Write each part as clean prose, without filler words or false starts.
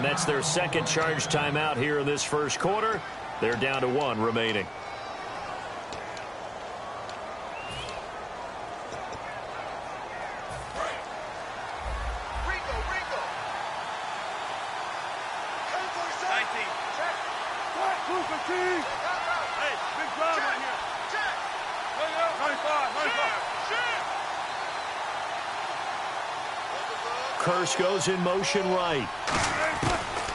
And that's their second charge timeout here in this first quarter. They're down to 1 remaining. Curse goes in motion right.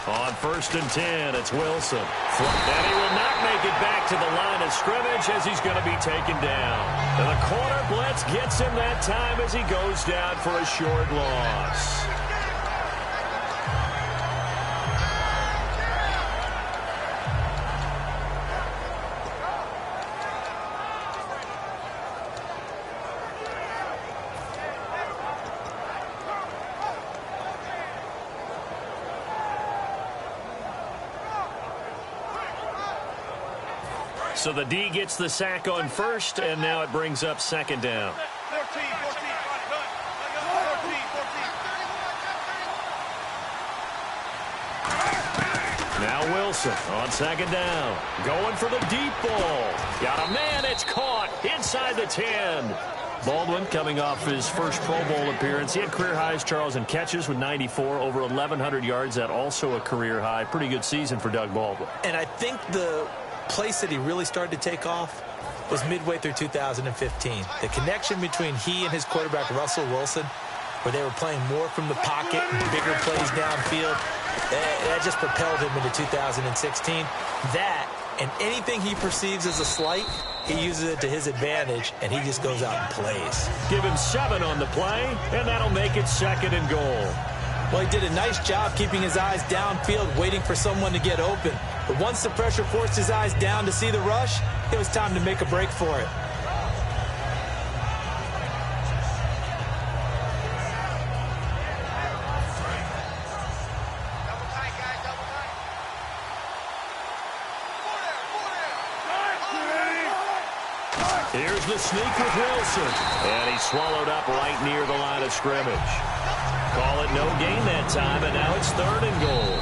On 1st and 10, it's Wilson. And he will not make it back to the line of scrimmage as he's going to be taken down. And the corner blitz gets him that time as he goes down for a short loss. So the D gets the sack on 1st, and now it brings up 2nd down. Now Wilson on 2nd down. Going for the deep ball. Got a man, it's caught inside the 10. Baldwin coming off his first Pro Bowl appearance. He had career highs, Charles, in catches with 94, over 1,100 yards. That also a career high. Pretty good season for Doug Baldwin. And I think the place that he really started to take off was midway through 2015. The connection between he and his quarterback, Russell Wilson, where they were playing more from the pocket and bigger plays downfield, that just propelled him into 2016. That and anything he perceives as a slight, he uses it to his advantage, and he just goes out and plays. Give him 7 on the play, and that'll make it 2nd and goal. Well, he did a nice job keeping his eyes downfield, waiting for someone to get open. But once the pressure forced his eyes down to see the rush, it was time to make a break for it. Here's the sneak with Wilson. And he's swallowed up right near the line of scrimmage. Call it no gain that time, and now it's 3rd and goal.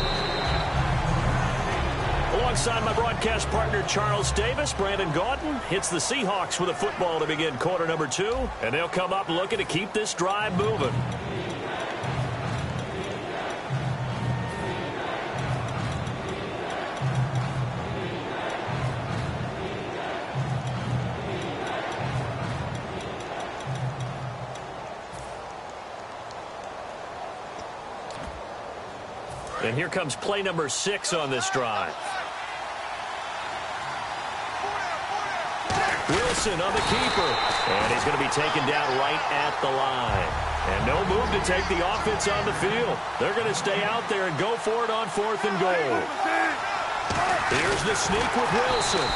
Alongside my broadcast partner, Charles Davis, Brandon Gaudin hits the Seahawks with a football to begin quarter number 2, and they'll come up looking to keep this drive moving. And here comes play number 6 on this drive. Wilson on the keeper. And he's going to be taken down right at the line. And no move to take the offense on the field. They're going to stay out there and go for it on 4th and goal. Here's the sneak with Wilson.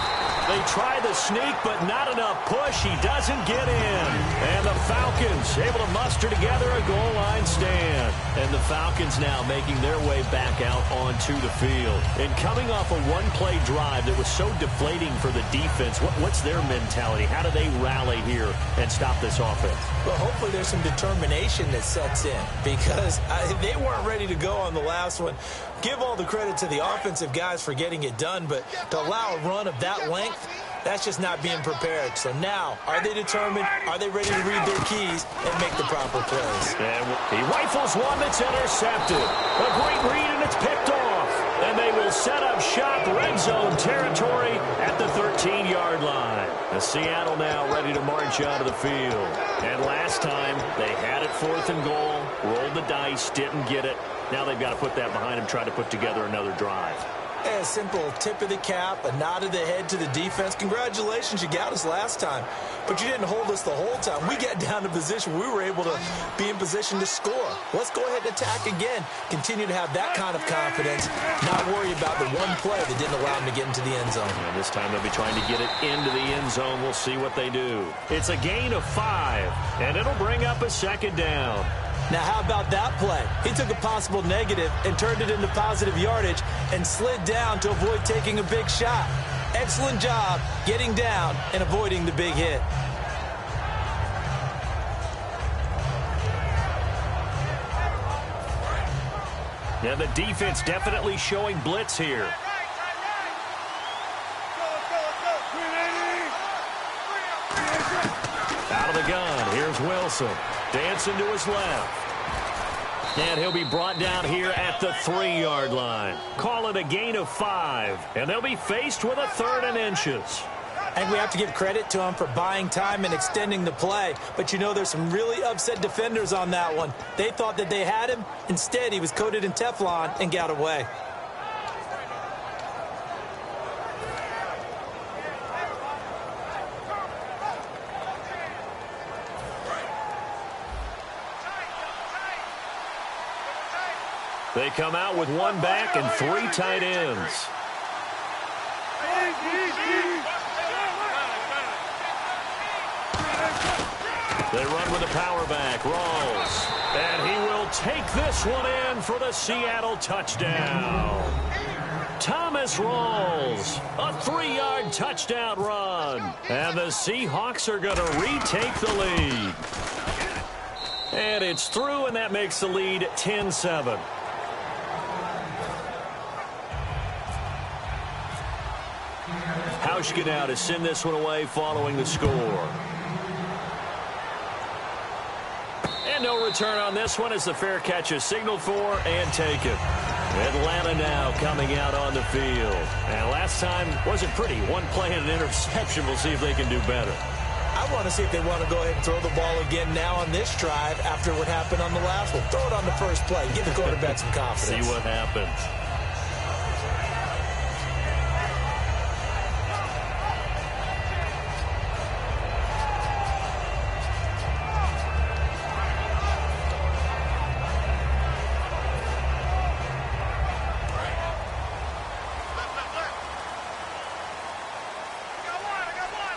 They try the sneak, but not enough push. He doesn't get in. And the Falcons able to muster together a goal line stand. And the Falcons now making their way back out onto the field. And coming off a one-play drive that was so deflating for the defense, what's their mentality? How do they rally here and stop this offense? Well, hopefully there's some determination that sets in, because they weren't ready to go on the last one. Give all the credit to the offensive guys for getting it done, but to allow a run of that length, that's just not being prepared. So now, are they determined? Are they ready to read their keys and make the proper plays? And he rifles one that's intercepted. A great read, and it's picked off. And they will set up shop, red zone territory at the 13-yard line. The Seattle now ready to march out of the field. And last time, they had it 4th and goal, rolled the dice, didn't get it. Now they've got to put that behind them, try to put together another drive. A simple tip of the cap, a nod of the head to the defense. Congratulations, you got us last time. But you didn't hold us the whole time. We got down to position. We were able to be in position to score. Let's go ahead and attack again. Continue to have that kind of confidence. Not worry about the one play that didn't allow them to get into the end zone. And this time they'll be trying to get it into the end zone. We'll see what they do. It's a gain of 5, and it'll bring up a 2nd down. Now, how about that play? He took a possible negative and turned it into positive yardage and slid down to avoid taking a big shot. Excellent job getting down and avoiding the big hit. Yeah, the defense definitely showing blitz here. Out of the gun, here's Wilson. Dancing to his left. And he'll be brought down here at the 3-yard line. Call it a gain of 5. And they'll be faced with a 3rd and inches. And we have to give credit to him for buying time and extending the play. But you know, there's some really upset defenders on that one. They thought that they had him. Instead, he was coated in Teflon and got away. They come out with 1 back and 3 tight ends. They run with a power back, Rawls. And he will take this one in for the Seattle touchdown. Thomas Rawls, a 3-yard touchdown run. And the Seahawks are going to retake the lead. And it's through, and that makes the lead 10-7. Hauschka now to send this one away following the score. And no return on this one as the fair catch is signaled for and taken. Atlanta now coming out on the field. And last time wasn't pretty. 1 play and an interception. We'll see if they can do better. I want to see if they want to go ahead and throw the ball again now on this drive after what happened on the last one. Throw it on the first play. Give the quarterback some confidence. See what happens.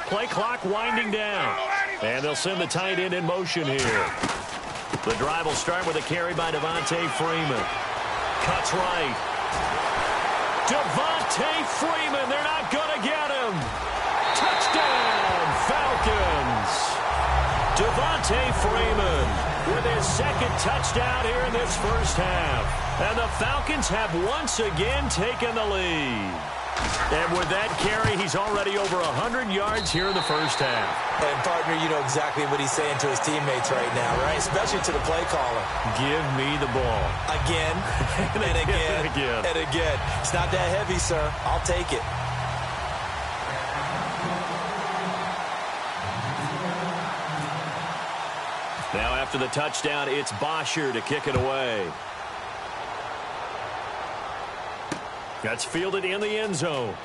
Play clock winding down. And they'll send the tight end in motion here. The drive will start with a carry by Devontae Freeman. Cuts right. Devontae Freeman, they're not going to get him. Touchdown, Falcons. Devontae Freeman with his 2nd touchdown here in this first half. And the Falcons have once again taken the lead. And with that carry, he's already over 100 yards here in the first half. And, partner, you know exactly what he's saying to his teammates right now, right? Especially to the play caller. Give me the ball. Again, and again, and again. It's not that heavy, sir. I'll take it. Now after the touchdown, it's Bosher to kick it away. That's fielded in the end zone.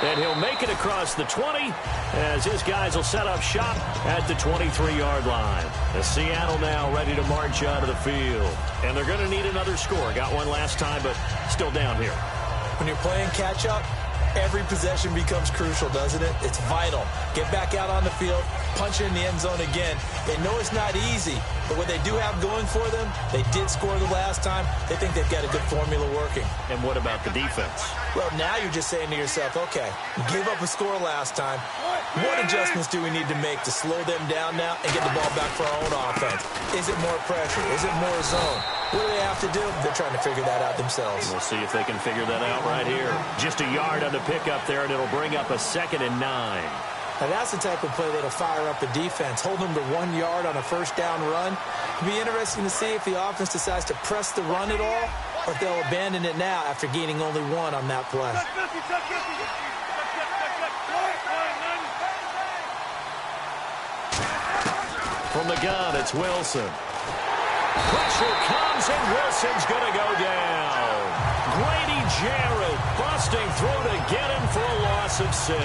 And he'll make it across the 20 as his guys will set up shop at the 23-yard line. The Seattle now ready to march out of the field. And they're going to need another score. Got one last time, but still down here. When you're playing catch-up, every possession becomes crucial, doesn't it? It's vital. Get back out on the field, punch it in the end zone again. They know it's not easy, but what they do have going for them, they did score the last time. They think they've got a good formula working. And what about the defense? Well, now you're just saying to yourself, okay, we gave up a score last time. What adjustments do we need to make to slow them down now and get the ball back for our own offense? Is it more pressure? Is it more zone? What do they have to do? They're trying to figure that out themselves. We'll see if they can figure that out right here. Just a yard on the pickup there, and it'll bring up a 2nd and 9. Now, that's the type of play that'll fire up the defense. Hold them to 1 yard on a first down run. It'll be interesting to see if the offense decides to press the run at all or if they'll abandon it now after gaining only 1 on that play. From the gun, it's Wilson. Pressure comes, and Wilson's going to go down. Grady Jarrett busting through to get him for a loss of 6.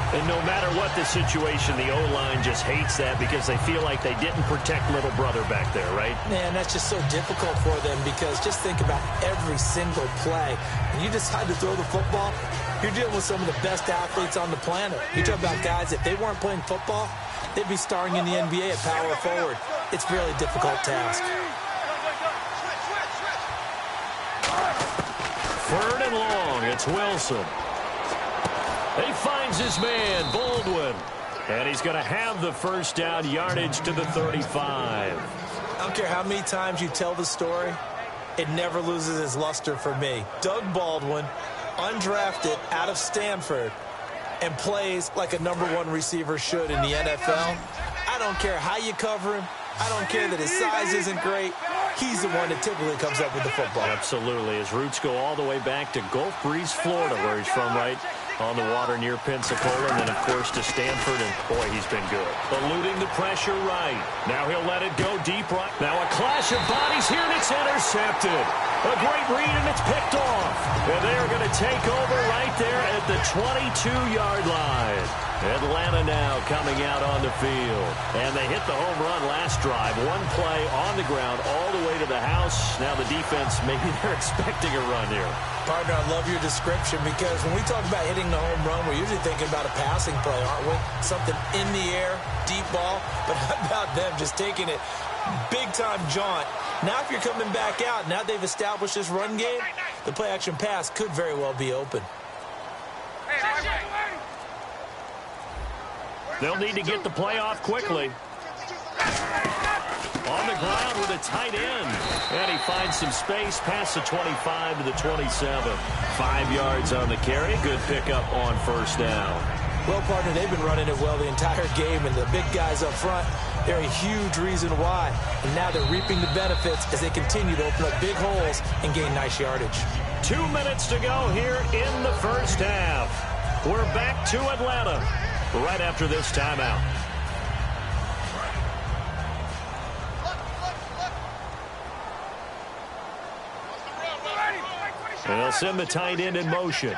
And no matter what the situation, the O-line just hates that because they feel like they didn't protect little brother back there, right? Man, that's just so difficult for them because just think about every single play. When you decide to throw the football, you're dealing with some of the best athletes on the planet. You talk about guys, if they weren't playing football, they'd be starring in the NBA at power forward. It's a really difficult task. 3rd and long, it's Wilson. He finds his man, Baldwin. And he's going to have the first down, yardage to the 35. I don't care how many times you tell the story, it never loses its luster for me. Doug Baldwin, undrafted out of Stanford, and plays like a #1 receiver should in the NFL. I don't care how you cover him. I don't care that his size isn't great. He's the one that typically comes up with the football. Absolutely. His roots go all the way back to Gulf Breeze, Florida, where he's from, right on the water near Pensacola, and then, of course, to Stanford, and, boy, he's been good. Eluding the pressure right. Now he'll let it go deep right. Now a clash of bodies here, and it's intercepted. A great read, and it's picked off. And they are going to take over right there at the 22-yard line. Atlanta now coming out on the field. And they hit the home run last drive. One play on the ground all the way to the house. Now the defense, maybe they're expecting a run here. Partner, I love your description because when we talk about hitting the home run, we're usually thinking about a passing play, aren't we? Something in the air, deep ball. But how about them just taking it big-time jaunt? Now if you're coming back out, now they've established this run game, the play-action pass could very well be open. They'll need to get the play off quickly. On the ground with a tight end. And he finds some space past the 25 to the 27. 5 yards on the carry. Good pickup on first down. Well, partner, they've been running it well the entire game, and the big guys up front, they're a huge reason why. And now they're reaping the benefits as they continue to open up big holes and gain nice yardage. 2 minutes to go here in the first half. We're back to Atlanta right after this timeout. And they'll send the tight end in motion.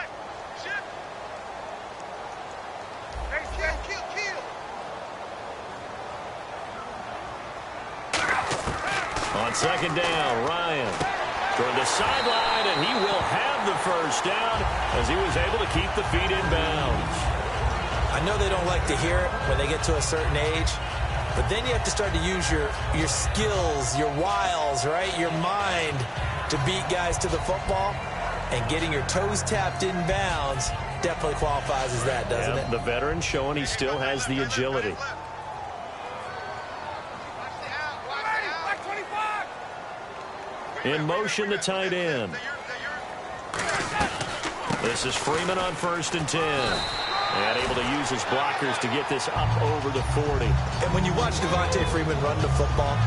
On second down, Ryan toward the sideline, and he will have the first down as he was able to keep the feet in bounds. I know they don't like to hear it when they get to a certain age, but then you have to start to use your skills, your wiles, right, your mind to beat guys to the football. And getting your toes tapped in bounds definitely qualifies as that, doesn't it? The veteran showing he still has the agility. In motion, the tight end. This is Freeman on 1st and 10. And able to use his blockers to get this up over the 40. And when you watch Devontae Freeman run the football,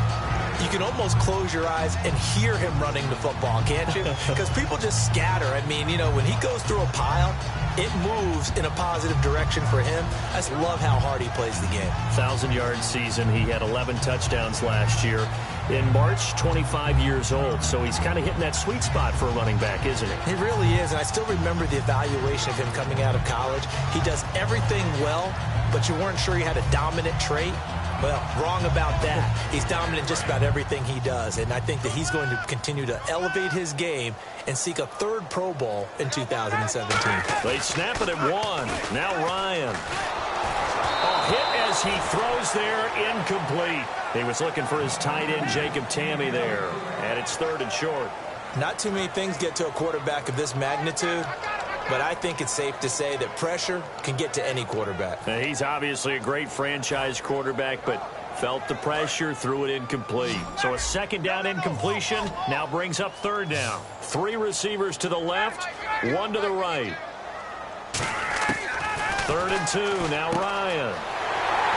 you can almost close your eyes and hear him running the football, can't you? Because people just scatter. I mean, you know, when he goes through a pile, it moves in a positive direction for him. I just love how hard he plays the game. 1,000-yard season. He had 11 touchdowns last year. In March, 25 years old. So he's kind of hitting that sweet spot for a running back, isn't he? He really is. And I still remember the evaluation of him coming out of college. He does everything well, but you weren't sure he had a dominant trait. Well, wrong about that. He's dominant just about everything he does, and I think that he's going to continue to elevate his game and seek a 3rd Pro Bowl in 2017. They snap it at 1. Now Ryan. A hit as he throws there, incomplete. He was looking for his tight end, Jacob Tamme, there, and it's 3rd and short. Not too many things get to a quarterback of this magnitude, but I think it's safe to say that pressure can get to any quarterback. Now, he's obviously a great franchise quarterback, but felt the pressure, threw it incomplete. So a 2nd down incompletion now brings up 3rd down. 3 receivers to the left, 1 to the right. 3rd and 2, now Ryan.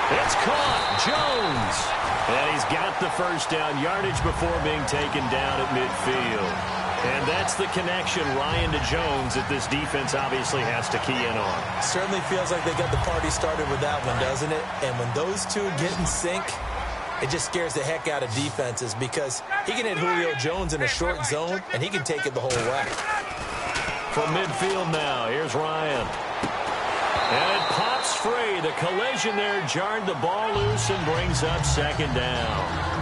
It's caught, Jones. And he's got the first down, yardage before being taken down at midfield. And that's the connection, Ryan to Jones, that this defense obviously has to key in on. Certainly feels like they got the party started with that one, doesn't it? And when those two get in sync, it just scares the heck out of defenses because he can hit Julio Jones in a short zone, and he can take it the whole way. From midfield now, here's Ryan. And it pops free. The collision there jarred the ball loose and brings up 2nd down.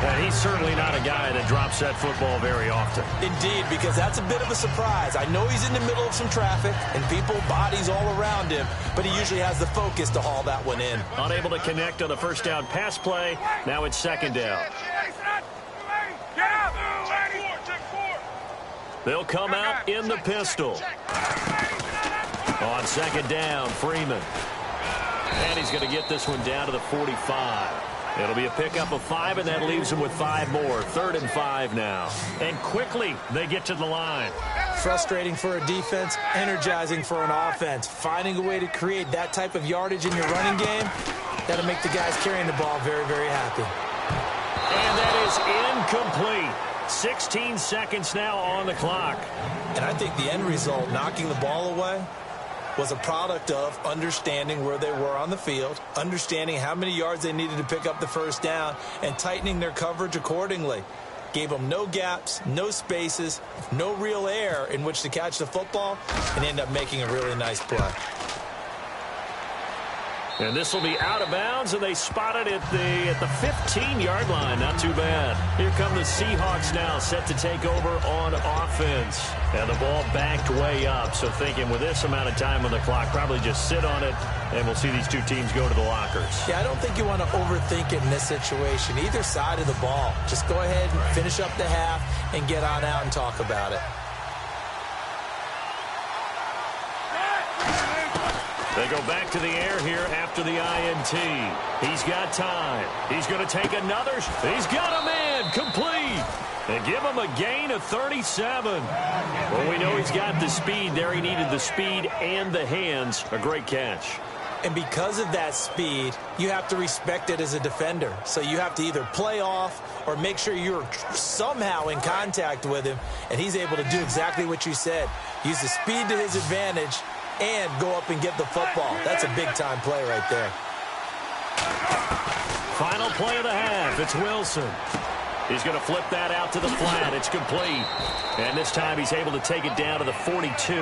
And he's certainly not a guy that drops that football very often. Indeed, because that's a bit of a surprise. I know he's in the middle of some traffic and people, bodies all around him, but he usually has the focus to haul that one in. Unable to connect on the 1st down pass play. Now it's 2nd down. They'll come out in the pistol. On 2nd down, Freeman. And he's going to get this one down to the 45. It'll be a pickup of 5, and that leaves them with 5 more. 3rd and 5 now. And quickly, they get to the line. Frustrating for a defense, energizing for an offense. Finding a way to create that type of yardage in your running game, that'll make the guys carrying the ball very, very happy. And that is incomplete. 16 seconds now on the clock. And I think the end result, knocking the ball away, was a product of understanding where they were on the field, understanding how many yards they needed to pick up the first down, and tightening their coverage accordingly. Gave them no gaps, no spaces, no real air in which to catch the football, and end up making a really nice play. And this will be out of bounds, and they spot it at the 15-yard line. Not too bad. Here come the Seahawks now, set to take over on offense. And the ball backed way up, so thinking with this amount of time on the clock, probably just sit on it, and we'll see these two teams go to the lockers. Yeah, I don't think you want to overthink it in this situation. Either side of the ball. Just go ahead and finish up the half and get on out and talk about it. They go back to the air here after the INT. He's got time. He's going to take another. He's got a man. Complete. And give him a gain of 37. Well, we know he's got the speed there. He needed the speed and the hands. A great catch. And because of that speed, you have to respect it as a defender. So you have to either play off or make sure you're somehow in contact with him. And he's able to do exactly what you said. Use the speed to his advantage and go up and get the football. That's a big-time play right there. Final play of the half. It's Wilson. He's going to flip that out to the flat. It's complete. And this time he's able to take it down to the 42.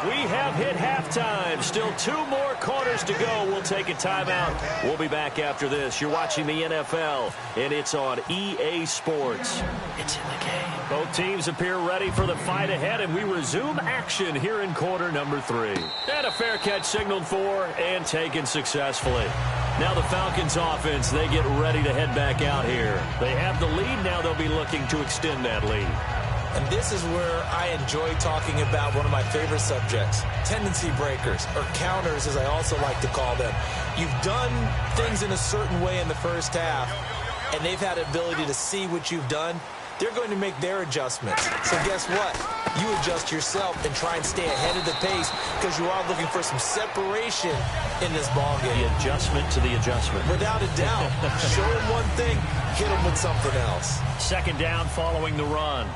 We have hit halftime. Still 2 more quarters to go. We'll take a timeout. We'll be back after this. You're watching the NFL, and it's on EA Sports. It's in the game. Both teams appear ready for the fight ahead, and we resume action here in quarter number 3. And a fair catch signaled for and taken successfully. Now the Falcons offense, they get ready to head back out here. They have the lead. Now they'll be looking to extend that lead. And this is where I enjoy talking about one of my favorite subjects, tendency breakers, or counters as I also like to call them. You've done things in a certain way in the first half, and they've had the ability to see what you've done. They're going to make their adjustments. So guess what? You adjust yourself and try and stay ahead of the pace because you are looking for some separation in this ball game. The adjustment to the adjustment. Without a doubt. Show them one thing, hit them with something else. 2nd down following the run.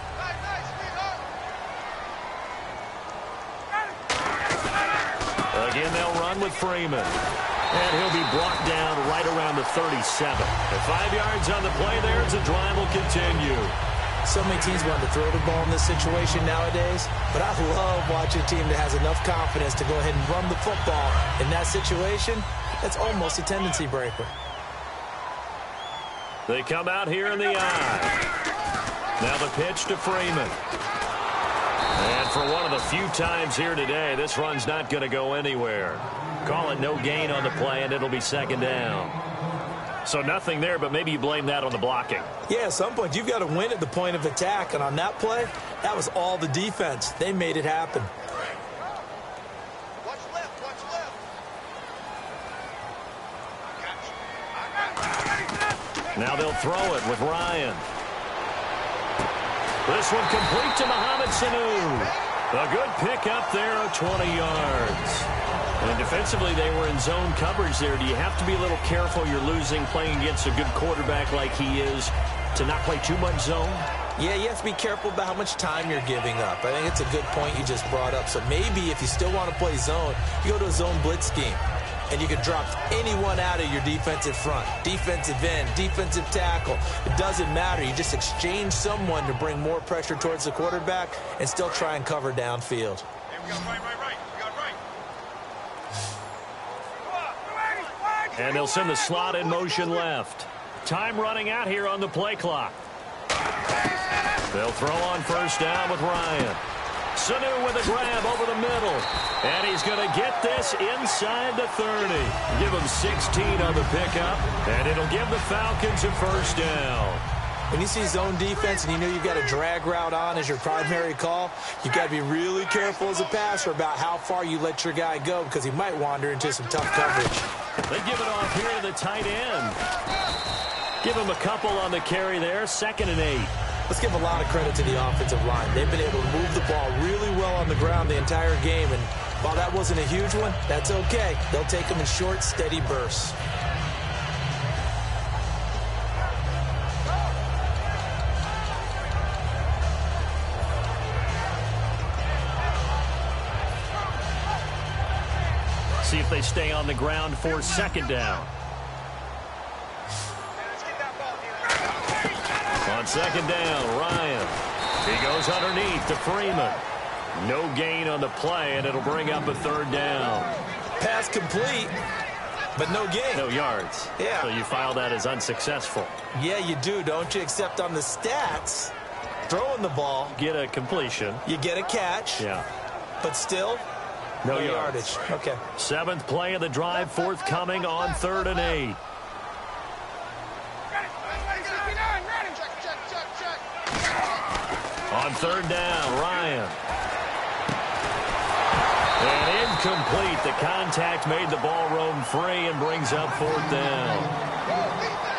Again, they'll run with Freeman. And he'll be brought down right around the 37. And 5 yards on the play there as the drive will continue. So many teams want to throw the ball in this situation nowadays, but I love watching a team that has enough confidence to go ahead and run the football. In that situation, that's almost a tendency breaker. They come out here in the eye. Now the pitch to Freeman. And for one of the few times here today, this run's not going to go anywhere. Call it no gain on the play, and it'll be 2nd down. So nothing there, but maybe you blame that on the blocking. Yeah, at some point, you've got to win at the point of attack. And on that play, that was all the defense. They made it happen. Watch left, watch left. Now they'll throw it with Ryan. This one complete to Mohamed Sanu. A good pick up there of 20 yards. And defensively, they were in zone coverage there. Do you have to be a little careful? You're losing, playing against a good quarterback like he is, to not play too much zone? Yeah, you have to be careful about how much time you're giving up. I think it's a good point you just brought up. So maybe if you still want to play zone, you go to a zone blitz scheme. And you can drop anyone out of your defensive front, defensive end, defensive tackle. It doesn't matter. You just exchange someone to bring more pressure towards the quarterback and still try and cover downfield. Hey, we got right. We got right. And they'll send the slot in motion left. Time running out here on the play clock. They'll throw on 1st down with Ryan. Sanu with a grab over the middle. And he's going to get this inside the 30. Give him 16 on the pickup. And it'll give the Falcons a 1st down. When you see zone defense and you know you've got a drag route on as your primary call, you've got to be really careful as a passer about how far you let your guy go because he might wander into some tough coverage. They give it off here to the tight end. Give him a couple on the carry there, 2nd and 8. Let's give a lot of credit to the offensive line. They've been able to move the ball really well on the ground the entire game, and while that wasn't a huge one, that's okay. They'll take them in short, steady bursts. See if they stay on the ground for 2nd down. On 2nd down, Ryan. He goes underneath to Freeman. No gain on the play, and it'll bring up a 3rd down. Pass complete, but no gain. No yards. Yeah. So you file that as unsuccessful. Yeah, you do, don't you? Except on the stats, throwing the ball. Get a completion. You get a catch. Yeah. But still, no yardage. Okay. 7th play of the drive forthcoming on 3rd and 8. On 3rd down, Ryan. And incomplete. The contact made the ball roam free and brings up 4th down.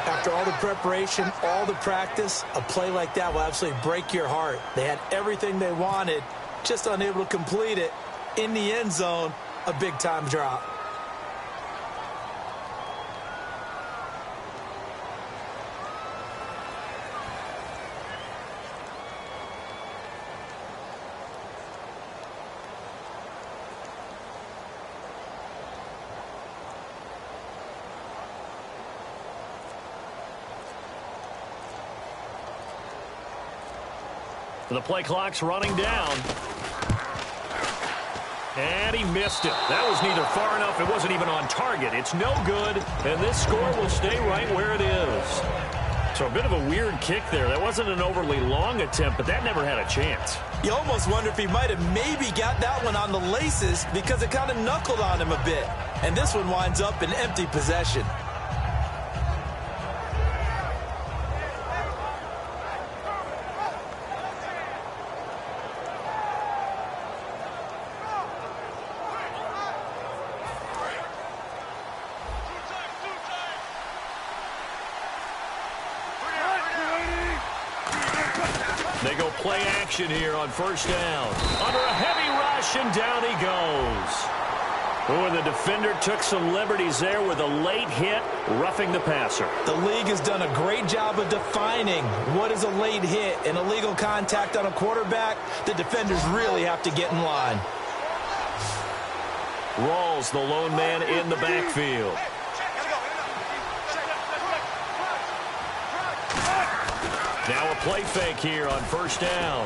After all the preparation, all the practice, a play like that will absolutely break your heart. They had everything they wanted, just unable to complete it. In the end zone, a big-time drop. The play clock's running down. And he missed it. That was neither far enough. It wasn't even on target. It's no good. And this score will stay right where it is. So a bit of a weird kick there. That wasn't an overly long attempt, but that never had a chance. You almost wonder if he might have maybe got that one on the laces because it kind of knuckled on him a bit. And this one winds up in empty possession. They go play action here on 1st down. Under a heavy rush, and down he goes. Oh, and the defender took some liberties there with a late hit, roughing the passer. The league has done a great job of defining what is a late hit and illegal contact on a quarterback. The defenders really have to get in line. Rawls, the lone man in the backfield. Now a play fake here on 1st down.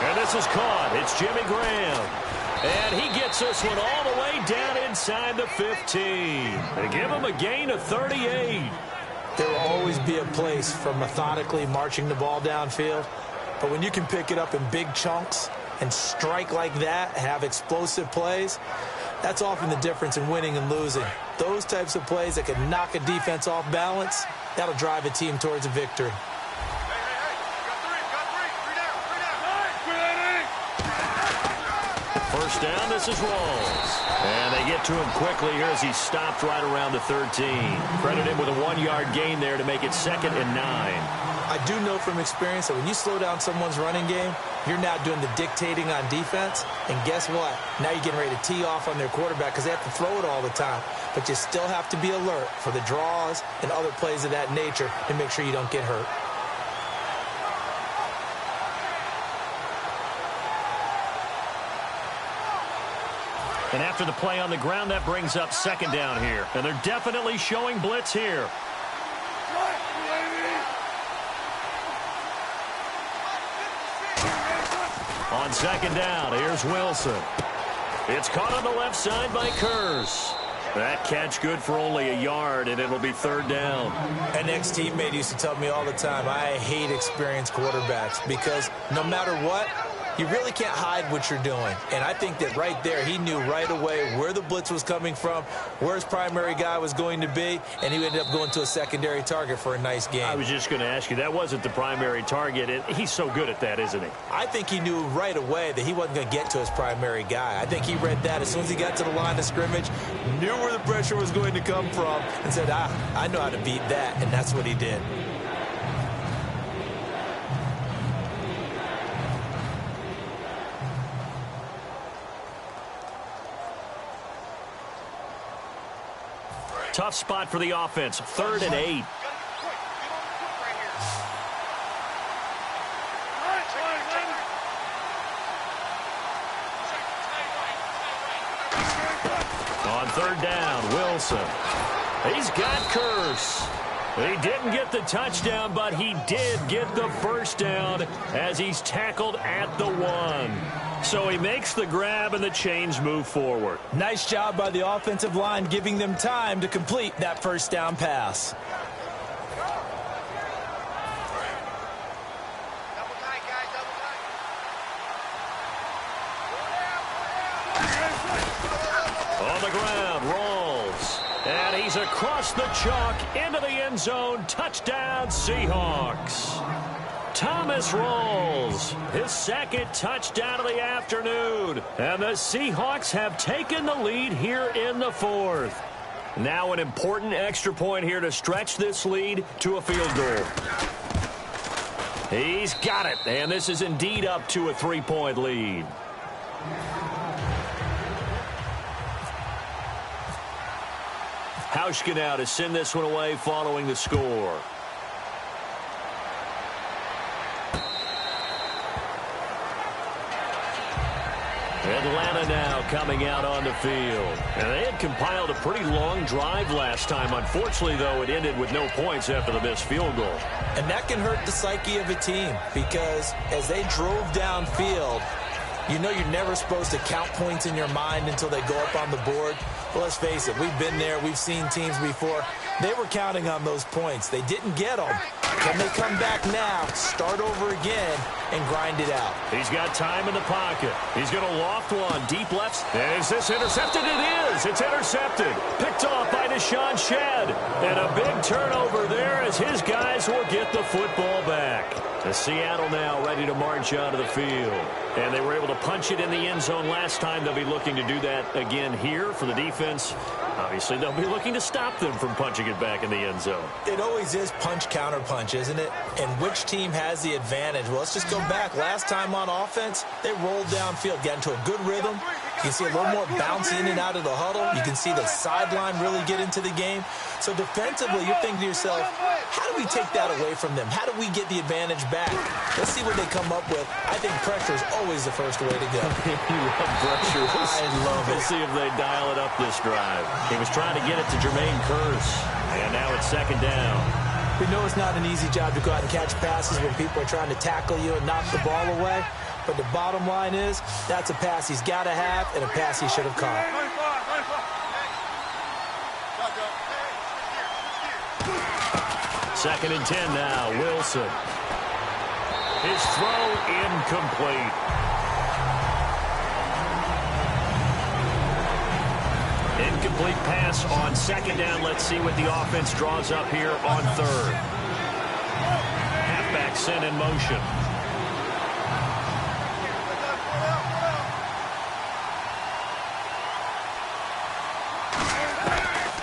And this is caught. It's Jimmy Graham. And he gets this one all the way down inside the 15. They give him a gain of 38. There will always be a place for methodically marching the ball downfield. But when you can pick it up in big chunks and strike like that, have explosive plays, that's often the difference in winning and losing. Those types of plays that can knock a defense off balance, that'll drive a team towards a victory. First down, this is Rawls. And they get to him quickly here as he stopped right around the 13. Credit him with a 1-yard gain there to make it 2nd and 9. I do know from experience that when you slow down someone's running game, you're now doing the dictating on defense. And guess what? Now you're getting ready to tee off on their quarterback because they have to throw it all the time. But you still have to be alert for the draws and other plays of that nature and make sure you don't get hurt. And after the play on the ground, that brings up 2nd down here. And they're definitely showing blitz here. On 2nd down, here's Wilson. It's caught on the left side by Kurz. That catch good for only a yard, and it'll be 3rd down. An ex-teammate used to tell me all the time, I hate experienced quarterbacks because no matter what, you really can't hide what you're doing. And I think that right there, he knew right away where the blitz was coming from, where his primary guy was going to be, and he ended up going to a secondary target for a nice game. I was just going to ask you, that wasn't the primary target, and he's so good at that, isn't he? I think he knew right away that he wasn't going to get to his primary guy. I think he read that as soon as he got to the line of scrimmage, knew where the pressure was going to come from, and said, I know how to beat that, and that's what he did. Tough spot for the offense. 3rd and 8. On 3rd down, Wilson. He's got Curse. He didn't get the touchdown, but he did get the first down as he's tackled at the 1. So he makes the grab and the chains move forward. Nice job by the offensive line giving them time to complete that first down pass. On the ground, rolls. And he's across the chalk into the end zone. Touchdown, Seahawks. Thomas rolls. His second touchdown of the afternoon. And the Seahawks have taken the lead here in the 4th. Now an important extra point here to stretch this lead to a field goal. He's got it. And this is indeed up to a 3-point lead. Hauschka now to send this one away following the score. Atlanta now coming out on the field. And they had compiled a pretty long drive last time. Unfortunately, though, it ended with no points after the missed field goal. And that can hurt the psyche of a team because as they drove downfield, you know you're never supposed to count points in your mind until they go up on the board. But let's face it, we've been there. We've seen teams before. They were counting on those points. They didn't get them. Can they come back now, start over again, and grind it out? He's got time in the pocket. He's going to loft one. Deep left. Is this intercepted? It is. It's intercepted. Picked off by Deshaun Shedd. And a big turnover there as his guys will get the football back. To Seattle now ready to march onto the field. And they were able to punch it in the end zone last time. They'll be looking to do that again here for the defense. Obviously, they'll be looking to stop them from punching it back in the end zone. It always is punch-counter-punch, isn't it? And which team has the advantage? Well, let's just go back. Last time on offense, they rolled downfield, got into a good rhythm. You can see a little more bounce in and out of the huddle. You can see the sideline really get into the game. So defensively, you're thinking to yourself, how do we take that away from them? How do we get the advantage back? Let's see what they come up with. I think pressure is always the first way to go. You love pressure. I love it. We'll see if they dial it up this drive. He was trying to get it to Jermaine Kearse. And now it's 2nd down. We know it's not an easy job to go out and catch passes when people are trying to tackle you and knock the ball away. But the bottom line is, that's a pass he's got to have and a pass he should have caught. 2nd and 10 now. Wilson. His throw incomplete. Incomplete pass on 2nd down. Let's see what the offense draws up here on 3rd. Halfback sent in motion.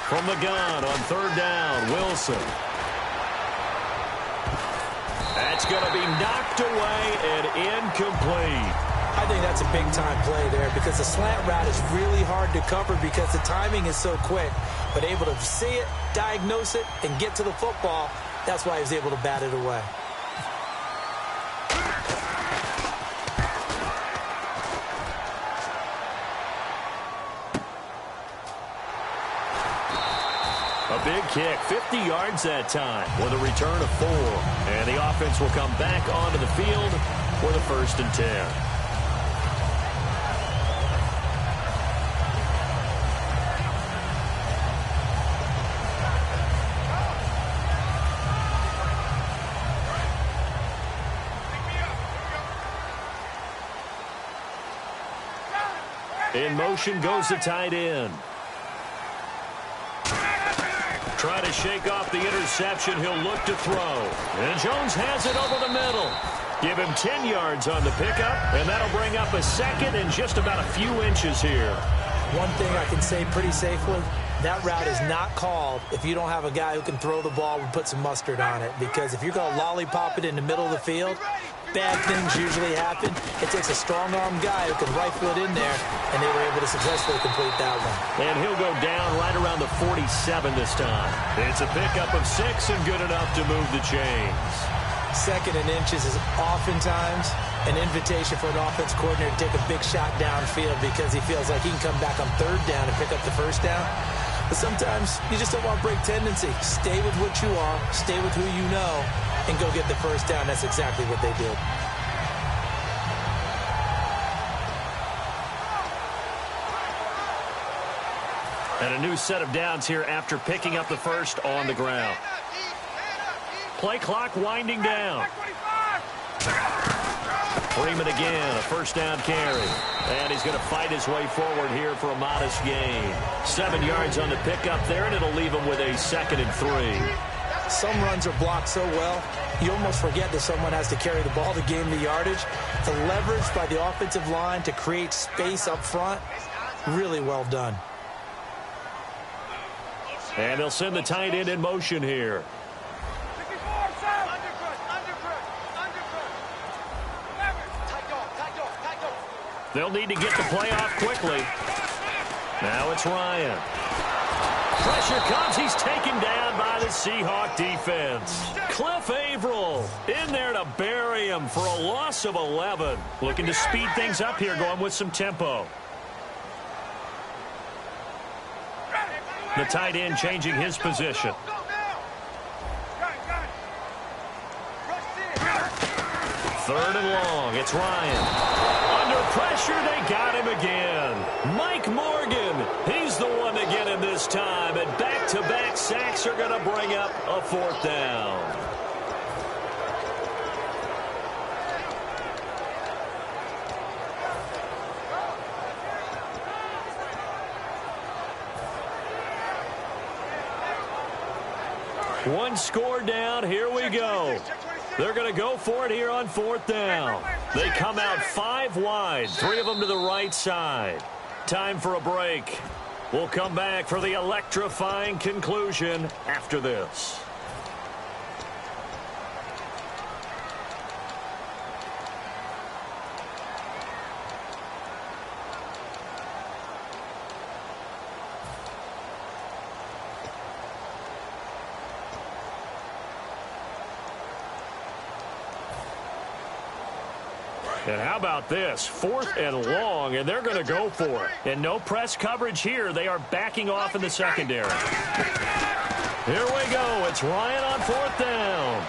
From the gun on 3rd down, Wilson. That's going to be knocked away and incomplete. I think that's a big-time play there because the slant route is really hard to cover because the timing is so quick. But able to see it, diagnose it, and get to the football, that's why he was able to bat it away. A big kick, 50 yards that time with a return of 4. And the offense will come back onto the field for the 1st and 10. In motion goes the tight end. Try to shake off the interception. He'll look to throw. And Jones has it over the middle. Give him 10 yards on the pickup, and that'll bring up a second and just about a few inches here. One thing I can say pretty safely, that route is not called if you don't have a guy who can throw the ball and put some mustard on it. Because if you're going to lollipop it in the middle of the field, bad things usually happen. It takes a strong-arm guy who can rifle it in there, and they were able to successfully complete that one. And he'll go down right around the 47 this time. It's a pickup of 6 and good enough to move the chains. Second and inches is oftentimes an invitation for an offense coordinator to take a big shot downfield because he feels like he can come back on third down and pick up the first down. But sometimes you just don't want to break tendency. Stay with what you are, stay with who you know, and go get the first down. That's exactly what they did. And a new set of downs here after picking up the first on the ground. Play clock winding down. Freeman again, a first down carry. And he's going to fight his way forward here for a modest gain. 7 yards on the pickup there, and it'll leave him with a 2nd and 3. Some runs are blocked so well, you almost forget that someone has to carry the ball to gain the yardage. The leverage by the offensive line to create space up front, really well done. And they'll send the tight end in motion here. They'll need to get the play off quickly. Now it's Ryan. Pressure comes. He's taken down by the Seahawk defense. Cliff Averill in there to bury him for a loss of 11. Looking to speed things up here, going with some tempo. The tight end changing his position. Third and long. It's Ryan. Under pressure, they got him again. Mike Morgan, he's the one to get him this time. And back-to-back sacks are going to bring up a 4th down. One score down. Here we go. They're going to go for it here on 4th down. They come out 5 wide, 3 of them to the right side. Time for a break. We'll come back for the electrifying conclusion after this. And how about this? 4th and long, and they're going to go for it. And no press coverage here. They are backing off in the secondary. Here we go. It's Ryan on 4th down.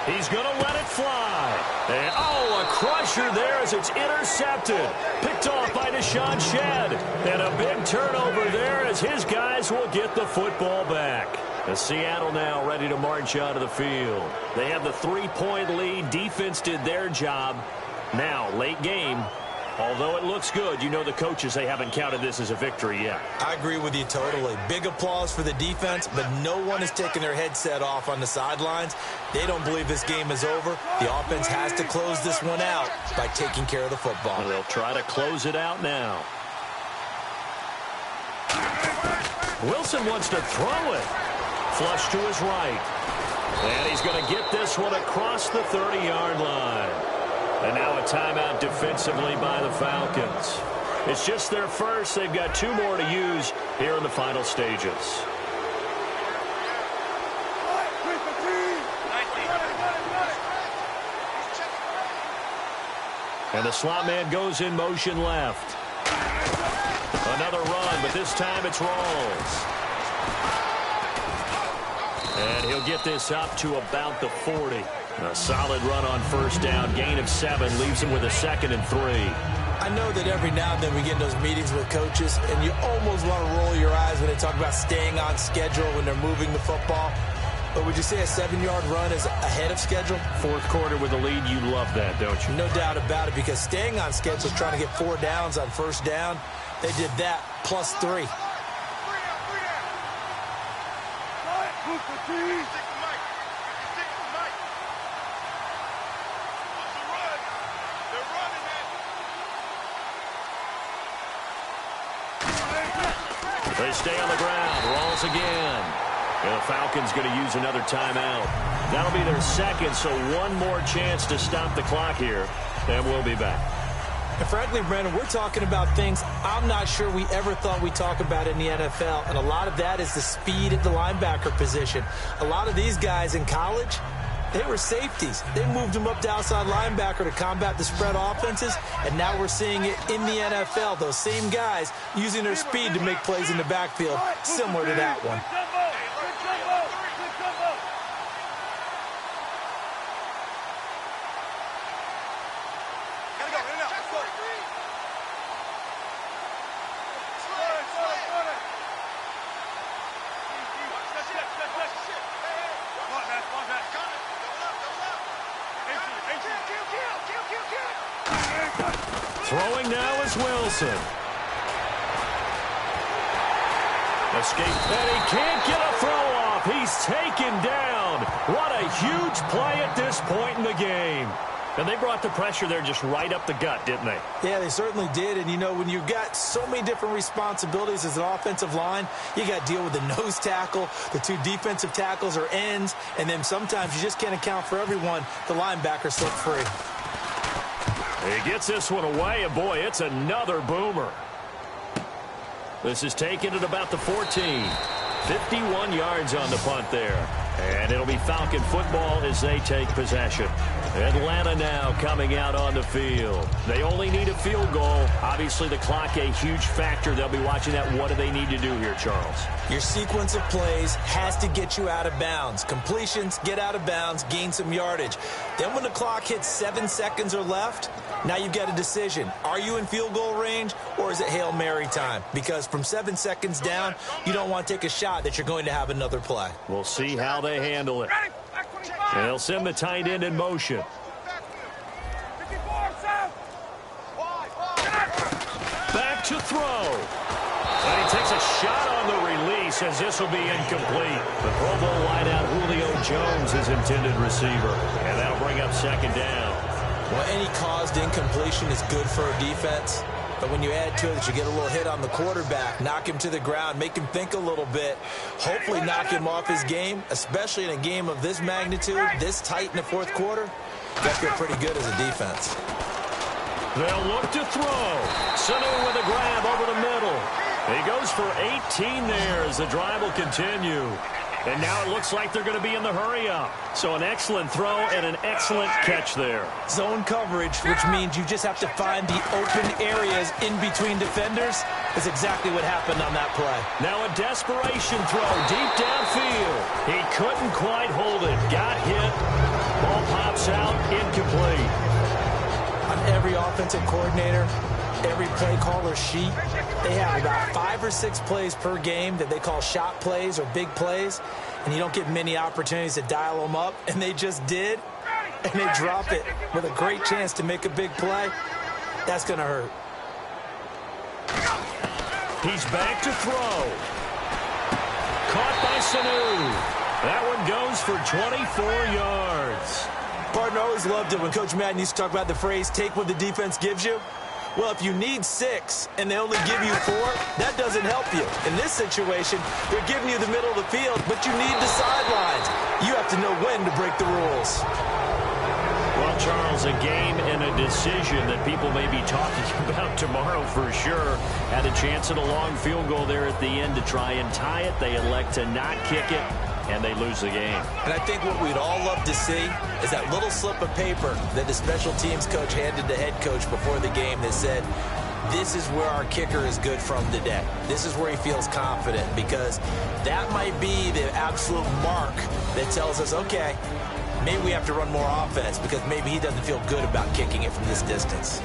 He's going to let it fly. And, a crusher there as it's intercepted. Picked off by Deshaun Shedd. And a big turnover there as his guys will get the football back. And Seattle now ready to march out of the field. They have the 3-point lead. Defense did their job. Now, late game, although it looks good, you know the coaches, they haven't counted this as a victory yet. I agree with you totally. Big applause for the defense, but no one is taking their headset off on the sidelines. They don't believe this game is over. The offense has to close this one out by taking care of the football. And they'll try to close it out now. Wilson wants to throw it. Flush to his right. And he's going to get this one across the 30-yard line. And now a timeout defensively by the Falcons. It's just their first. They've got 2 more to use here in the final stages. And the slot man goes in motion left. Another run, but this time it's Rawls. And he'll get this up to about the 40. A solid run on first down. Gain of 7 leaves him with a 2nd and 3. I know that every now and then we get in those meetings with coaches, and you almost want to roll your eyes when they talk about staying on schedule when they're moving the football. But would you say a 7-yard run is ahead of schedule? 4th quarter with a lead, you love that, don't you? No doubt about it, because staying on schedule is trying to get 4 downs on first down. They did that plus 3. They stay on the ground. Rolls again. And the Falcons going to use another timeout. That'll be their second, so one more chance to stop the clock here. And we'll be back. And frankly, Brandon, we're talking about things I'm not sure we ever thought we'd talk about in the NFL. And a lot of that is the speed at the linebacker position. A lot of these guys in college, they were safeties. They moved them up to outside linebacker to combat the spread offenses. And now we're seeing it in the NFL. Those same guys using their speed to make plays in the backfield, similar to that one. Throwing now is Wilson. Escape, and he can't get a throw off. He's taken down. What a huge play at this point in the game. And they brought the pressure there just right up the gut, didn't they? Yeah, they certainly did. And, you know, when you've got so many different responsibilities as an offensive line, you got to deal with the nose tackle, the 2 defensive tackles or ends, and then sometimes you just can't account for everyone. The linebacker slipped free. He gets this one away, and boy, it's another boomer. This is taken at about the 14. 51 yards on the punt there. And it'll be Falcon football as they take possession. Atlanta now coming out on the field. They only need a field goal. Obviously, the clock a huge factor. They'll be watching that. What do they need to do here, Charles? Your sequence of plays has to get you out of bounds. Completions, get out of bounds, gain some yardage. Then when the clock hits 7 seconds or left, now you've got a decision. Are you in field goal range, or is it Hail Mary time? Because from 7 seconds down, you don't want to take a shot that you're going to have another play. We'll see how they handle it. And they'll send the tight end in motion. Back to throw. And he takes a shot on the release as this will be incomplete. The Pro Bowl wideout Julio Jones is intended receiver. And that'll bring up second down. Well, any caused incompletion is good for a defense. But when you add to it that you get a little hit on the quarterback, knock him to the ground, make him think a little bit, hopefully knock him off his game, especially in a game of this magnitude, this tight in the fourth quarter, that feel pretty good as a defense. They'll look to throw. Sanu with a grab over the middle. He goes for 18 there as the drive will continue. And now it looks like they're going to be in the hurry-up. So an excellent throw and an excellent catch there. Zone coverage, which means you just have to find the open areas in between defenders, is exactly what happened on that play. Now a desperation throw deep downfield. He couldn't quite hold it. Got hit. Ball pops out. Incomplete. On every offensive coordinator, every play caller sheet, they have about 5 or 6 plays per game that they call shot plays or big plays, and you don't get many opportunities to dial them up, and they just did, and they drop it with a great chance to make a big play. That's going to hurt. He's back to throw. Caught by Sanu. That one goes for 24 yards. Partner, I always loved it when Coach Madden used to talk about the phrase, take what the defense gives you. Well, if you need 6 and they only give you 4, that doesn't help you. In this situation, they're giving you the middle of the field, but you need the sidelines. You have to know when to break the rules. Well, Charles, a game and a decision that people may be talking about tomorrow for sure. Had a chance at a long field goal there at the end to try and tie it. They elect to not kick it, and they lose the game. And I think what we'd all love to see is that little slip of paper that the special teams coach handed the head coach before the game that said, this is where our kicker is good from today. This is where he feels confident, because that might be the absolute mark that tells us, okay, maybe we have to run more offense because maybe he doesn't feel good about kicking it from this distance.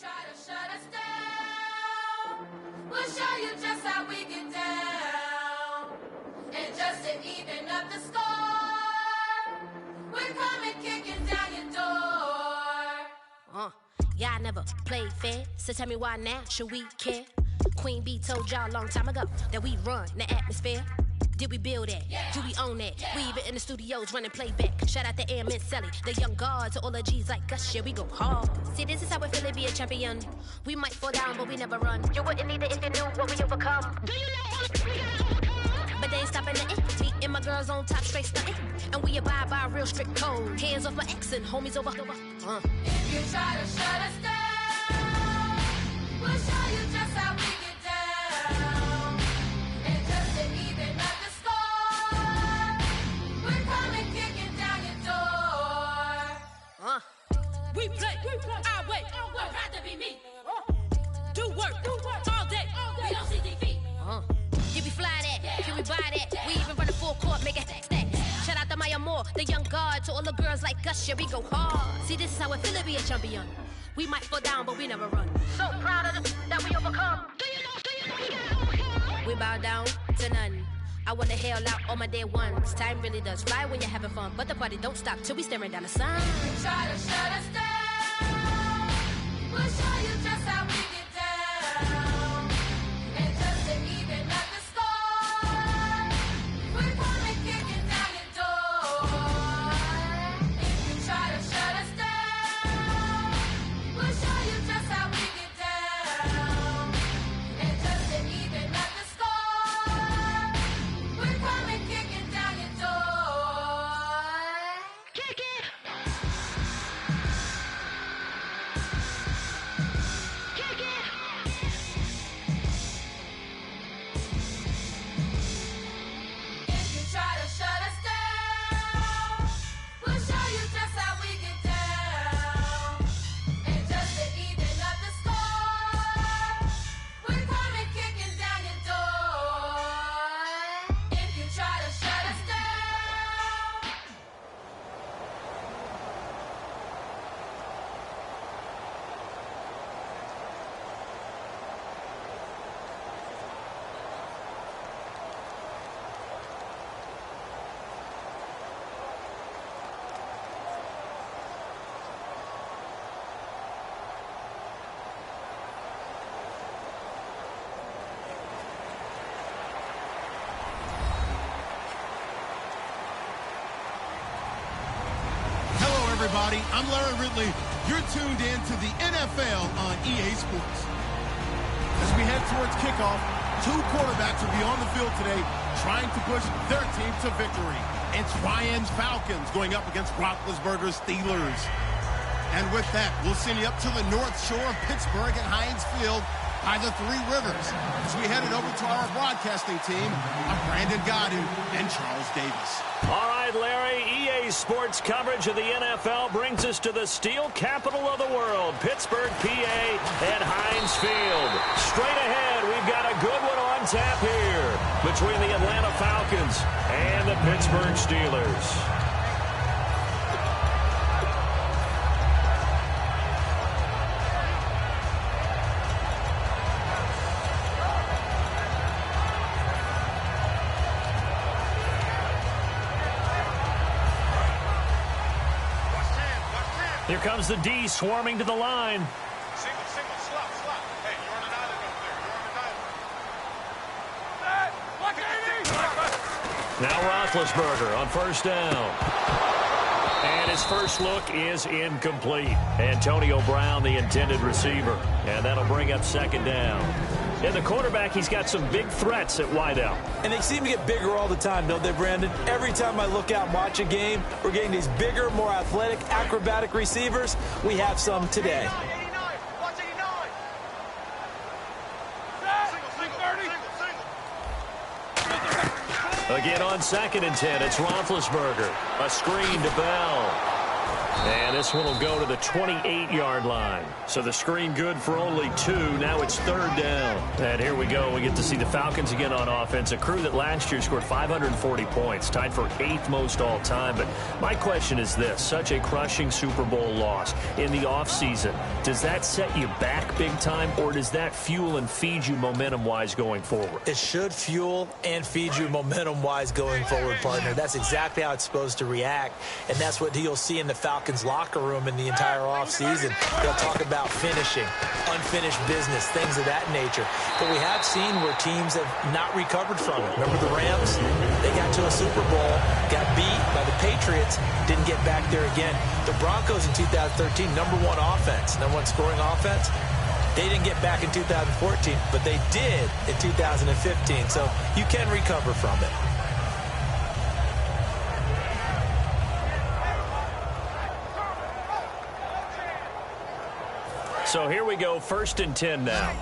try to shut us down, we'll show you just how we get down. And just to even up the score, we're coming kicking down your door. Y'all never played fair, so tell me why now should we care? Queen Bee told y'all a long time ago that we run the atmosphere. Did we build that? Yeah. Do we own that? Yeah. We even in the studios running playback. Shout out to Airman Sally, the young guards, to all the G's like us. Yeah, we go hard. See, this is how we feel to be a champion. We might fall down, but we never run. You wouldn't need it if you knew what we overcome. Do you know all the we gotta overcome? But they ain't stopping nothing. Me and my girls on top straight stunting. And we abide by a real strict code. Hands off my ex and homies over. If you try to shut us down, we'll show you just how we get down. And just to even up the score, we're coming kicking down your door. We play our way. Would rather be me. Do work all day. We don't see defeat. Did we fly that? Yeah. Can we buy that? We even run a full court, make it stack. Shout out to Maya Moore, the young guard, to all the girls like us. Yeah, we go hard. See, this is how it feel to be a champion. We might fall down, but we never run. So proud of them that we overcome. Do you know we gotta overcome? We bow down to none. I wanna hail out all my day ones. Time really does fly when you're having fun, but the party don't stop till we staring down the sun. You try to shut us down, we'll show you just how we get down. And just to even up the score, we're coming kicking down your door. If you try to shut us down, we'll show you just how we get down. And just to even up the score, we're coming kicking down your door. Kick it! Kick it! If you try to shut us down, we'll show you just how we get down. And just to even up the score, we're coming kicking down your door. If you try to shut us down. Hello, everybody. I'm Larry Ridley. You're tuned in to the NFL on EA Sports. As we head towards kickoff, two quarterbacks will be on the field today trying to push their team to victory. It's Ryan's Falcons going up against Roethlisberger's Steelers. And with that, we'll send you up to the North Shore of Pittsburgh at Heinz Field by the Three Rivers as we headed over to our broadcasting team of Brandon Godin and Charles Davis. All right, Larry, EA Sports coverage of the NFL brings us to the steel capital of the world, Pittsburgh, PA, at Heinz Field. Straight ahead, we've got a good one on tap here between the Atlanta Falcons and the Pittsburgh Steelers. Here comes the D swarming to the line. Single, slot. Hey, you're on an island up there. You're on an island. Now Roethlisberger on first down. And his first look is incomplete. Antonio Brown, the intended receiver. And that'll bring up second down. And the quarterback, he's got some big threats at wideout. And they seem to get bigger all the time, don't they, Brandon? Every time I look out and watch a game, we're getting these bigger, more athletic, acrobatic receivers. We have some today. 89. Watch 89. Single. Again on 2nd and 10, it's Roethlisberger. A screen to Bell. And this one will go to the 28-yard line. So the screen good for only 2. Now it's third down. And here we go. We get to see the Falcons again on offense, a crew that last year scored 540 points, tied for 8th most all time. But my question is this, such a crushing Super Bowl loss in the offseason, does that set you back big time, or does that fuel and feed you momentum-wise going forward? It should fuel and feed you momentum-wise going forward, partner. That's exactly how it's supposed to react, and that's what you'll see in the Falcons locker room in the entire offseason. They'll talk about finishing, unfinished business, things of that nature. But we have seen where teams have not recovered from it. Remember the Rams? They got to a Super Bowl, got beat by the Patriots, didn't get back there again. The Broncos in 2013, #1 offense, #1 scoring offense. They didn't get back in 2014, but they did in 2015. So you can recover from it. So here we go, 1st and 10 now.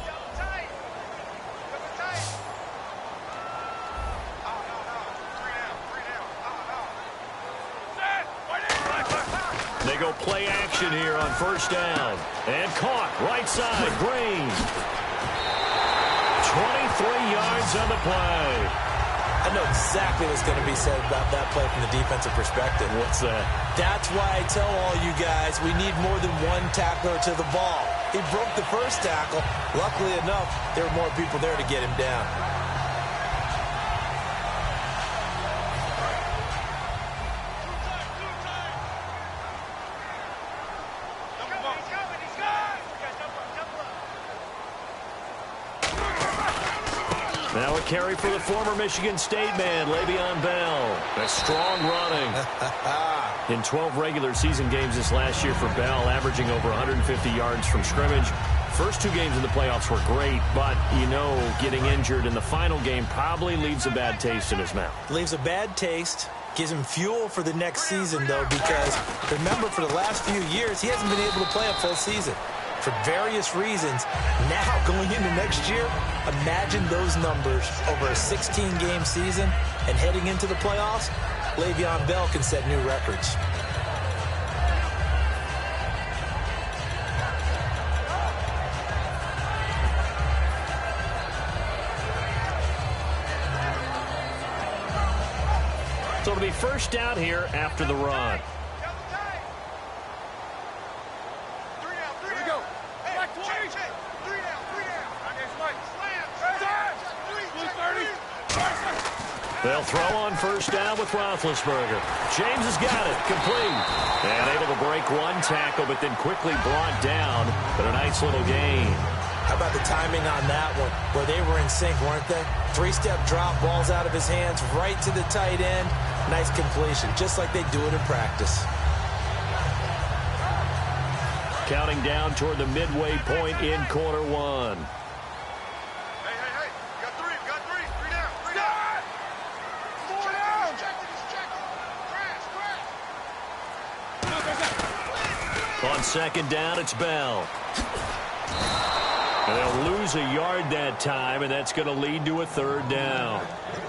They go play action here on 1st down. And caught, right side, Green. 23 yards on the play. I know exactly what's going to be said about that play from the defensive perspective. What's that? That's why I tell all you guys we need more than one tackler to the ball. He broke the first tackle. Luckily enough, there were more people there to get him down. Now a carry for the former Michigan State man, Le'Veon Bell. A strong running. In 12 regular season games this last year for Bell, averaging over 150 yards from scrimmage. First 2 games in the playoffs were great, but, you know, getting injured in the final game probably leaves a bad taste in his mouth. Leaves a bad taste. Gives him fuel for the next season, though, because remember, for the last few years, he hasn't been able to play a full season for various reasons. Now, going into next year, imagine those numbers over a 16-game season and heading into the playoffs. Le'Veon Bell can set new records. So it'll be 1st down here after the run. They'll throw on 1st down with Roethlisberger. James has got it. Complete. And able to break one tackle, but then quickly brought down. But a nice little gain. How about the timing on that one, where they were in sync, weren't they? 3-step drop, balls out of his hands, right to the tight end. Nice completion, just like they do it in practice. Counting down toward the midway point in quarter 1. On 2nd down, it's Bell. And they'll lose a yard that time, and that's going to lead to a 3rd down.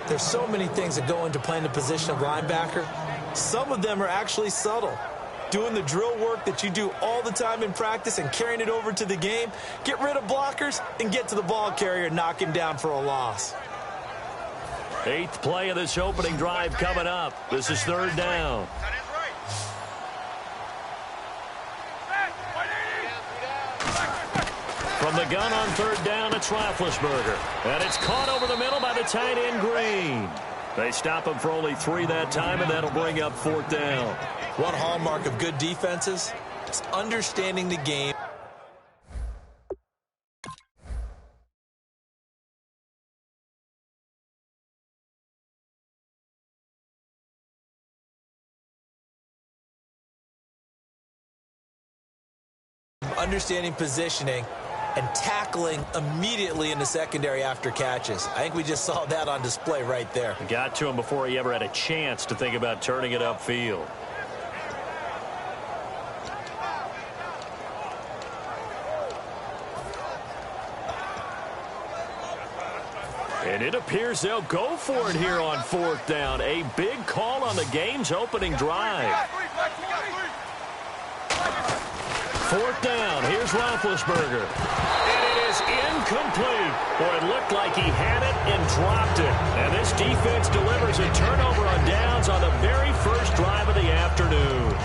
There's so many things that go into playing the position of linebacker. Some of them are actually subtle. Doing the drill work that you do all the time in practice and carrying it over to the game. Get rid of blockers and get to the ball carrier and knock him down for a loss. 8th play of this opening drive coming up. This is 3rd down. From the gun on 3rd down, it's Roethlisberger. And it's caught over the middle by the tight end, Green. They stop him for only 3 that time, and that'll bring up 4th down. One hallmark of good defenses is understanding the game. Understanding positioning and tackling immediately in the secondary after catches. I think we just saw that on display right there. Got to him before he ever had a chance to think about turning it upfield. And it appears they'll go for it here on 4th down. A big call on the game's opening drive. 4th down. Here's Roethlisberger. And it is incomplete. Boy, it looked like he had it and dropped it. And this defense delivers a turnover on downs on the very first drive of the afternoon.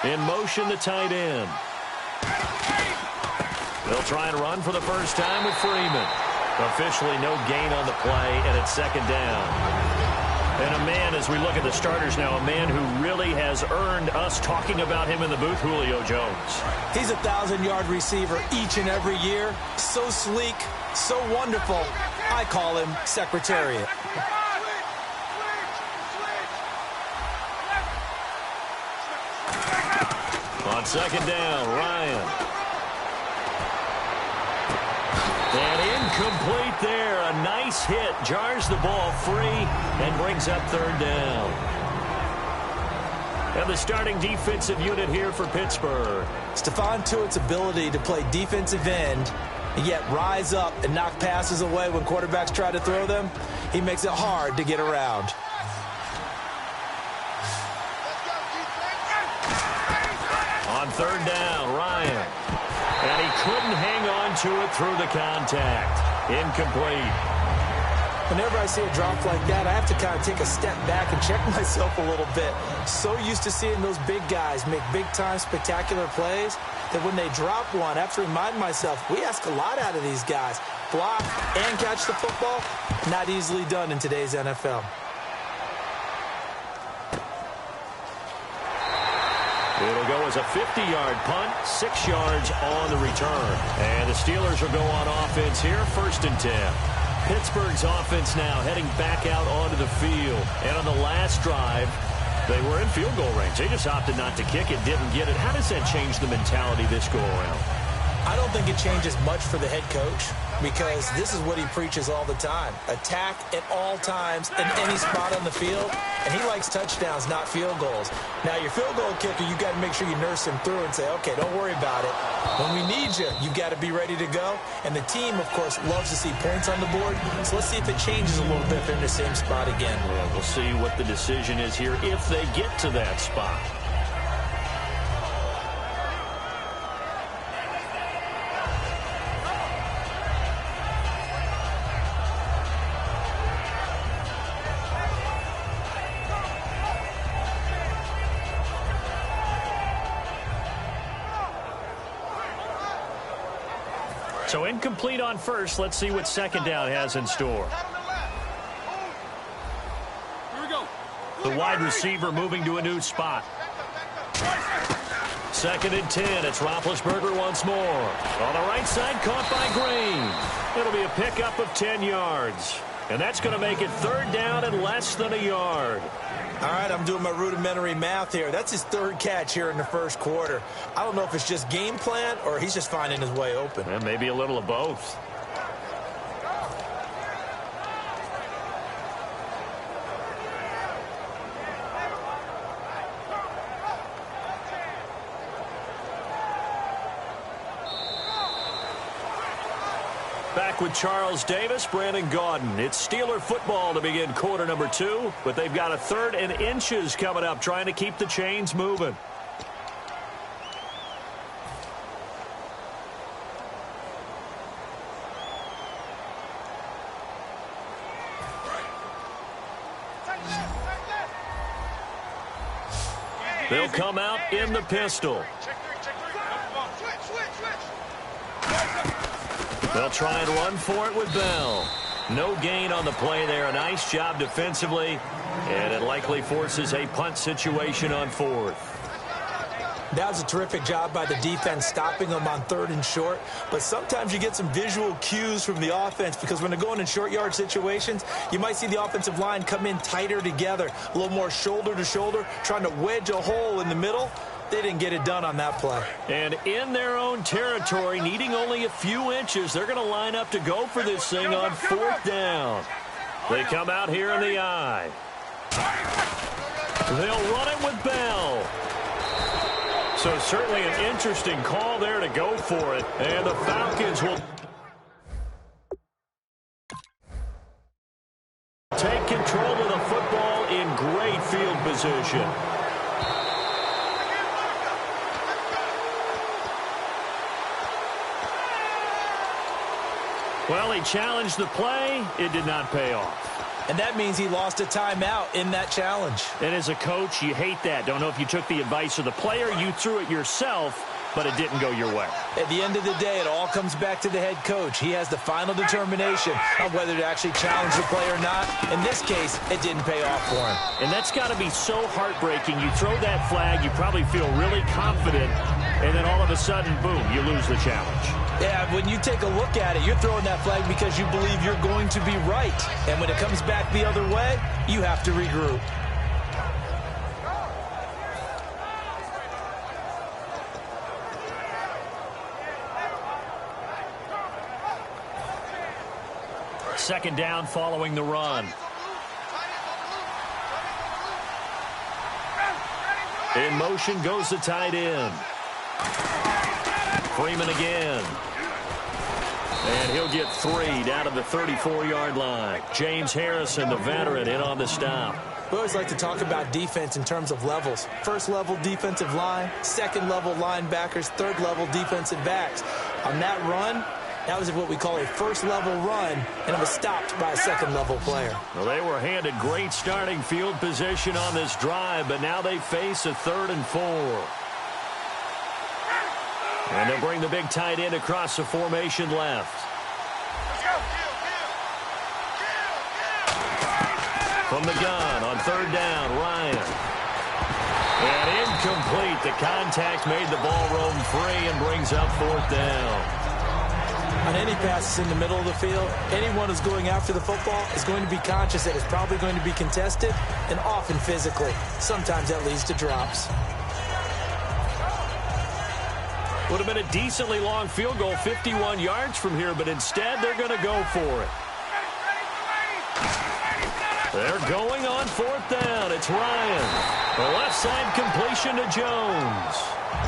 In motion, the tight end. They'll try and run for the first time with Freeman. Officially no gain on the play, and it's 2nd down. And a man, as we look at the starters now, a man who really has earned us talking about him in the booth, Julio Jones. He's a 1,000-yard receiver each and every year. So sleek, so wonderful. I call him Secretariat. On 2nd down, Ryan. And incomplete there. A nice hit. Jars the ball free and brings up 3rd down. And the starting defensive unit here for Pittsburgh. Stephon Tuitt's ability to play defensive end and yet rise up and knock passes away when quarterbacks try to throw them, he makes it hard to get around. On 3rd down, Ryan. And he couldn't hang on to it through the contact. Incomplete. Whenever I see a drop like that, I have to kind of take a step back and check myself a little bit. So used to seeing those big guys make big-time spectacular plays that when they drop one, I have to remind myself, we ask a lot out of these guys. Block and catch the football, not easily done in today's NFL. It'll go as a 50-yard punt, 6 yards on the return. And the Steelers will go on offense here, 1st and 10. Pittsburgh's offense now heading back out onto the field. And on the last drive, they were in field goal range. They just opted not to kick it, didn't get it. How does that change the mentality this go-around? I don't think it changes much for the head coach because this is what he preaches all the time. Attack at all times in any spot on the field, and he likes touchdowns, not field goals. Now, your field goal kicker, you got to make sure you nurse him through and say, okay, don't worry about it. When we need you, you got to be ready to go. And the team, of course, loves to see points on the board. So let's see if it changes a little bit if they're in the same spot again. Well, we'll see what the decision is here if they get to that spot. So incomplete on first. Let's see what 2nd down has in store. Here we go. The wide receiver moving to a new spot. 2nd and 10. It's Roethlisberger once more. On the right side, caught by Green. It'll be a pickup of 10 yards. And that's going to make it 3rd down and less than a yard. All right, I'm doing my rudimentary math here. That's his 3rd catch here in the 1st quarter. I don't know if it's just game plan or he's just finding his way open. And maybe a little of both. Back with Charles Davis, Brandon Gaudin. It's Steeler football to begin quarter number 2, but they've got a 3rd and inches coming up, trying to keep the chains moving. They'll come out in the pistol. They'll try and run for it with Bell. No gain on the play there. A nice job defensively, and it likely forces a punt situation on 4th. That was a terrific job by the defense stopping them on 3rd and short. But sometimes you get some visual cues from the offense because when they're going in short yard situations, you might see the offensive line come in tighter together, a little more shoulder to shoulder, trying to wedge a hole in the middle. They didn't get it done on that play. And in their own territory, needing only a few inches, they're going to line up to go for this thing on 4th down. They come out here in the I. They'll run it with Bell. So certainly an interesting call there to go for it. And the Falcons will take control of the football in great field position. Well, he challenged the play. It did not pay off. And that means he lost a timeout in that challenge. And as a coach, you hate that. Don't know if you took the advice of the player. You threw it yourself, but it didn't go your way. At the end of the day, it all comes back to the head coach. He has the final determination on whether to actually challenge the play or not. In this case, it didn't pay off for him. And that's got to be so heartbreaking. You throw that flag, you probably feel really confident, and then all of a sudden, boom, you lose the challenge. Yeah, when you take a look at it, you're throwing that flag because you believe you're going to be right. And when it comes back the other way, you have to regroup. Second down following the run. In motion goes the tight end. Freeman again. And he'll get 3 down to the 34-yard line. James Harrison, the veteran, in on the stop. We always like to talk about defense in terms of levels. First-level defensive line, second-level linebackers, third-level defensive backs. On that run, that was what we call a first-level run, and it was stopped by a second-level player. Well, they were handed great starting field position on this drive, but now they face a 3rd and 4. And they'll bring the big tight end across the formation left. From the gun on 3rd down, Ryan. And incomplete. The contact made the ball roam free and brings up 4th down. On any passes in the middle of the field, anyone who's going after the football is going to be conscious that it's probably going to be contested and often physically. Sometimes that leads to drops. Would have been a decently long field goal, 51 yards from here, but instead they're going to go for it. They're going on 4th down. It's Ryan. The left side completion to Jones.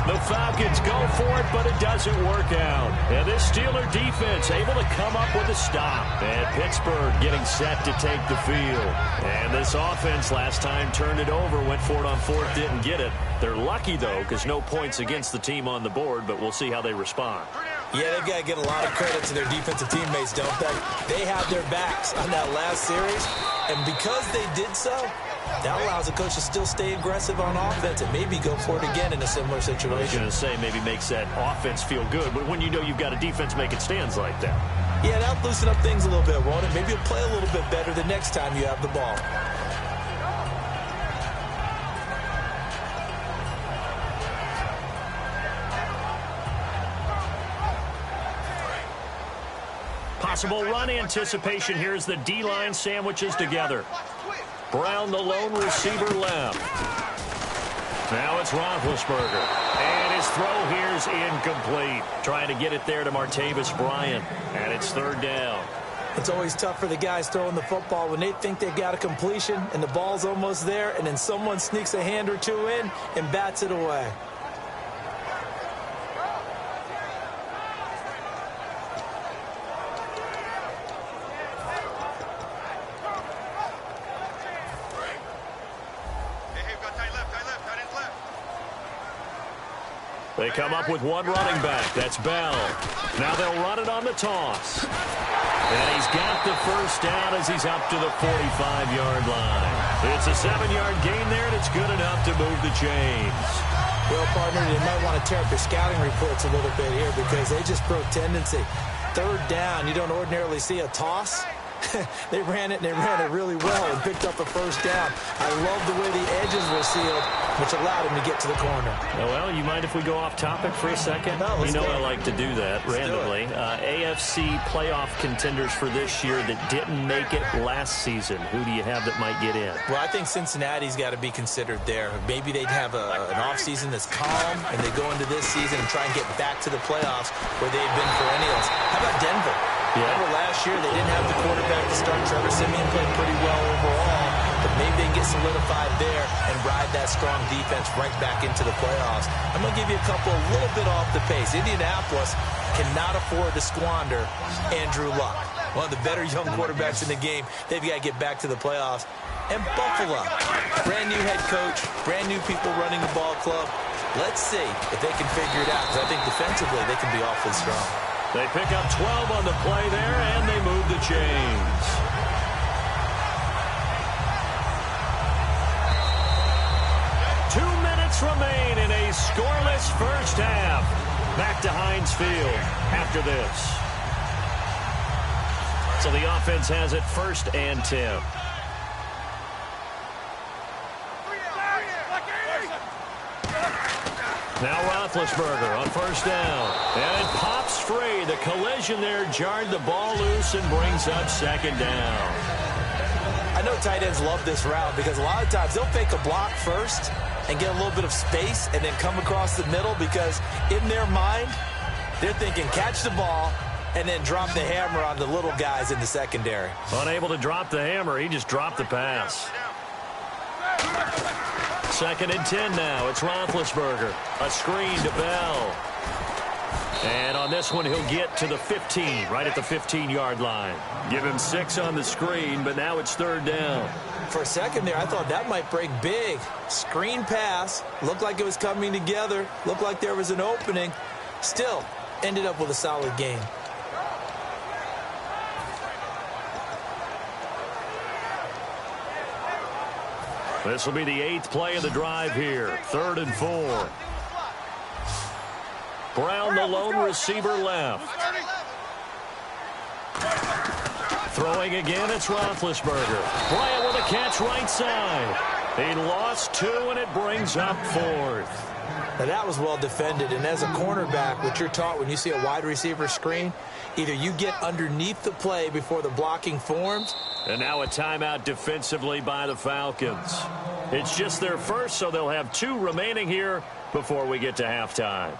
The Falcons go for it, but it doesn't work out. And this Steeler defense able to come up with a stop. And Pittsburgh getting set to take the field. And this offense last time turned it over, went for it on 4th, didn't get it. They're lucky, though, because no points against the team on the board, but we'll see how they respond. Yeah, they've got to get a lot of credit to their defensive teammates, don't they? They had their backs on that last series, and because they did so, that allows the coach to still stay aggressive on offense and maybe go for it again in a similar situation. I was going to say maybe makes that offense feel good, but when you know you've got a defense making stands like that. Yeah, that'll loosen up things a little bit, won't it? Maybe you'll play a little bit better the next time you have the ball. Possible run anticipation here as the D-line sandwiches together. Brown, the lone receiver, left. Now it's Roethlisberger. And his throw here's incomplete. Trying to get it there to Martavis Bryant. And it's 3rd down. It's always tough for the guys throwing the football when they think they've got a completion and the ball's almost there, and then someone sneaks a hand or two in and bats it away. They come up with one running back. That's Bell. Now they'll run it on the toss. And he's got the first down as he's up to the 45-yard line. It's a 7-yard gain there, and it's good enough to move the chains. Well, partner, you might want to tear up your scouting reports a little bit here because they just broke tendency. 3rd down, you don't ordinarily see a toss. They ran it, and they ran it really well and picked up a first down. I love the way the edges were sealed, which allowed him to get to the corner. Well, you mind if we go off topic for a second? No, let's go. I like to do that randomly. AFC playoff contenders for this year that didn't make it last season. Who do you have that might get in? Well, I think Cincinnati's got to be considered there. Maybe they'd have an offseason that's calm, and they go into this season and try and get back to the playoffs where they've been perennials. How about Denver? Yeah. Remember last year they didn't have the quarterback to start. Trevor Siemian played pretty well overall, but maybe they can get solidified there and ride that strong defense right back into the playoffs. I'm going to give you a couple a little bit off the pace. Indianapolis cannot afford to squander Andrew Luck, one of the better young quarterbacks in the game. They've got to get back to the playoffs. And Buffalo, brand new head coach, brand new people running the ball club. Let's see if they can figure it out, because I think defensively they can be awfully strong. They pick up 12 on the play there, and they move the chains. Remain in a scoreless first half. Back to Heinz Field after this. So the offense has it 1st and 10. Now Roethlisberger on 1st down. And it pops free. The collision there jarred the ball loose and brings up 2nd down. I know tight ends love this route because a lot of times they'll fake a block first and get a little bit of space and then come across the middle, because in their mind, they're thinking catch the ball and then drop the hammer on the little guys in the secondary. Unable to drop the hammer, he just dropped the pass. 2nd and 10 now. It's Roethlisberger. A screen to Bell. And on this one, he'll get to the 15, right at the 15-yard line. Give him 6 on the screen, but now it's 3rd down. For a second there, I thought that might break big. Screen pass. Looked like it was coming together. Looked like there was an opening. Still, ended up with a solid game. This will be the 8th play of the drive here. 3rd and 4. Brown, the lone receiver, left. Throwing again, it's Roethlisberger. Bryant with a catch right side. He lost 2, and it brings up 4th. Now that was well defended, and as a cornerback, what you're taught when you see a wide receiver screen, either you get underneath the play before the blocking forms. And now a timeout defensively by the Falcons. It's just their first, so they'll have 2 remaining here before we get to halftime.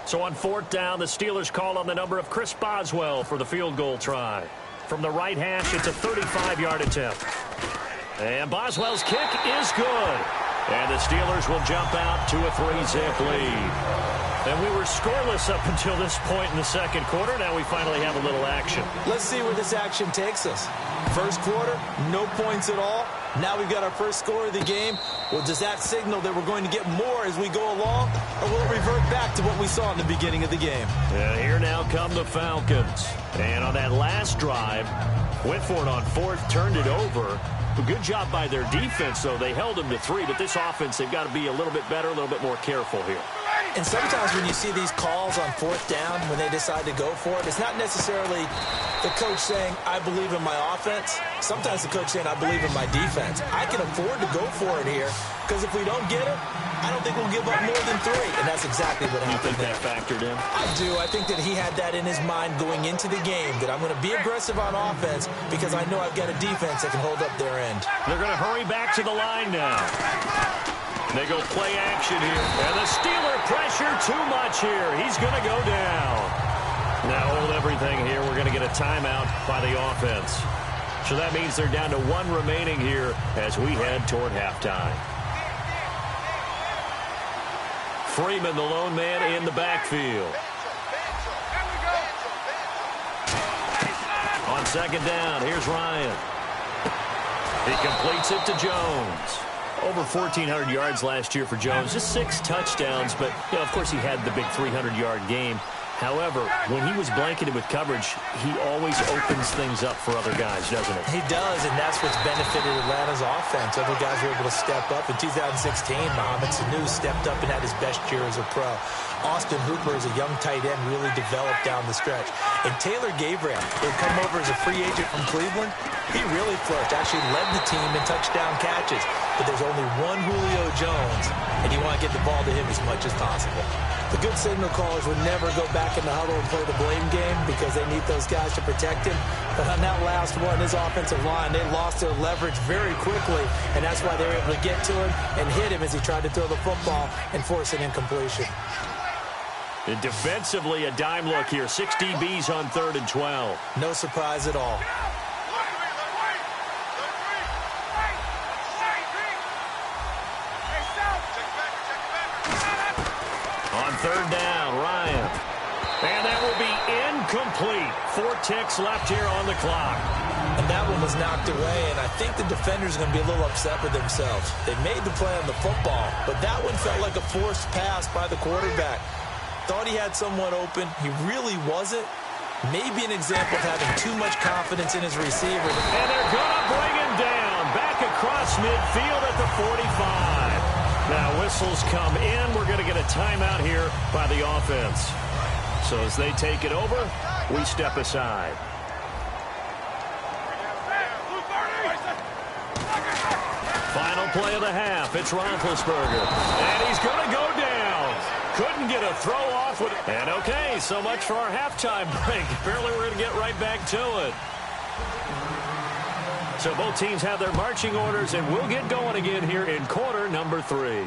So on 4th down, the Steelers call on the number of Chris Boswell for the field goal try. From the right hash, it's a 35-yard attempt. And Boswell's kick is good. And the Steelers will jump out to a 3-zip lead. And we were scoreless up until this point in the 2nd quarter. Now we finally have a little action. Let's see where this action takes us. First quarter, no points at all. Now we've got our first score of the game. Well, does that signal that we're going to get more as we go along? Or will it revert back to what we saw in the beginning of the game? And here now come the Falcons. And on that last drive, went for it on 4th, turned it over. A good job by their defense, though. They held them to 3, but this offense, they've got to be a little bit better, a little bit more careful here. And sometimes when you see these calls on 4th down, when they decide to go for it, it's not necessarily the coach saying, I believe in my offense. Sometimes the coach saying, I believe in my defense. I can afford to go for it here, because if we don't get it, I don't think we'll give up more than 3. And that's exactly what happened. You think that factored in? I do. I think that he had that in his mind going into the game, that I'm going to be aggressive on offense because I know I've got a defense that can hold up their end. They're going to hurry back to the line now. They go play action here. And the Steeler pressure too much here. He's going to go down. Now hold everything here. We're going to get a timeout by the offense. So that means they're down to 1 remaining here as we head toward halftime. Freeman, the lone man in the backfield. On 2nd down, here's Ryan. He completes it to Jones. Over 1,400 yards last year for Jones. Just 6 touchdowns, but, you know, of course, he had the big 300-yard game However, when he was blanketed with coverage, he always opens things up for other guys, doesn't he? He does, and that's what's benefited Atlanta's offense. Other guys were able to step up. In 2016, Mohamed Sanu stepped up and had his best year as a pro. Austin Hooper, as a young tight end, really developed down the stretch. And Taylor Gabriel, who had come over as a free agent from Cleveland, he really flourished, actually led the team in touchdown catches. But there's only one Julio Jones, and you want to get the ball to him as much as possible. The good signal callers would never go back in the huddle and play the blame game because they need those guys to protect him. But on that last one, his offensive line, they lost their leverage very quickly, and that's why they were able to get to him and hit him as he tried to throw the football and force an incompletion. And defensively, a dime look here. 6 DBs on 3rd and 12. No surprise at all. On 3rd down, Ryan. And that will be incomplete. 4 ticks left here on the clock. And that one was knocked away, and I think the defenders are going to be a little upset with themselves. They made the play on the football, but that one felt like a forced pass by the quarterback. Thought he had someone open. He really wasn't. Maybe an example of having too much confidence in his receiver. And they're going to bring him down. Back across midfield at the 45. Now whistles come in. We're going to get a timeout here by the offense. So as they take it over, we step aside. Final play of the half. It's Roethlisberger. And he's going to go down. Couldn't get a throw off with it. And okay, so much for our halftime break. Apparently we're going to get right back to it. So both teams have their marching orders, and we'll get going again here in quarter number 3.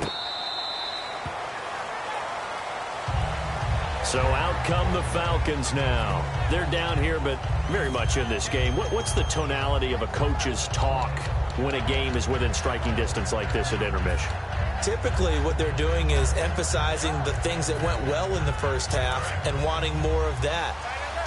So out come the Falcons now. They're down here, but very much in this game. What's the tonality of a coach's talk when a game is within striking distance like this at intermission? Typically, what they're doing is emphasizing the things that went well in the first half and wanting more of that.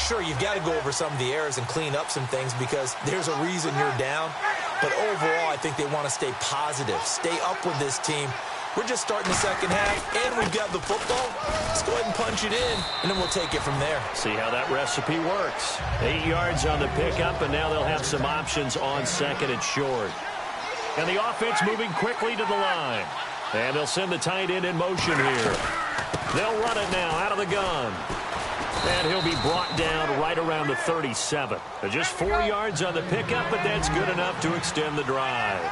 Sure, you've got to go over some of the errors and clean up some things because there's a reason you're down. But overall, I think they want to stay positive, stay up with this team. We're just starting the second half, and we've got the football. Let's go ahead and punch it in, and then we'll take it from there. See how that recipe works. 8 yards on the pickup, and now they'll have some options on 2nd and short. And the offense moving quickly to the line. And they'll send the tight end in motion here. They'll run it now out of the gun. And he'll be brought down right around the 37. Just 4 yards on the pickup, but that's good enough to extend the drive.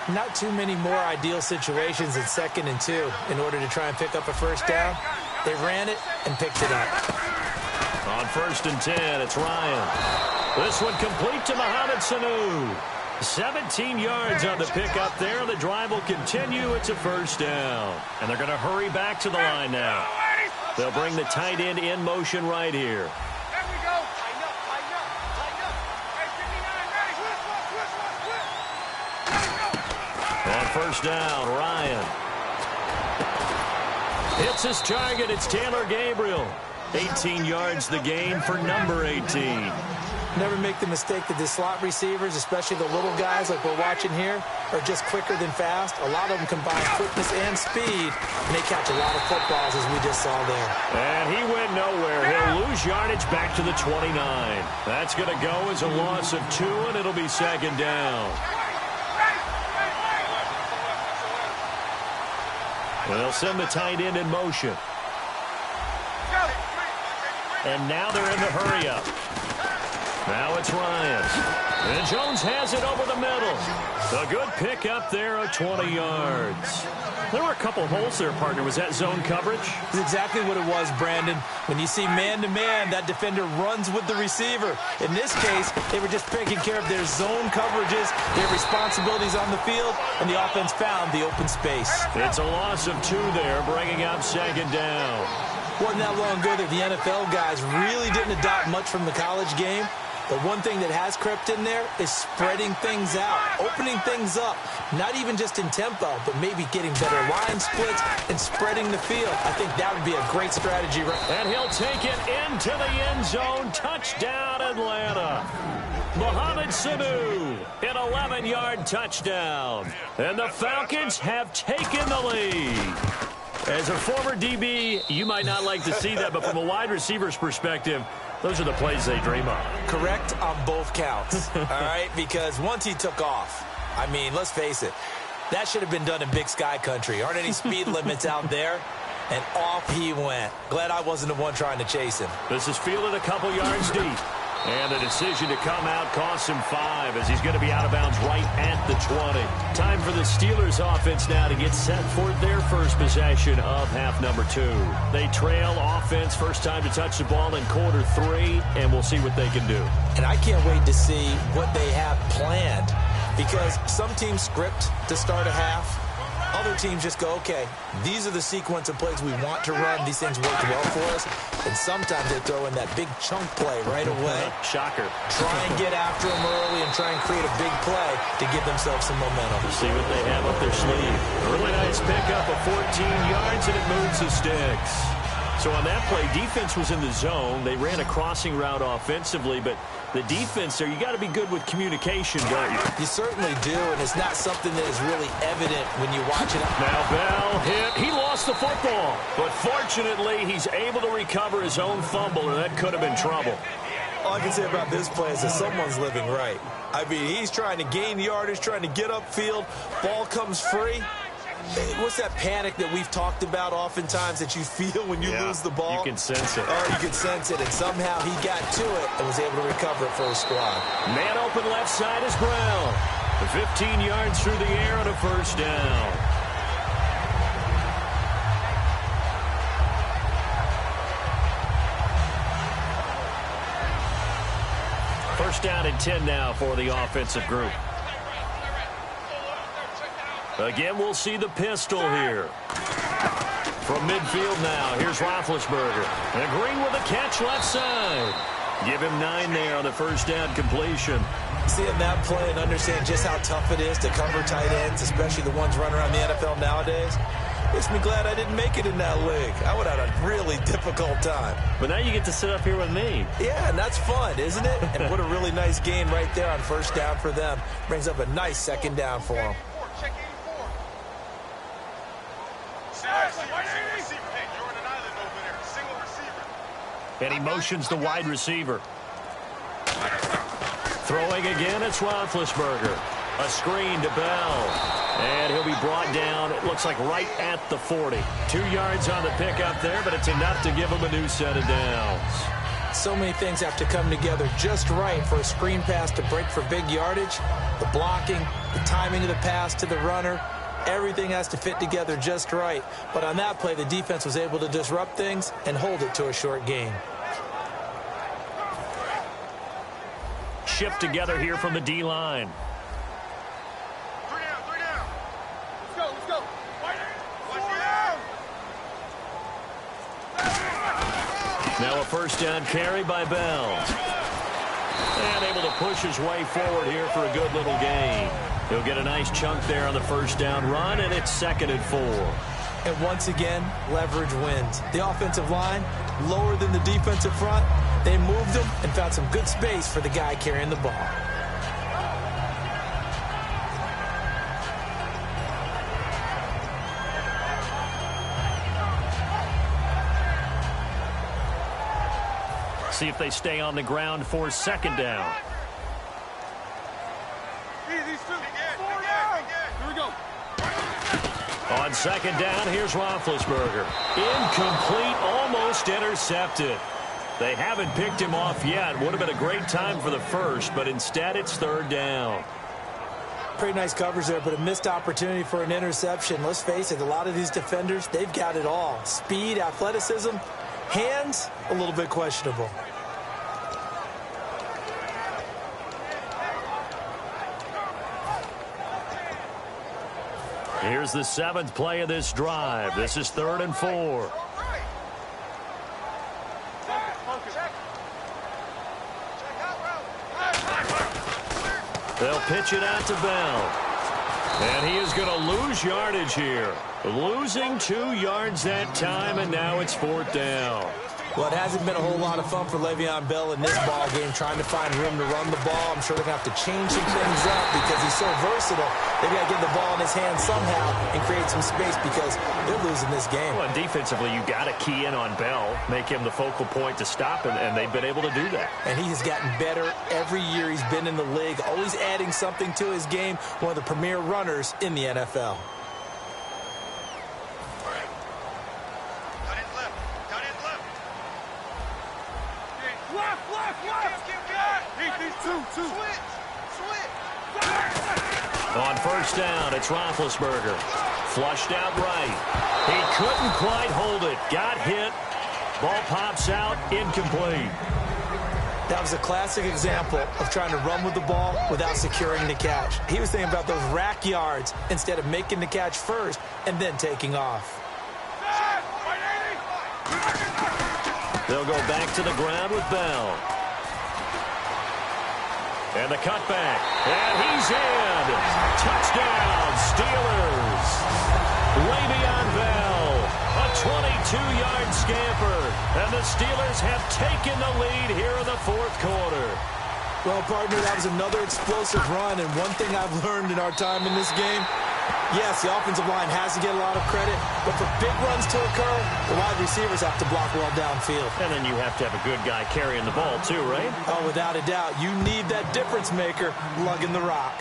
Not too many more ideal situations in 2nd and 2 in order to try and pick up a first down. They ran it and picked it up. On 1st and 10, it's Ryan. This one complete to Mohamed Sanu. 17 yards on the pickup there. The drive will continue. It's a first down. And they're going to hurry back to the line now. They'll bring the tight end in motion right here. There we go. Tighten up, tighten up, tighten up. Hey, 59, ready. On 1st down, Ryan. Hits his target. It's Taylor Gabriel. 18 yards the gain for number 18. Never make the mistake that the slot receivers, especially the little guys like we're watching here, are just quicker than fast. A lot of them combine quickness and speed, and they catch a lot of footballs, as we just saw there. And he went nowhere. He'll lose yardage back to the 29. That's going to go as a loss of 2, and it'll be 2nd down. Well, they'll send the tight end in motion. And now they're in the hurry-up. Now it's Ryan. And Jones has it over the middle. A good pick up there of 20 yards. There were a couple holes there, partner. Was that zone coverage? That's exactly what it was, Brandon. When you see man-to-man, that defender runs with the receiver. In this case, they were just taking care of their zone coverages, their responsibilities on the field, and the offense found the open space. It's a loss of 2 there, bringing up 2nd down. Wasn't that long ago that the NFL guys really didn't adopt much from the college game. But one thing that has crept in there is spreading things out, opening things up, not even just in tempo, but maybe getting better line splits and spreading the field. I think that would be a great strategy. And he'll take it into the end zone. Touchdown, Atlanta. Mohamed Sanu, an 11-yard touchdown. And the Falcons have taken the lead. As a former DB, you might not like to see that, but from a wide receiver's perspective, those are the plays they dream of. Correct on both counts, all right? Because once he took off, I mean, let's face it, that should have been done in Big Sky country. Aren't any speed limits out there? And off he went. Glad I wasn't the one trying to chase him. This is fielded a couple yards deep. And the decision to come out costs him 5 as he's going to be out of bounds right at the 20. Time for the Steelers offense now to get set for their first possession of half number 2. They trail offense first time to touch the ball in quarter 3, and we'll see what they can do. And I can't wait to see what they have planned, because some teams script to start a half. Other teams just go, okay, these are the sequence of plays we want to run. These things work well for us. And sometimes they throw in that big chunk play right away. Shocker. Try and get after them early and try and create a big play to give themselves some momentum. See what they have up their sleeve. A really nice pickup of 14 yards, and it moves the sticks. So on that play, defense was in the zone. They ran a crossing route offensively, but the defense there, you got to be good with communication, don't you? You certainly do, and it's not something that is really evident when you watch it. Now Bell hit. He lost the football, but fortunately, he's able to recover his own fumble, or that could have been trouble. All I can say about this play is that someone's living right. I mean, he's trying to gain yardage, trying to get upfield. Ball comes free. What's that panic that we've talked about oftentimes that you feel when you lose the ball? You can sense it. Oh, you can sense it, and somehow he got to it and was able to recover it for his squad. Man open left side is Brown. 15 yards through the air on a first down. First down and 10 now for the offensive group. Again, we'll see the pistol here. From midfield now, here's Roethlisberger. And Green with a catch left side. Give him 9 there on the first down completion. Seeing that play and understand just how tough it is to cover tight ends, especially the ones running around the NFL nowadays, makes me glad I didn't make it in that league. I would have had a really difficult time. But now you get to sit up here with me. Yeah, and that's fun, isn't it? And what a really nice game right there on first down for them. Brings up a nice second down for them. Check 84. Receiver. Hey, you're on an island over there. Single receiver. And he motions the wide receiver. Throwing again, it's Roethlisberger. A screen to Bell. And he'll be brought down, it looks like right at the 40. 2 yards on the pickup there, but it's enough to give him a new set of downs. So many things have to come together just right for a screen pass to break for big yardage. The blocking, the timing of the pass to the runner, everything has to fit together just right. But on that play, the defense was able to disrupt things and hold it to a short gain. Shift together here from the D-line. 3 down. Let's go. Now a first down carry by Bell. And able to push his way forward here for a good little gain. He'll get a nice chunk there on the first down run, and it's 2nd and 4. And once again, leverage wins. The offensive line, lower than the defensive front. They moved him and found some good space for the guy carrying the ball. See if they stay on the ground for 2nd down. Here we go. On 2nd down, here's Roethlisberger. Incomplete, almost intercepted. They haven't picked him off yet. Would have been a great time for the first, but instead it's 3rd down. Pretty nice coverage there, but a missed opportunity for an interception. Let's face it, a lot of these defenders, they've got it all. Speed, athleticism, hands, a little bit questionable. Here's the 7th play of this drive. This is 3rd and 4. They'll pitch it out to Bell. And he is going to lose yardage here. Losing 2 yards that time, and now it's 4th down. Well, it hasn't been a whole lot of fun for Le'Veon Bell in this ball game, trying to find room to run the ball. I'm sure they're going to have to change some things up because he's so versatile. They've got to get the ball in his hands somehow and create some space because they're losing this game. Well, and defensively, you got to key in on Bell, make him the focal point to stop him, and they've been able to do that. And he has gotten better every year he's been in the league, always adding something to his game, one of the premier runners in the NFL. On first down, it's Roethlisberger. Flushed out right. He couldn't quite hold it. Got hit. Ball pops out. Incomplete. That was a classic example of trying to run with the ball without securing the catch. He was thinking about those rack yards instead of making the catch first and then taking off. They'll go back to the ground with Bell. And the cutback. And he's in. Touchdown, Steelers. Le'Veon Bell, a 22-yard scamper. And the Steelers have taken the lead here in the fourth quarter. Well, partner, that was another explosive run. And one thing I've learned in our time in this game, yes, the offensive line has to get a lot of credit, but for big runs to occur, the wide receivers have to block well downfield. And then you have to have a good guy carrying the ball too, right? Oh, without a doubt. You need that difference maker lugging the rock.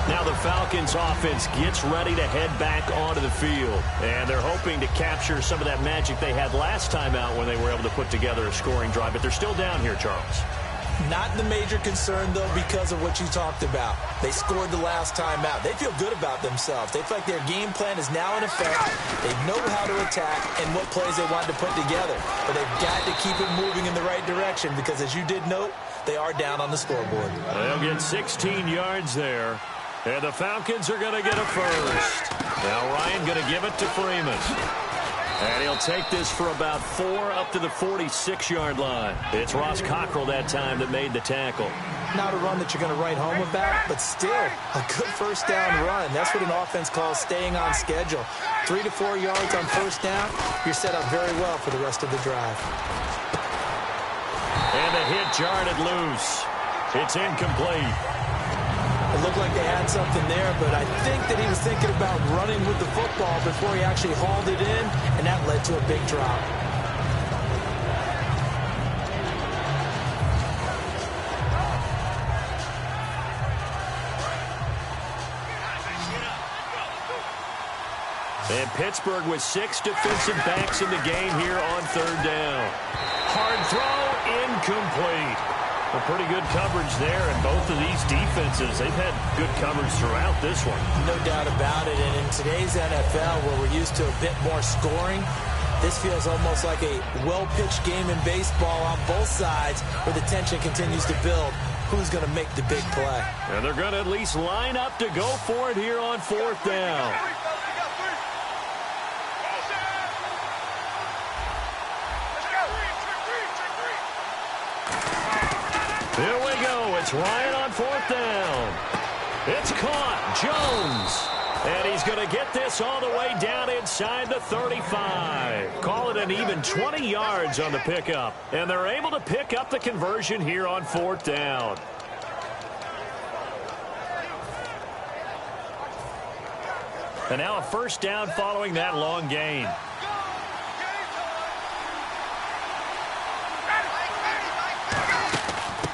Now the Falcons offense gets ready to head back onto the field. And they're hoping to capture some of that magic they had last time out when they were able to put together a scoring drive. But they're still down here, Charles. Not the major concern, though, because of what you talked about. They scored the last time out. They feel good about themselves. They feel like their game plan is now in effect. They know how to attack and what plays they want to put together. But they've got to keep it moving in the right direction because, as you did note, they are down on the scoreboard. They'll get 16 yards there. And the Falcons are going to get a first. Now Ryan going to give it to Freeman. And he'll take this for about 4 up to the 46-yard line. It's Ross Cockrell that time that made the tackle. Not a run that you're going to write home about, but still a good first down run. That's what an offense calls staying on schedule. 3 to 4 yards on first down, you're set up very well for the rest of the drive. And the hit jarred it loose. It's incomplete. It looked like they had something there, but I think that he was thinking about running with the football before he actually hauled it in, and that led to a big drop. And Pittsburgh with 6 defensive backs in the game here on third down. Hard throw, incomplete. A pretty good coverage there, and both of these defenses, they've had good coverage throughout this one. No doubt about it, and in today's NFL, where we're used to a bit more scoring, this feels almost like a well-pitched game in baseball on both sides, where the tension continues to build. Who's going to make the big play? And they're going to at least line up to go for it here on fourth down. Here we go. It's Ryan on fourth down. It's caught. Jones. And he's going to get this all the way down inside the 35. Call it an even 20 yards on the pickup. And they're able to pick up the conversion here on fourth down. And now a first down following that long gain.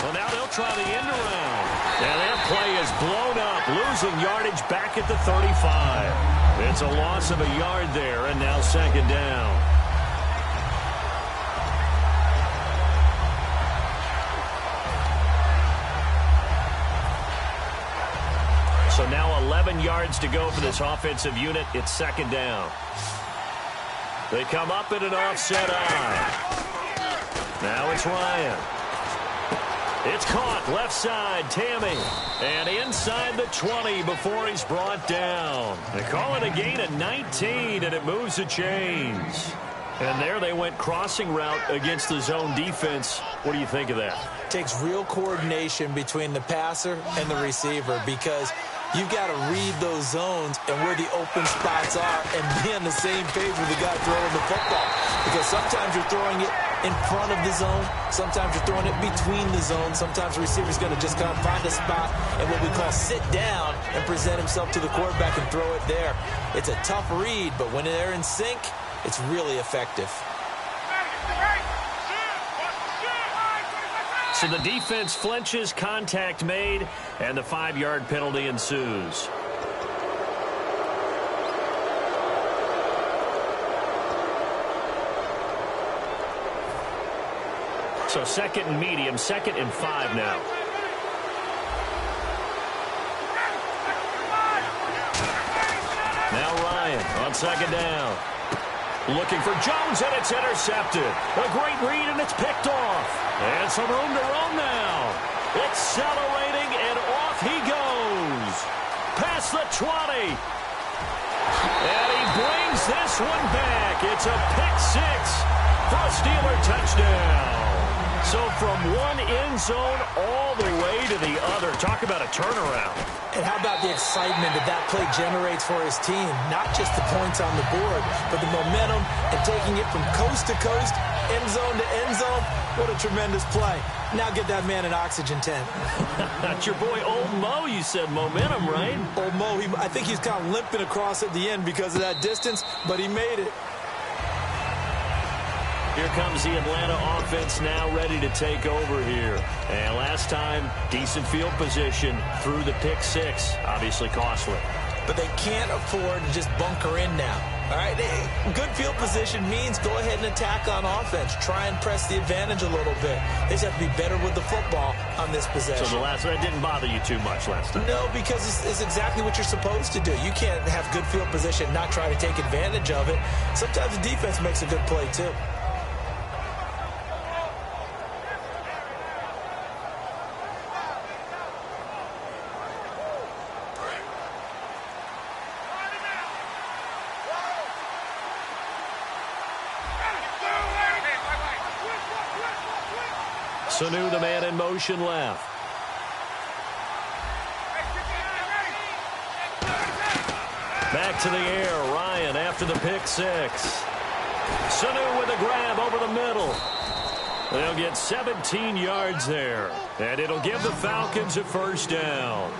Well, now they'll try the end around. And that play is blown up, losing yardage back at the 35. It's a loss of a yard there, and now second down. So now 11 yards to go for this offensive unit. It's second down. They come up in an offset eye. Now it's Ryan. It's caught, left side, Tammy. And inside the 20 before he's brought down. They call it a gain of 19, and it moves the chains. And there they went crossing route against the zone defense. What do you think of that? Takes real coordination between the passer and the receiver because You've got to read those zones and where the open spots are and be on the same page with the guy throwing the football. Because sometimes you're throwing it in front of the zone. Sometimes you're throwing it between the zones. Sometimes the receiver's going to just kind of find a spot and what we call sit down and present himself to the quarterback and throw it there. It's a tough read, but when they're in sync, it's really effective. So the defense flinches, contact made, and the 5-yard penalty ensues. So second and medium, 2nd and 5 now. Now Ryan on 2nd down. Looking for Jones, and it's intercepted. A great read, and it's picked off. And some room to roam now. Accelerating, and off he goes. Past the 20. And he brings this one back. It's a pick 6 for a Steeler touchdown. So from one end zone all the way to the other. Talk about a turnaround. And how about the excitement that play generates for his team? Not just the points on the board, but the momentum and taking it from coast to coast, end zone to end zone. What a tremendous play. Now get that man an oxygen tent. That's your boy Old Mo. You said momentum, right? Old Mo, I think he's kind of limping across at the end because of that distance, but he made it. Here comes the Atlanta offense now ready to take over here. And last time, decent field position through the pick 6. Obviously costly. But they can't afford to just bunker in now. All right, good field position means go ahead and attack on offense. Try and press the advantage a little bit. They just have to be better with the football on this possession. So the last one didn't bother you too much last time? No, because it's exactly what you're supposed to do. You can't have good field position, not try to take advantage of it. Sometimes the defense makes a good play, too. Sanu, the man in motion left. Back to the air. Ryan after the pick 6. Sanu with a grab over the middle. They'll get 17 yards there. And it'll give the Falcons a first down.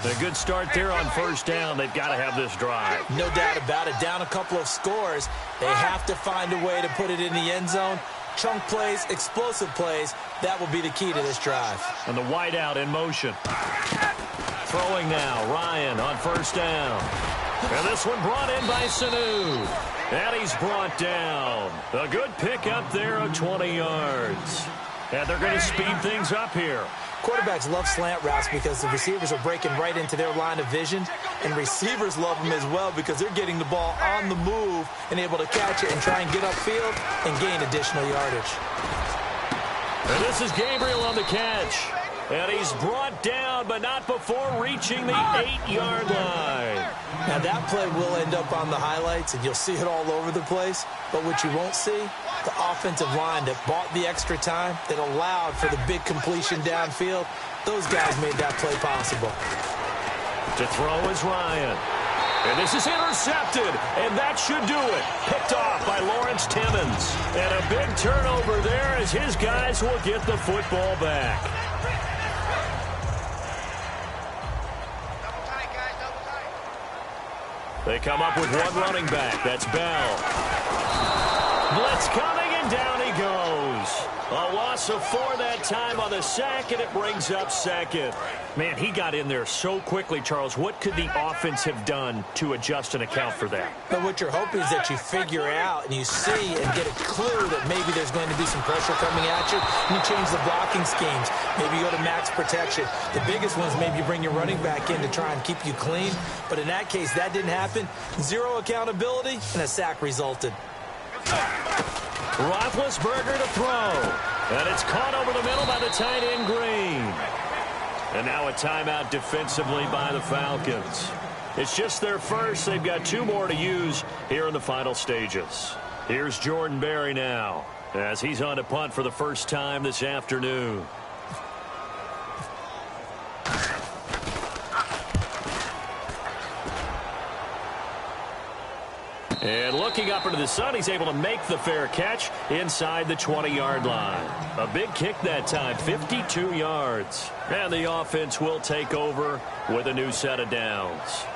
A good start there on first down. They've got to have this drive. No doubt about it. Down a couple of scores. They have to find a way to put it in the end zone. Chunk plays, explosive plays, that will be the key to this drive. And the wideout in motion. Throwing now, Ryan on first down. And this one brought in by Sanu. And he's brought down. A good pick up there of 20 yards. And they're going to speed things up here. Quarterbacks love slant routes because the receivers are breaking right into their line of vision, and receivers love them as well because they're getting the ball on the move and able to catch it and try and get upfield and gain additional yardage. And this is Gabriel on the catch. And he's brought down, but not before reaching the 8-yard line. Now that play will end up on the highlights, and you'll see it all over the place. But what you won't see, the offensive line that bought the extra time, that allowed for the big completion downfield, those guys made that play possible. To throw is Ryan. And this is intercepted, and that should do it. Picked off by Lawrence Timmons. And a big turnover there as his guys will get the football back. They come up with one running back. That's Bell. Blitz coming, and down he goes. A loss of 4 that time on the sack, and it brings up second. Man, he got in there so quickly, Charles. What could the offense have done to adjust and account for that? But what you're hoping is that you figure out and you see and get a clue that maybe there's going to be some pressure coming at you, and you change the blocking schemes. Maybe you go to max protection. The biggest one is maybe you bring your running back in to try and keep you clean. But in that case, that didn't happen. Zero accountability, and a sack resulted. Roethlisberger to throw. And it's caught over the middle by the tight end Green. And now a timeout defensively by the Falcons. It's just their first. They've got 2 more to use here in the final stages. Here's Jordan Berry now as he's on to punt for the first time this afternoon. And looking up into the sun, he's able to make the fair catch inside the 20-yard line. A big kick that time, 52 yards. And the offense will take over with a new set of downs.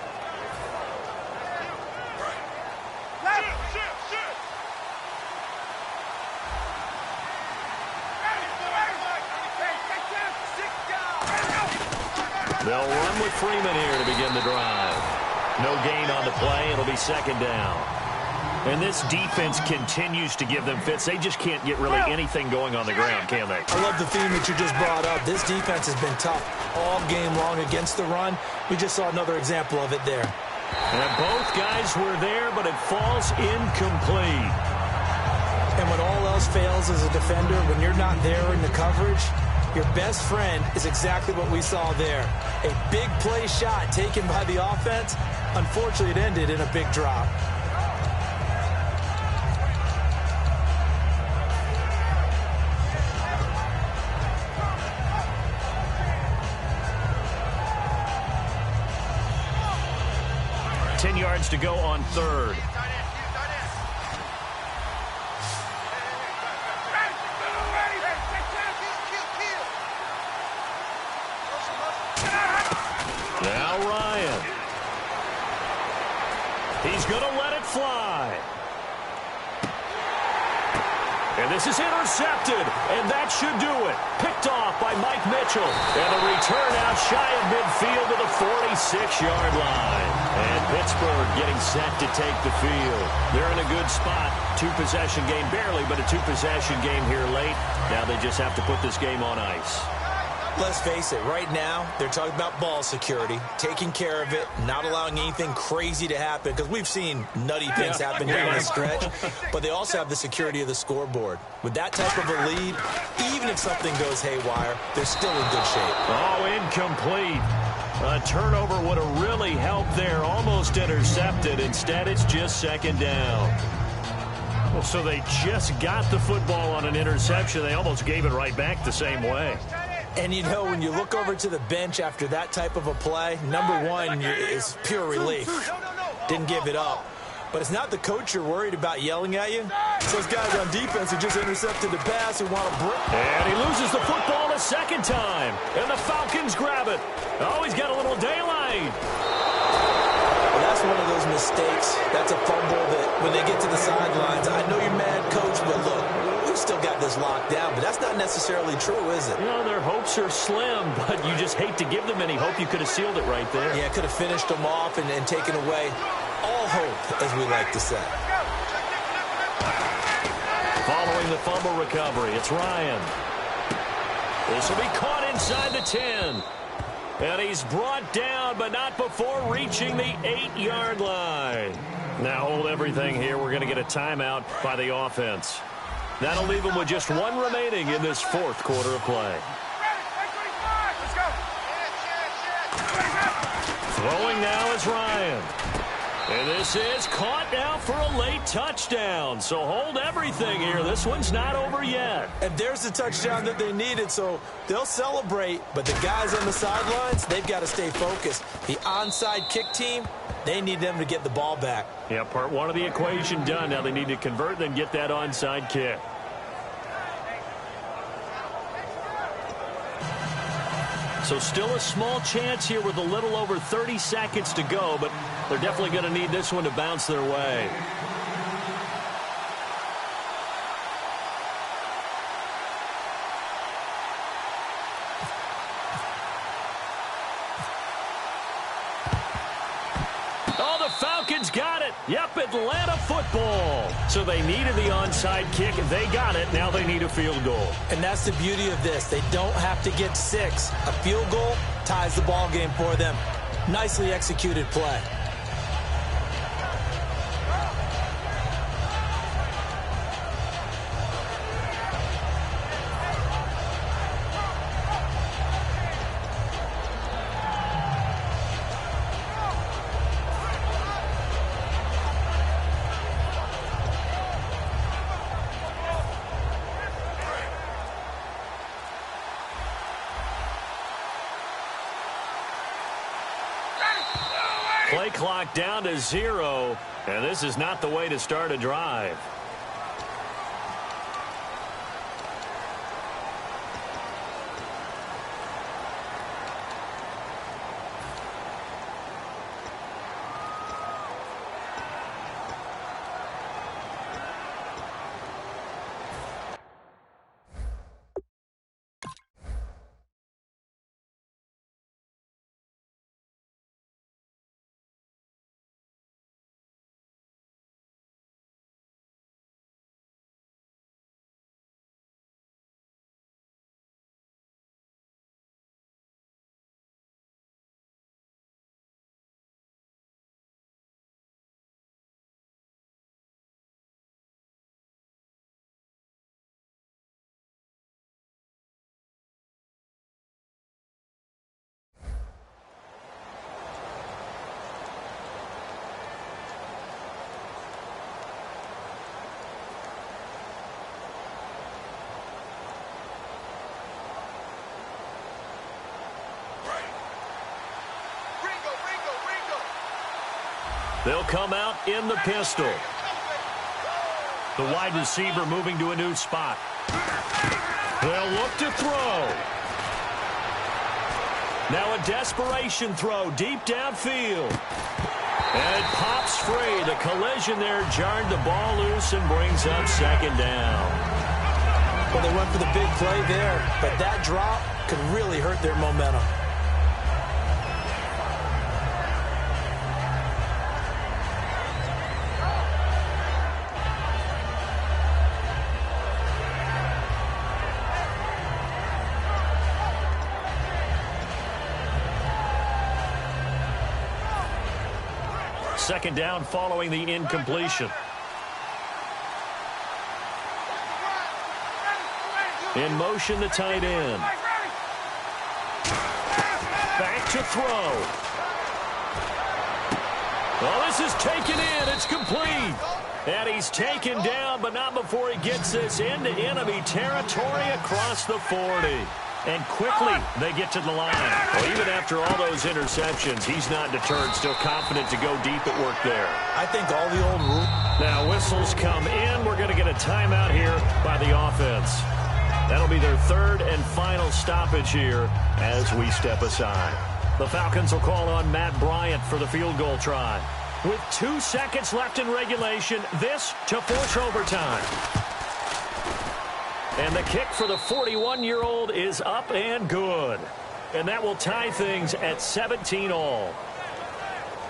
They'll run with Freeman here to begin the drive. No gain on the play. It'll be second down. And this defense continues to give them fits. They just can't get really anything going on the ground, can they? I love the theme that you just brought up. This defense has been tough all game long against the run. We just saw another example of it there. And both guys were there, but it falls incomplete. And when all else fails as a defender, when you're not there in the coverage, your best friend is exactly what we saw there. A big play shot taken by the offense. Unfortunately, it ended in a big drop. Ten yards to go on third. Now Ryan. He's going to let it fly. And this is intercepted, and that should do it. Picked off by Mike Mitchell. And a return out shy of midfield to the 46-yard line. And Pittsburgh getting set to take the field. They're in a good spot. Two-possession game, barely, but a two-possession game here late. Now they just have to put this game on ice. Let's face it, right now, they're talking about ball security, taking care of it, not allowing anything crazy to happen, because we've seen nutty things happen down the stretch, but they also have the security of the scoreboard. With that type of a lead, even if something goes haywire, they're still in good shape. Oh, incomplete. A turnover would have really helped there, almost intercepted. Instead, it's just second down. Well, so they just got the football on an interception. They almost gave it right back the same way. And, you know, when you look over to the bench after that type of a play, number one is pure relief. Didn't give it up. But it's not the coach you're worried about yelling at you. It's those guys on defense who just intercepted the pass who want to break. And he loses the football a second time. And the Falcons grab it. Oh, he's got a little daylight. Well, that's one of those mistakes. That's a fumble that when they get to the sidelines, I know you're mad, coach, but look, we've still got this locked down. But that's not necessarily true, is it? You know, their hopes are slim, but you just hate to give them any hope. You could have sealed it right there. Yeah, could have finished them off and taken away all hope, as we like to say. Following the fumble recovery, it's Ryan. This will be caught inside the 10. And he's brought down, but not before reaching the 8-yard line. Now hold everything here. We're going to get a timeout by the offense. That'll leave them with just one remaining in this fourth quarter of play. Throwing now is Ryan. And this is caught now for a late touchdown. So hold everything here. This one's not over yet. And there's the touchdown that they needed, so they'll celebrate. But the guys on the sidelines, they've got to stay focused. The onside kick team, they need them to get the ball back. Yeah, part one of the equation done. Now they need to convert and get that onside kick. So still a small chance here with a little over 30 seconds to go, but they're definitely going to need this one to bounce their way. Oh, the Falcons got it. Yep, Atlanta football. So they needed the onside kick. They got it. Now they need a field goal. And that's the beauty of this. They don't have to get 6. A field goal ties the ball game for them. Nicely executed play. clock down to 0, and this is not the way to start a drive. They'll come out in the pistol. The wide receiver moving to a new spot. They'll look to throw. Now a desperation throw deep downfield. And it pops free. The collision there jarred the ball loose and brings up second down. Well, they went for the big play there, but that drop could really hurt their momentum. Second down following the incompletion. In motion, the tight end. Back to throw. Well, this is taken in. It's complete. And he's taken down, but not before he gets this into enemy territory across the 40. And quickly, they get to the line. Well, even after all those interceptions, he's not deterred, still confident to go deep at work there. I think all the old rules. Now, whistles come in. We're going to get a timeout here by the offense. That'll be their third and final stoppage here as we step aside. The Falcons will call on Matt Bryant for the field goal try. With 2 seconds left in regulation, this to force overtime. And the kick for the 41-year-old is up and good. And that will tie things at 17-all.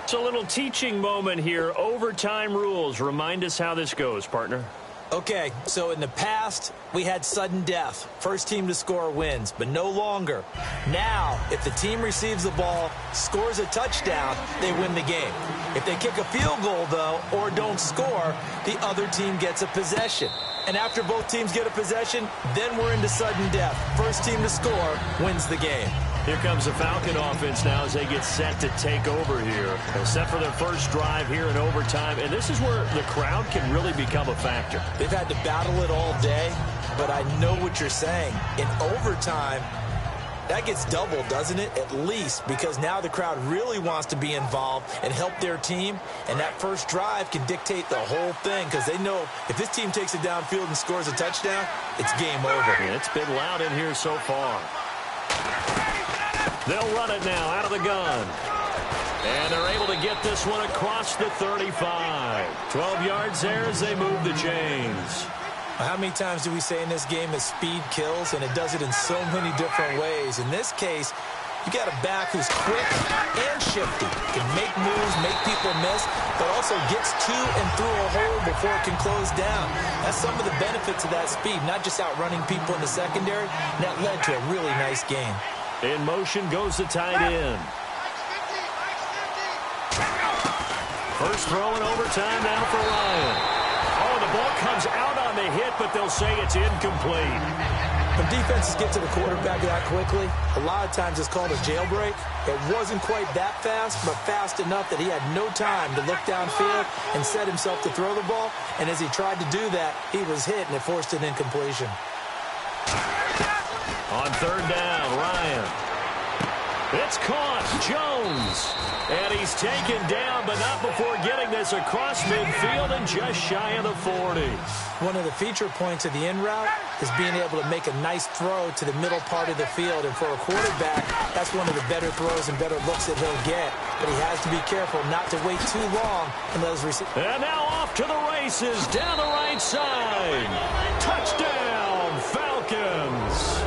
It's a little teaching moment here. Overtime rules. Remind us how this goes, partner. Okay, so in the past, we had sudden death. First team to score wins, but no longer. Now, if the team receives the ball, scores a touchdown, they win the game. If they kick a field goal, though, or don't score, the other team gets a possession. And after both teams get a possession, then we're into sudden death. First team to score wins the game. Here comes the Falcon offense now as they get set to take over here. They're set for their first drive here in overtime, and this is where the crowd can really become a factor. They've had to battle it all day, but I know what you're saying. In overtime, that gets doubled, doesn't it? At least, because now the crowd really wants to be involved and help their team, and that first drive can dictate the whole thing because they know if this team takes it downfield and scores a touchdown, it's game over. And it's been loud in here so far. They'll run it now out of the gun. And they're able to get this one across the 35. 12 yards there as they move the chains. How many times do we say in this game that speed kills, and it does it in so many different ways? In this case, you got a back who's quick and shifty, can make moves, make people miss, but also gets to and through a hole before it can close down. That's some of the benefits of that speed, not just outrunning people in the secondary. And that led to a really nice game. In motion goes the tight end. First throw in overtime now for Ryan. Oh, the ball comes out on the hit, but they'll say it's incomplete. When defenses get to the quarterback that quickly, a lot of times it's called a jailbreak. It wasn't quite that fast, but fast enough that he had no time to look downfield and set himself to throw the ball. And as he tried to do that, he was hit, and it forced an incompletion. On third down, Ryan. It's caught Jones. And he's taken down, but not before getting this across midfield and just shy of the 40. One of the feature points of the in route is being able to make a nice throw to the middle part of the field. And for a quarterback, that's one of the better throws and better looks that he'll get. But he has to be careful not to wait too long and let his receiver. And now off to the races down the right side. Touchdown, Falcons.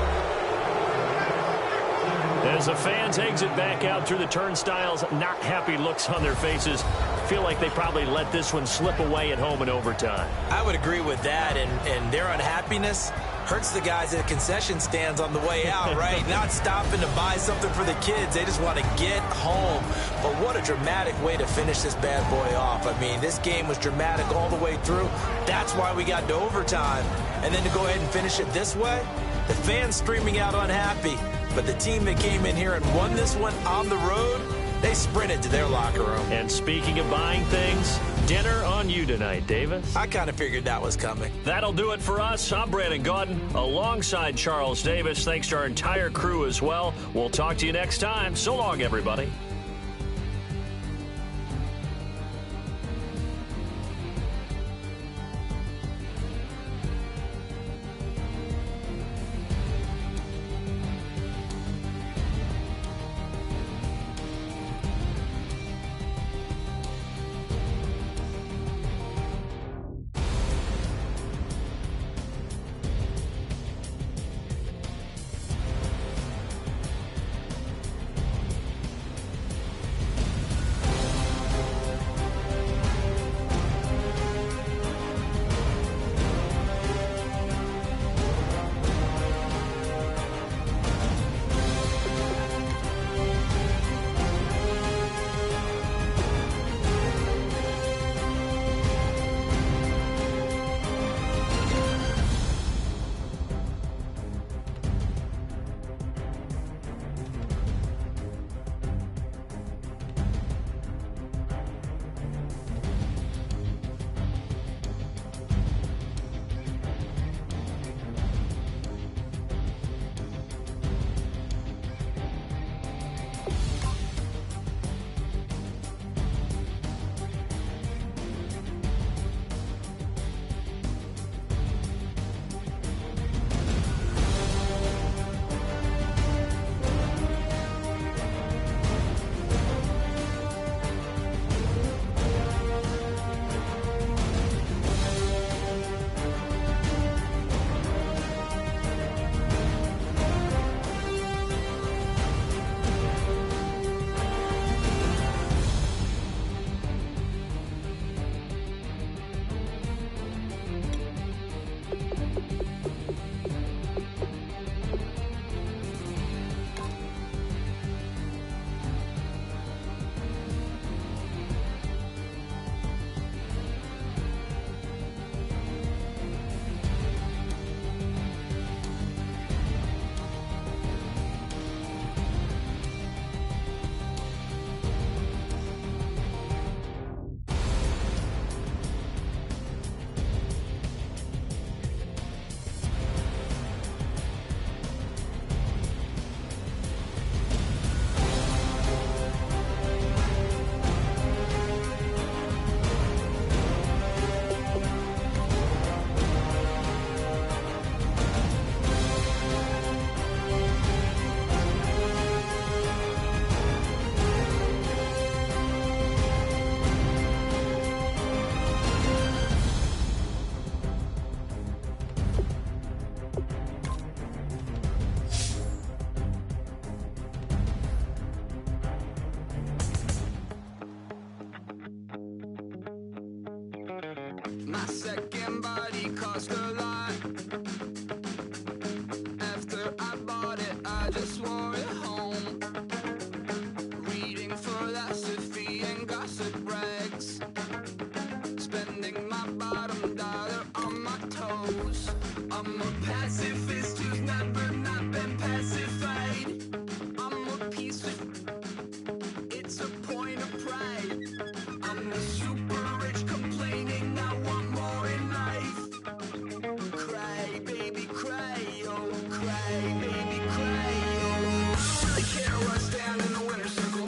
As the fans exit back out through the turnstiles, not happy looks on their faces. Feel like they probably let this one slip away at home in overtime. I would agree with that, and their unhappiness hurts the guys at concession stands on the way out, right? Not stopping to buy something for the kids. They just want to get home. But what a dramatic way to finish this bad boy off. I mean, this game was dramatic all the way through. That's why we got to overtime. And then to go ahead and finish it this way, the fans streaming out unhappy. But the team that came in here and won this one on the road, they sprinted to their locker room. And speaking of buying things, dinner on you tonight, Davis. I kind of figured that was coming. That'll do it for us. I'm Brandon Gaudin alongside Charles Davis. Thanks to our entire crew as well. We'll talk to you next time. So long, everybody. My second body cost a lot. After I bought it, I just wore it home. Reading philosophy and gossip rags. Spending my bottom dollar on my toes. I'm a pacifist who's never not been pacified. I'm a piece of... It's a point of pride. I'm the super rich complaining I want more in life. Cry, baby, cry, oh, cry, baby, cry, oh. I don't really care what's down in the winter circle.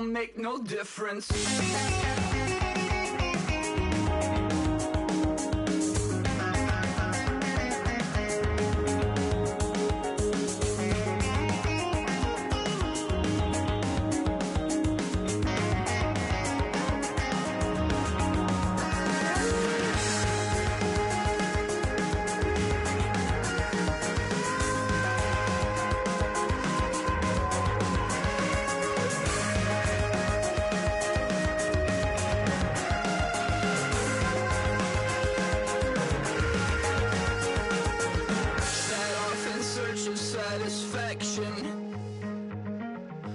don't make no difference.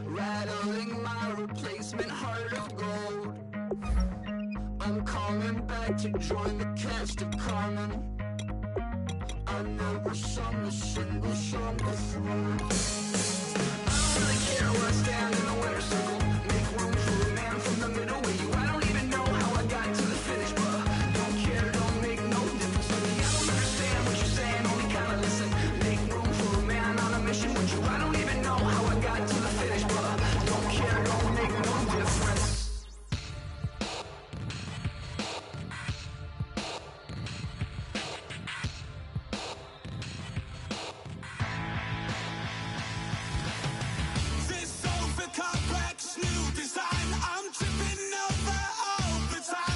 Rattling my replacement heart of gold. I'm coming back to join the cast of Carmen. I never sung a single song before. I don't really care where I stand in the winner's circle. Make room for a man from the middle with you. I don't even know how I got to the finish, but don't care, don't make no difference to me. I don't understand what you're saying, only kinda listen. Make room for a man on a mission with you. I don't even know how I got to the finish, but don't care, don't make no difference. This over-complex new design, I'm tripping over overtime.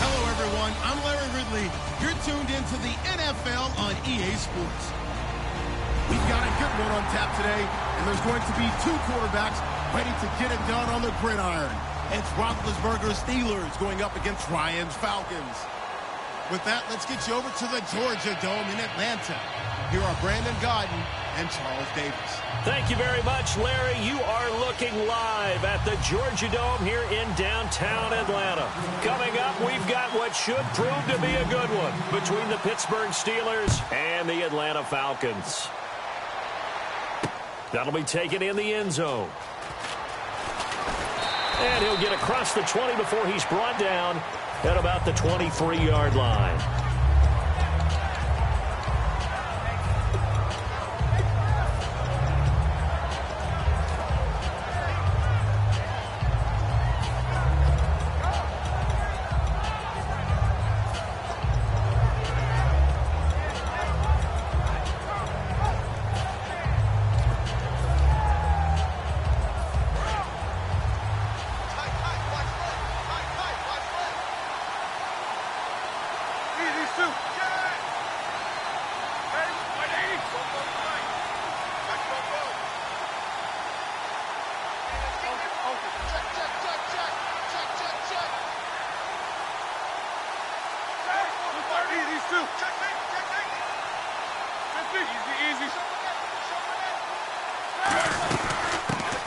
Hello, everyone. I'm Larry Ridley. You're tuned into the NFL on EA Sports. We've got a good one on tap today, and there's going to be two quarterbacks ready to get it done on the gridiron. It's Roethlisberger's Steelers going up against Ryan's Falcons. With that, let's get you over to the Georgia Dome in Atlanta. Here are Brandon Godden and Charles Davis. Thank you very much, Larry. You are looking live at the Georgia Dome here in downtown Atlanta. Coming up, we've got what should prove to be a good one between the Pittsburgh Steelers and the Atlanta Falcons. That'll be taken in the end zone. And he'll get across the 20 before he's brought down at about the 23-yard line.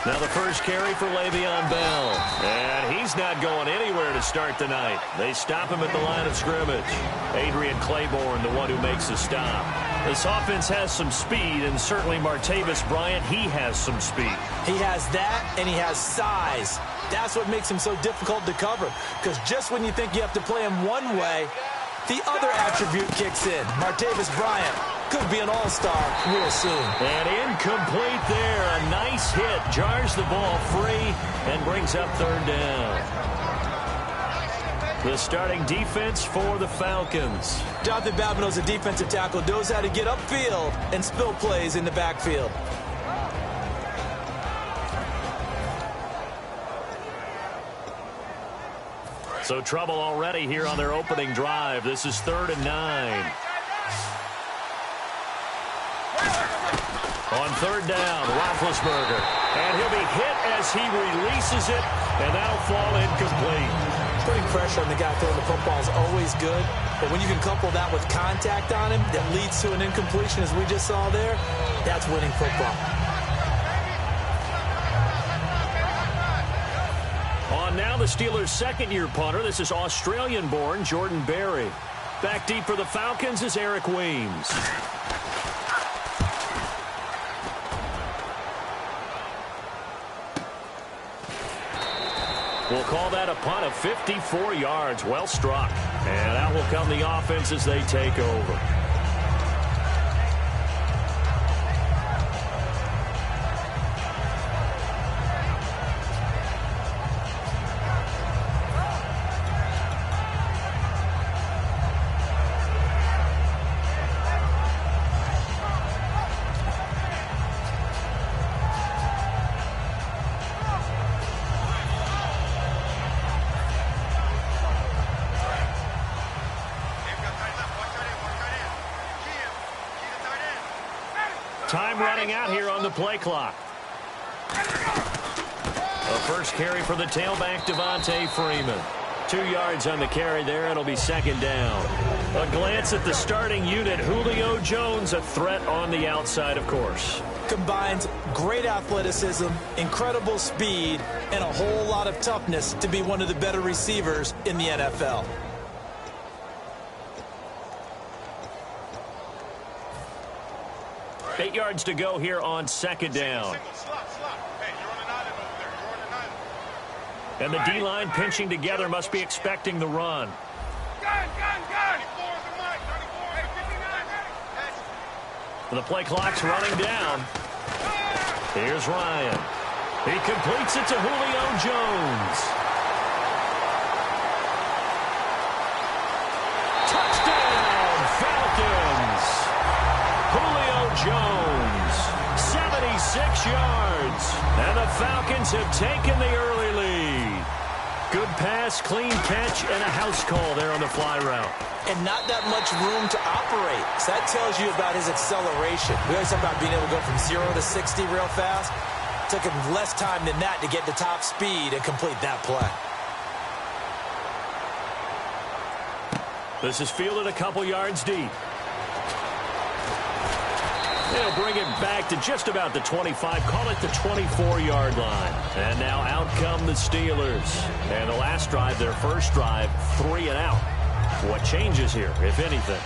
Now the first carry for Le'Veon Bell. And he's not going anywhere to start the night. They stop him at the line of scrimmage. Adrian Claiborne, the one who makes the stop. This offense has some speed, and certainly Martavis Bryant, he has some speed. He has that, and he has size. That's what makes him so difficult to cover, because just when you think you have to play him one way, the other attribute kicks in. Martavis Bryant could be an all-star real soon. And incomplete there. A nice hit. Jars the ball free and brings up third down. The starting defense for the Falcons. Jonathan Babineau's a defensive tackle, knows how to get upfield and spill plays in the backfield. So trouble already here on their opening drive. This is 3rd and 9. On 3rd down, Roethlisberger. And he'll be hit as he releases it, and that'll fall incomplete. Putting pressure on the guy throwing the football is always good, but when you can couple that with contact on him that leads to an incompletion, as we just saw there, that's winning football. And now the Steelers' second-year punter. This is Australian-born Jordan Berry. Back deep for the Falcons is Eric Weems. We'll call that a punt of 54 yards. Well struck. And out will come the offense as they take over. Time running out here on the play clock. A first carry for the tailback, Devontae Freeman. 2 yards on the carry there. It'll be second down. A glance at the starting unit. Julio Jones, a threat on the outside, of course. Combines great athleticism, incredible speed, and a whole lot of toughness to be one of the better receivers in the NFL. Eight yards to go here on second down. And the D-line pinching together must be expecting the run. The play clock's running down. Here's Ryan. He completes it to Julio Jones. Touchdown, Falcons. Julio Jones, 76 yards. And the Falcons have taken the early lead. Good pass, clean catch, and a house call there on the fly route. And not that much room to operate. So that tells you about his acceleration. We always talk about being able to go from 0 to 60 real fast. Took him less time than that to get to top speed and complete that play. This is fielded a couple yards deep. They'll bring it back to just about the 25, call it the 24-yard line. And now out come the Steelers. And the last drive, their first drive, 3 and out. What changes here, if anything?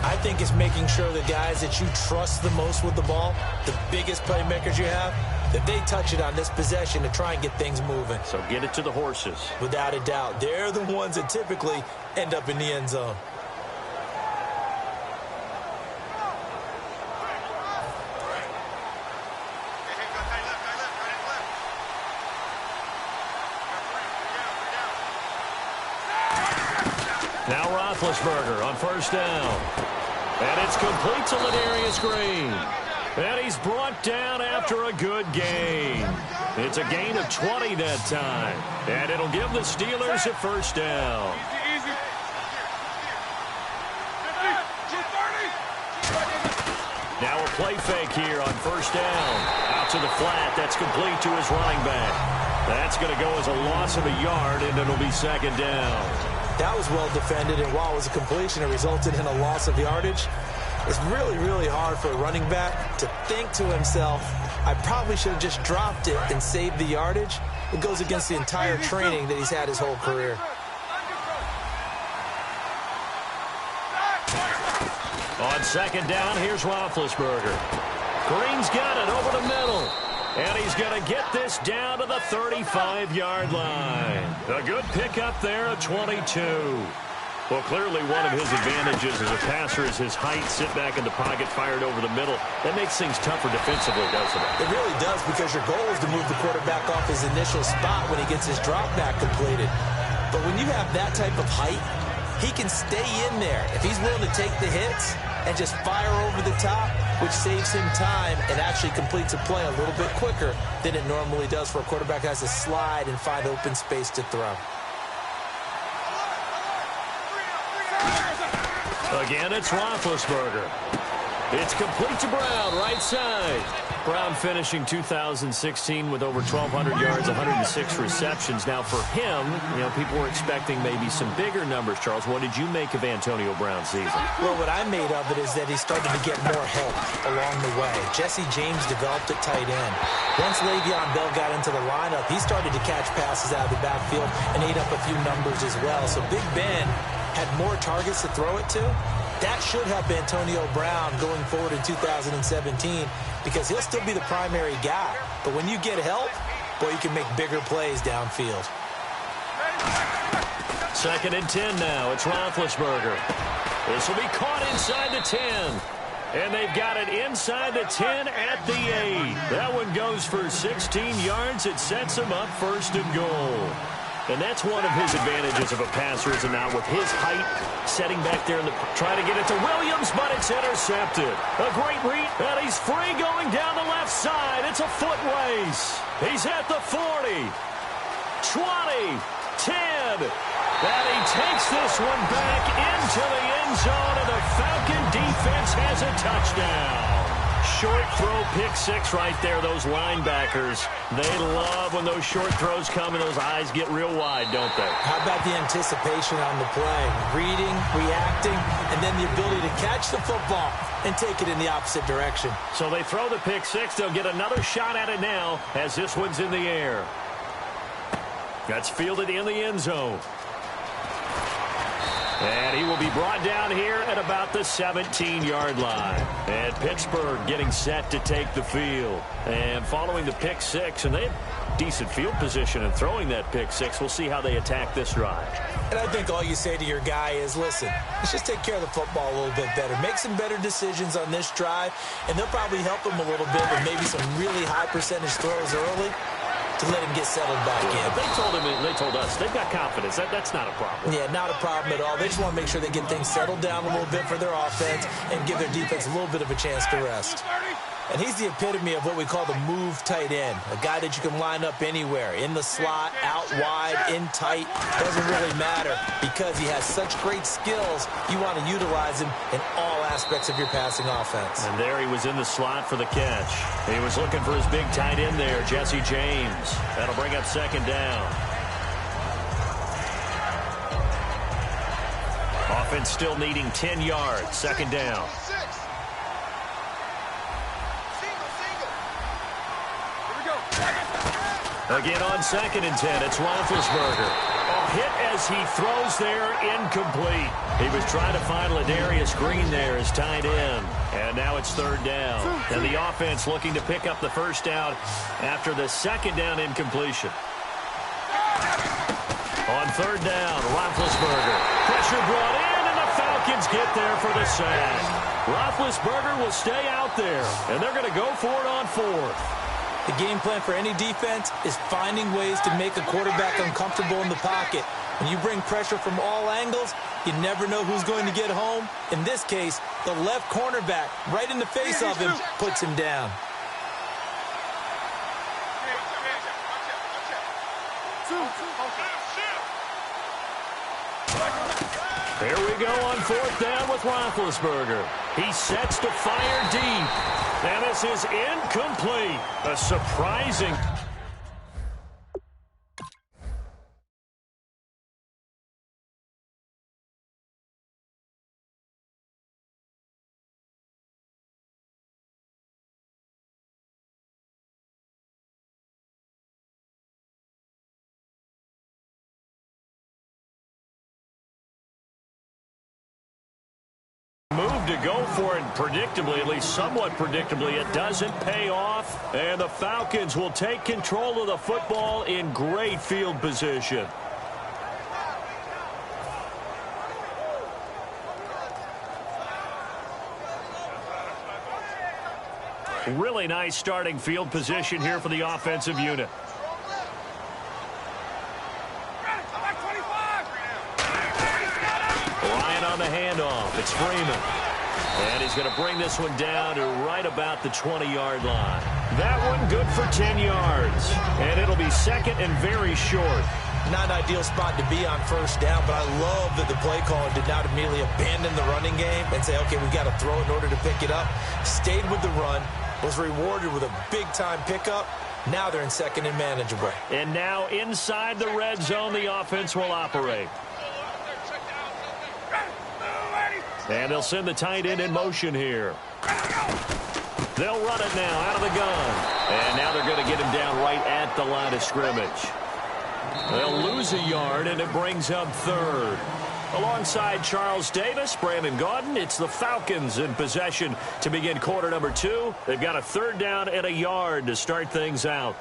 I think it's making sure the guys that you trust the most with the ball, the biggest playmakers you have, that they touch it on this possession to try and get things moving. So get it to the horses. Without a doubt. They're the ones that typically end up in the end zone. Now Roethlisberger on first down. And it's complete to Ladarius Green. And he's brought down after a good gain. It's a gain of 20 that time. And it'll give the Steelers a first down. Now a play fake here on first down. Out to the flat. That's complete to his running back. That's going to go as a loss of a yard, and it'll be second down. That was well defended, and while it was a completion, it resulted in a loss of yardage. It's really, really hard for a running back to think to himself, I probably should have just dropped it and saved the yardage. It goes against the entire training that he's had his whole career. On second down, here's Roethlisberger. Green's got it over the middle. And he's going to get this down to the 35-yard line. A good pickup there at 22. Well, clearly one of his advantages as a passer is his height. Sit back in the pocket, fired over the middle. That makes things tougher defensively, doesn't it? It really does, because your goal is to move the quarterback off his initial spot when he gets his drop back completed. But when you have that type of height, he can stay in there if he's willing to take the hits and just fire over the top, which saves him time and actually completes a play a little bit quicker than it normally does for a quarterback who has to slide and find open space to throw. Again, it's Roethlisberger. It's complete to Brown, right side. Brown finishing 2016 with over 1,200 yards, 106 receptions. Now, for him, people were expecting maybe some bigger numbers, Charles. What did you make of Antonio Brown's season? Well, what I made of it is that he started to get more help along the way. Jesse James developed at tight end. Once Le'Veon Bell got into the lineup, he started to catch passes out of the backfield and ate up a few numbers as well. So Big Ben had more targets to throw it to. That should help Antonio Brown going forward in 2017 because he'll still be the primary guy. But when you get help, boy, you can make bigger plays downfield. 2nd and 10 now. It's Roethlisberger. This will be caught inside the 10. And they've got it inside the 10 at the 8. That one goes for 16 yards. It sets him up 1st and goal. And that's one of his advantages of a passer, is not with his height, setting back there and trying to get it to Williams, but it's intercepted. A great read, and he's free going down the left side. It's a foot race. He's at the 40, 20, 10. And he takes this one back into the end zone, and the Falcon defense has a touchdown. Short throw, pick 6 right there. Those linebackers, they love when those short throws come and those eyes get real wide, don't they? How about the anticipation on the play? Reading, reacting, and then the ability to catch the football and take it in the opposite direction. So they throw the pick 6. They'll get another shot at it now as this one's in the air. That's fielded in the end zone. And he will be brought down here at about the 17-yard line. And Pittsburgh getting set to take the field. And following the pick 6, and they have decent field position in throwing that pick 6. We'll see how they attack this drive. And I think all you say to your guy is, listen, let's just take care of the football a little bit better. Make some better decisions on this drive, and they'll probably help him a little bit with maybe some really high percentage throws early to let him get settled back in. They told us they've got confidence. That's not a problem. Yeah, not a problem at all. They just want to make sure they get things settled down a little bit for their offense and give their defense a little bit of a chance to rest. And he's the epitome of what we call the move tight end, a guy that you can line up anywhere, in the slot, out wide, in tight. Doesn't really matter because he has such great skills. You want to utilize him in all aspects of your passing offense. And there he was in the slot for the catch. He was looking for his big tight end there, Jesse James. That'll bring up 2nd down. Offense still needing 10 yards. 2nd down. Again on 2nd and 10, it's Roethlisberger. A hit as he throws there, incomplete. He was trying to find Ladarius Green there as tight end. And now it's 3rd down. And the offense looking to pick up the 1st down after the 2nd down incompletion. On 3rd down, Roethlisberger. Pressure brought in, and the Falcons get there for the sack. Roethlisberger will stay out there, and they're going to go for it on 4th. The game plan for any defense is finding ways to make a quarterback uncomfortable in the pocket. When you bring pressure from all angles, you never know who's going to get home. In this case, the left cornerback, right in the face of him, puts him down. Here we go on 4th down with Roethlisberger. He sets to fire deep. And this is incomplete. A surprising... move to go for it predictably, at least somewhat predictably. It doesn't pay off, and the Falcons will take control of the football in great field position. Really nice starting field position here for the offensive unit. Ryan on the handoff. It's Freeman. And he's going to bring this one down to right about the 20-yard line. That one good for 10 yards. And it'll be 2nd and very short. Not an ideal spot to be on first down, but I love that the play caller did not immediately abandon the running game and say, okay, we've got to throw in order to pick it up. Stayed with the run, was rewarded with a big-time pickup. Now they're in second and manageable. And now inside the red zone, the offense will operate. And they'll send the tight end in motion here. They'll run it now out of the gun. And now they're going to get him down right at the line of scrimmage. They'll lose a yard, and it brings up third. Alongside Charles Davis, Brandon Gaudin, it's the Falcons in possession to begin quarter number 2. They've got a third down and a yard to start things out.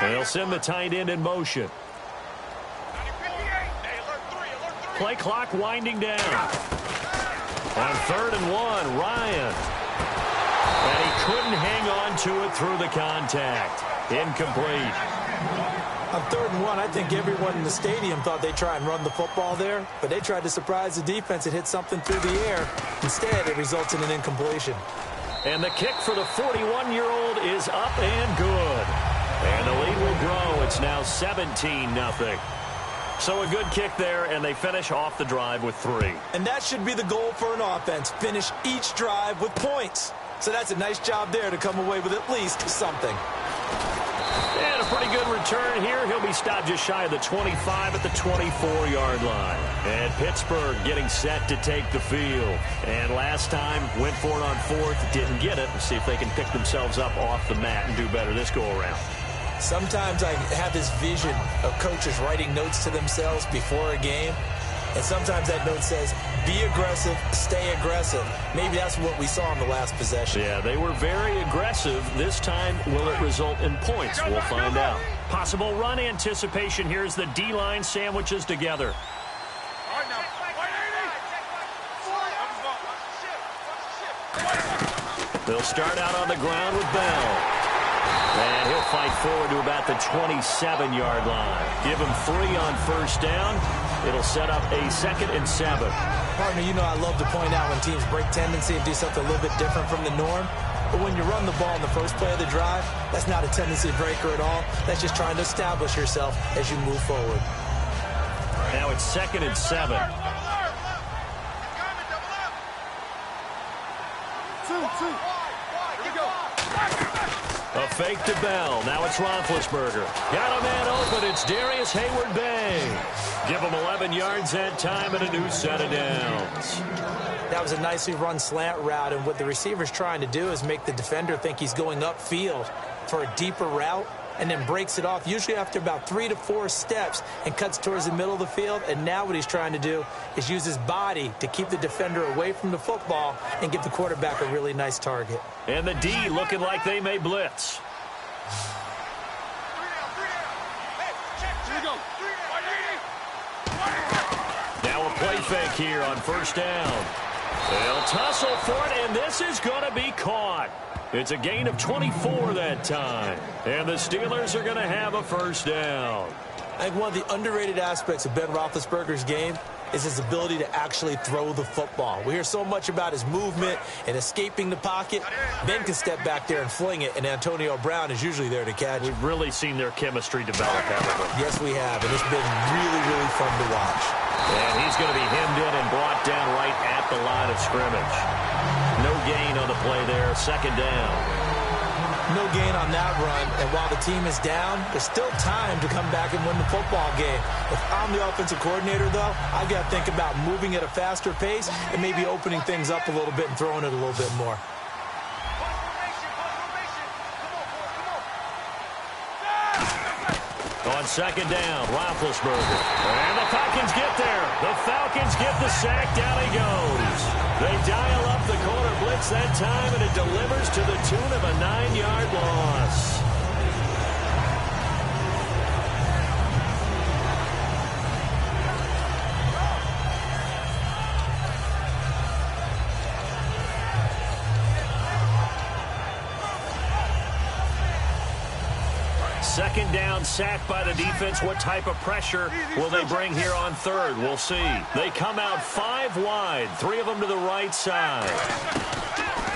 They'll send the tight end in motion. Play clock winding down. On 3rd and 1, Ryan. And he couldn't hang on to it through the contact. Incomplete. On 3rd and 1, I think everyone in the stadium thought they'd try and run the football there, but they tried to surprise the defense and hit something through the air. Instead, it results in an incompletion. And the kick for the 41-year-old is up and good. And the lead will grow. It's now 17-0. So a good kick there, and they finish off the drive with 3. And that should be the goal for an offense. Finish each drive with points. So that's a nice job there to come away with at least something. And a pretty good return here. He'll be stopped just shy of the 25 at the 24-yard line. And Pittsburgh getting set to take the field. And last time, went for it on 4th, didn't get it. Let's see if they can pick themselves up off the mat and do better this go-around. Sometimes I have this vision of coaches writing notes to themselves before a game. And sometimes that note says, be aggressive, stay aggressive. Maybe that's what we saw in the last possession. Yeah, they were very aggressive. This time, will it result in points? We'll find out. Possible run anticipation. Here's the D-line sandwiches together. They'll start out on the ground with Bell. And he'll fight forward to about the 27-yard line. Give him 3 on first down. It'll set up a 2nd and 7. Partner, you know I love to point out when teams break tendency and do something a little bit different from the norm. But when you run the ball in the first play of the drive, that's not a tendency breaker at all. That's just trying to establish yourself as you move forward. Now it's 2nd and 7. A fake to Bell. Now it's Roethlisberger. Got a man open. It's Darius Hayward-Bay. Give him 11 yards that time and a new set of downs. That was a nicely run slant route, and what the receiver's trying to do is make the defender think he's going upfield for a deeper route, and then breaks it off, usually after about 3 to 4 steps, and cuts towards the middle of the field. And now what he's trying to do is use his body to keep the defender away from the football and give the quarterback a really nice target. And the D looking like they may blitz. Now a play fake here on first down. They'll tussle for it, and this is going to be caught. It's a gain of 24 that time. And the Steelers are going to have a first down. I think one of the underrated aspects of Ben Roethlisberger's game is his ability to actually throw the football. We hear so much about his movement and escaping the pocket. Ben can step back there and fling it, and Antonio Brown is usually there to catch. We've really seen their chemistry develop, haven't we? Yes, we have, and it's been really, really fun to watch. And he's going to be hemmed in and brought down right at the line of scrimmage. No gain on the play there, 2nd down. No gain on that run, and while the team is down, there's still time to come back and win the football game. If I'm the offensive coordinator, though, I've got to think about moving at a faster pace and maybe opening things up a little bit and throwing it a little bit more. On 2nd down, Roethlisberger. And the Falcons get there. The Falcons get the sack. Down he goes. They dial up the corner blitz that time, and it delivers to the tune of a 9-yard loss. Second down, sack by the defense. What type of pressure will they bring here on third? We'll see. They come out 5 wide, 3 of them to the right side.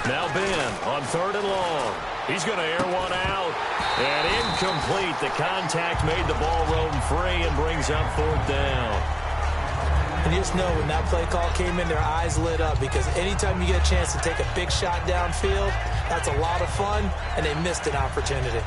Now Ben on third and long. He's going to air one out. And incomplete. The contact made the ball roam free and brings up fourth down. And you just know when that play call came in, their eyes lit up, because anytime you get a chance to take a big shot downfield, that's a lot of fun, and they missed an opportunity.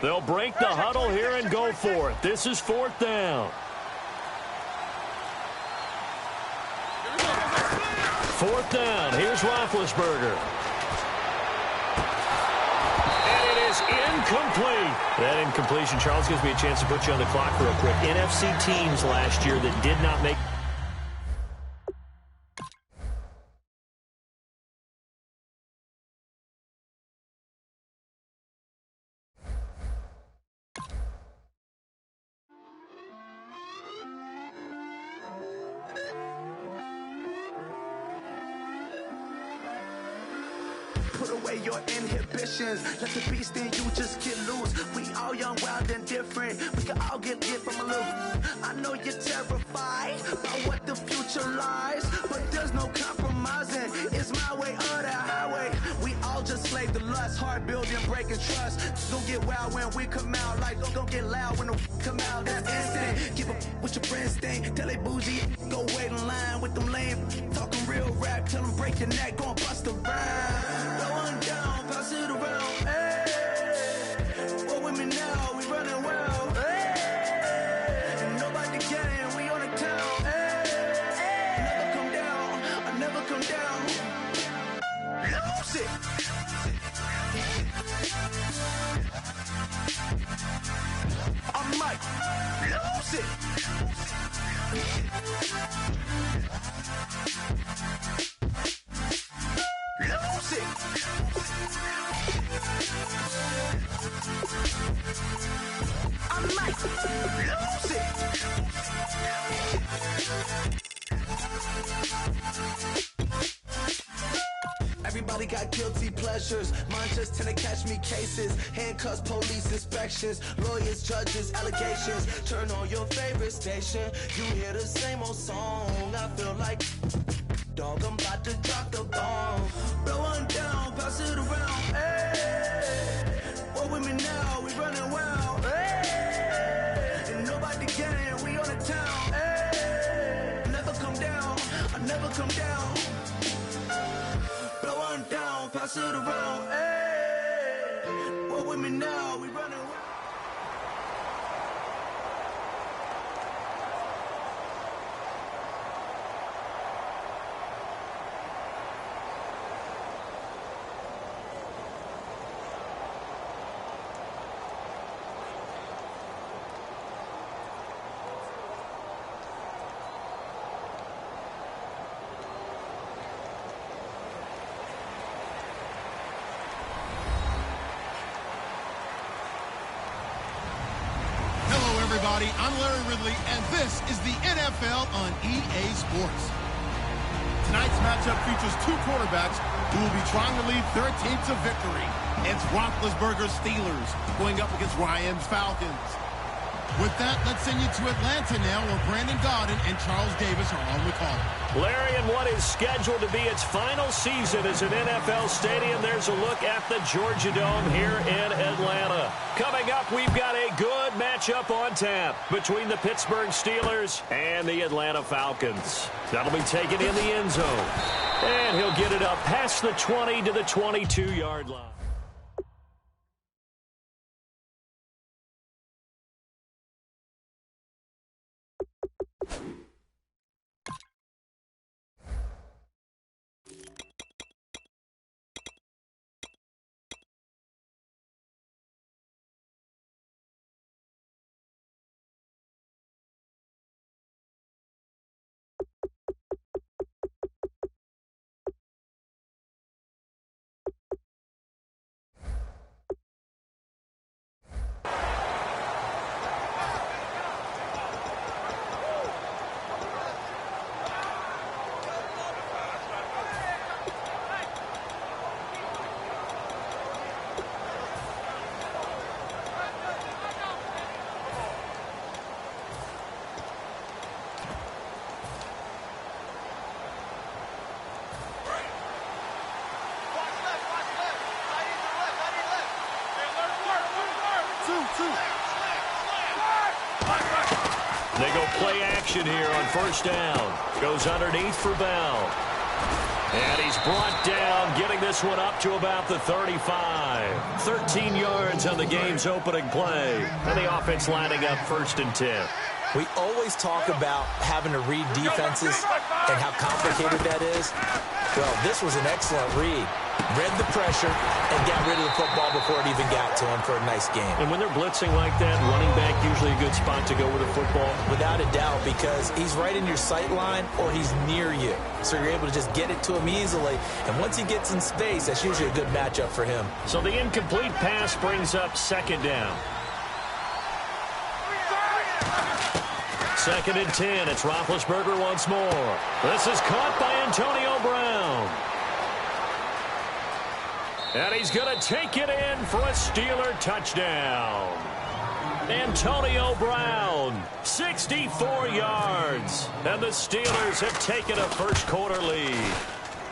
They'll break the huddle here and go for it. This is fourth down. Fourth down. Here's Roethlisberger. And it is incomplete. That incompletion, Charles, gives me a chance to put you on the clock real quick. NFC teams last year that did not make... Put away your inhibitions. Let the beast in you just get loose. We all young, wild, and different. We can all get lit from a little. I know you're terrified about what the future lies, but there's no compromising. It's my way or the highway. We all just slave to lust, heart building, breaking trust. Don't get wild when we come out. Like don't get loud when the come out. That's instant. Give up what your friends think. Tell they bougie. Go wait in line with them lame. Talking real rap. Tell them break your neck. Go and bust a rhyme. Going down, pass it around, hey. What with me now, we running well, hey. And nobody can, we on the town, hey. Never come down, I never come down. Lose it. I might lose it. Lose it. I might lose it. Everybody got guilty pleasures. Mine just tend to catch me cases. Handcuffs, police inspections, lawyers, judges, allegations. Turn on your favorite station. You hear the same old song. I feel like dog, I'm about to drop the bomb. Blow one down, pass it around, hey. What with me now, we running wild, hey. And nobody can, we on the town, hey. Never come down, I never come down. Blow one down, pass it around, hey. What with me now, we running wild. Everybody, I'm Larry Ridley, and this is the NFL on EA Sports. Tonight's matchup features 2 quarterbacks who will be trying to lead their team to victory. It's Roethlisberger's Steelers going up against Ryan's Falcons. With that, let's send you to Atlanta now, where Brandon Gaudin and Charles Davis are on the call. Larry, in what is scheduled to be its final season as an NFL stadium, there's a look at the Georgia Dome here in Atlanta. Coming up, we've got a good matchup on tap between the Pittsburgh Steelers and the Atlanta Falcons. That'll be taken in the end zone. And he'll get it up past the 20 to the 22-yard line. They go play action here on first down. Goes underneath for Bell. And he's brought down, getting this one up to about the 35. 13 yards on the game's opening play. And the offense lining up 1st and 10. We always talk about having to read defenses and how complicated that is. Well, this was an excellent read. Read the pressure and got rid of the football before it even got to him for a nice game. And when they're blitzing like that, running back usually a good spot to go with the football. Without a doubt, because he's right in your sight line or he's near you. So you're able to just get it to him easily. And once he gets in space, that's usually a good matchup for him. So the incomplete pass brings up 2nd down. 2nd and 10. It's Roethlisberger once more. This is caught by Antonio Brown. And he's going to take it in for a Steeler touchdown. Antonio Brown, 64 yards. And the Steelers have taken a first-quarter lead.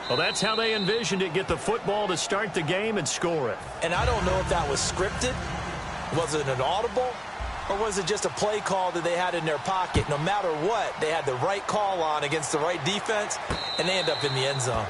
Well, that's how they envisioned it, get the football to start the game and score it. And I don't know if that was scripted. Was it an audible? Or was it just a play call that they had in their pocket? No matter what, they had the right call on against the right defense, and they end up in the end zone.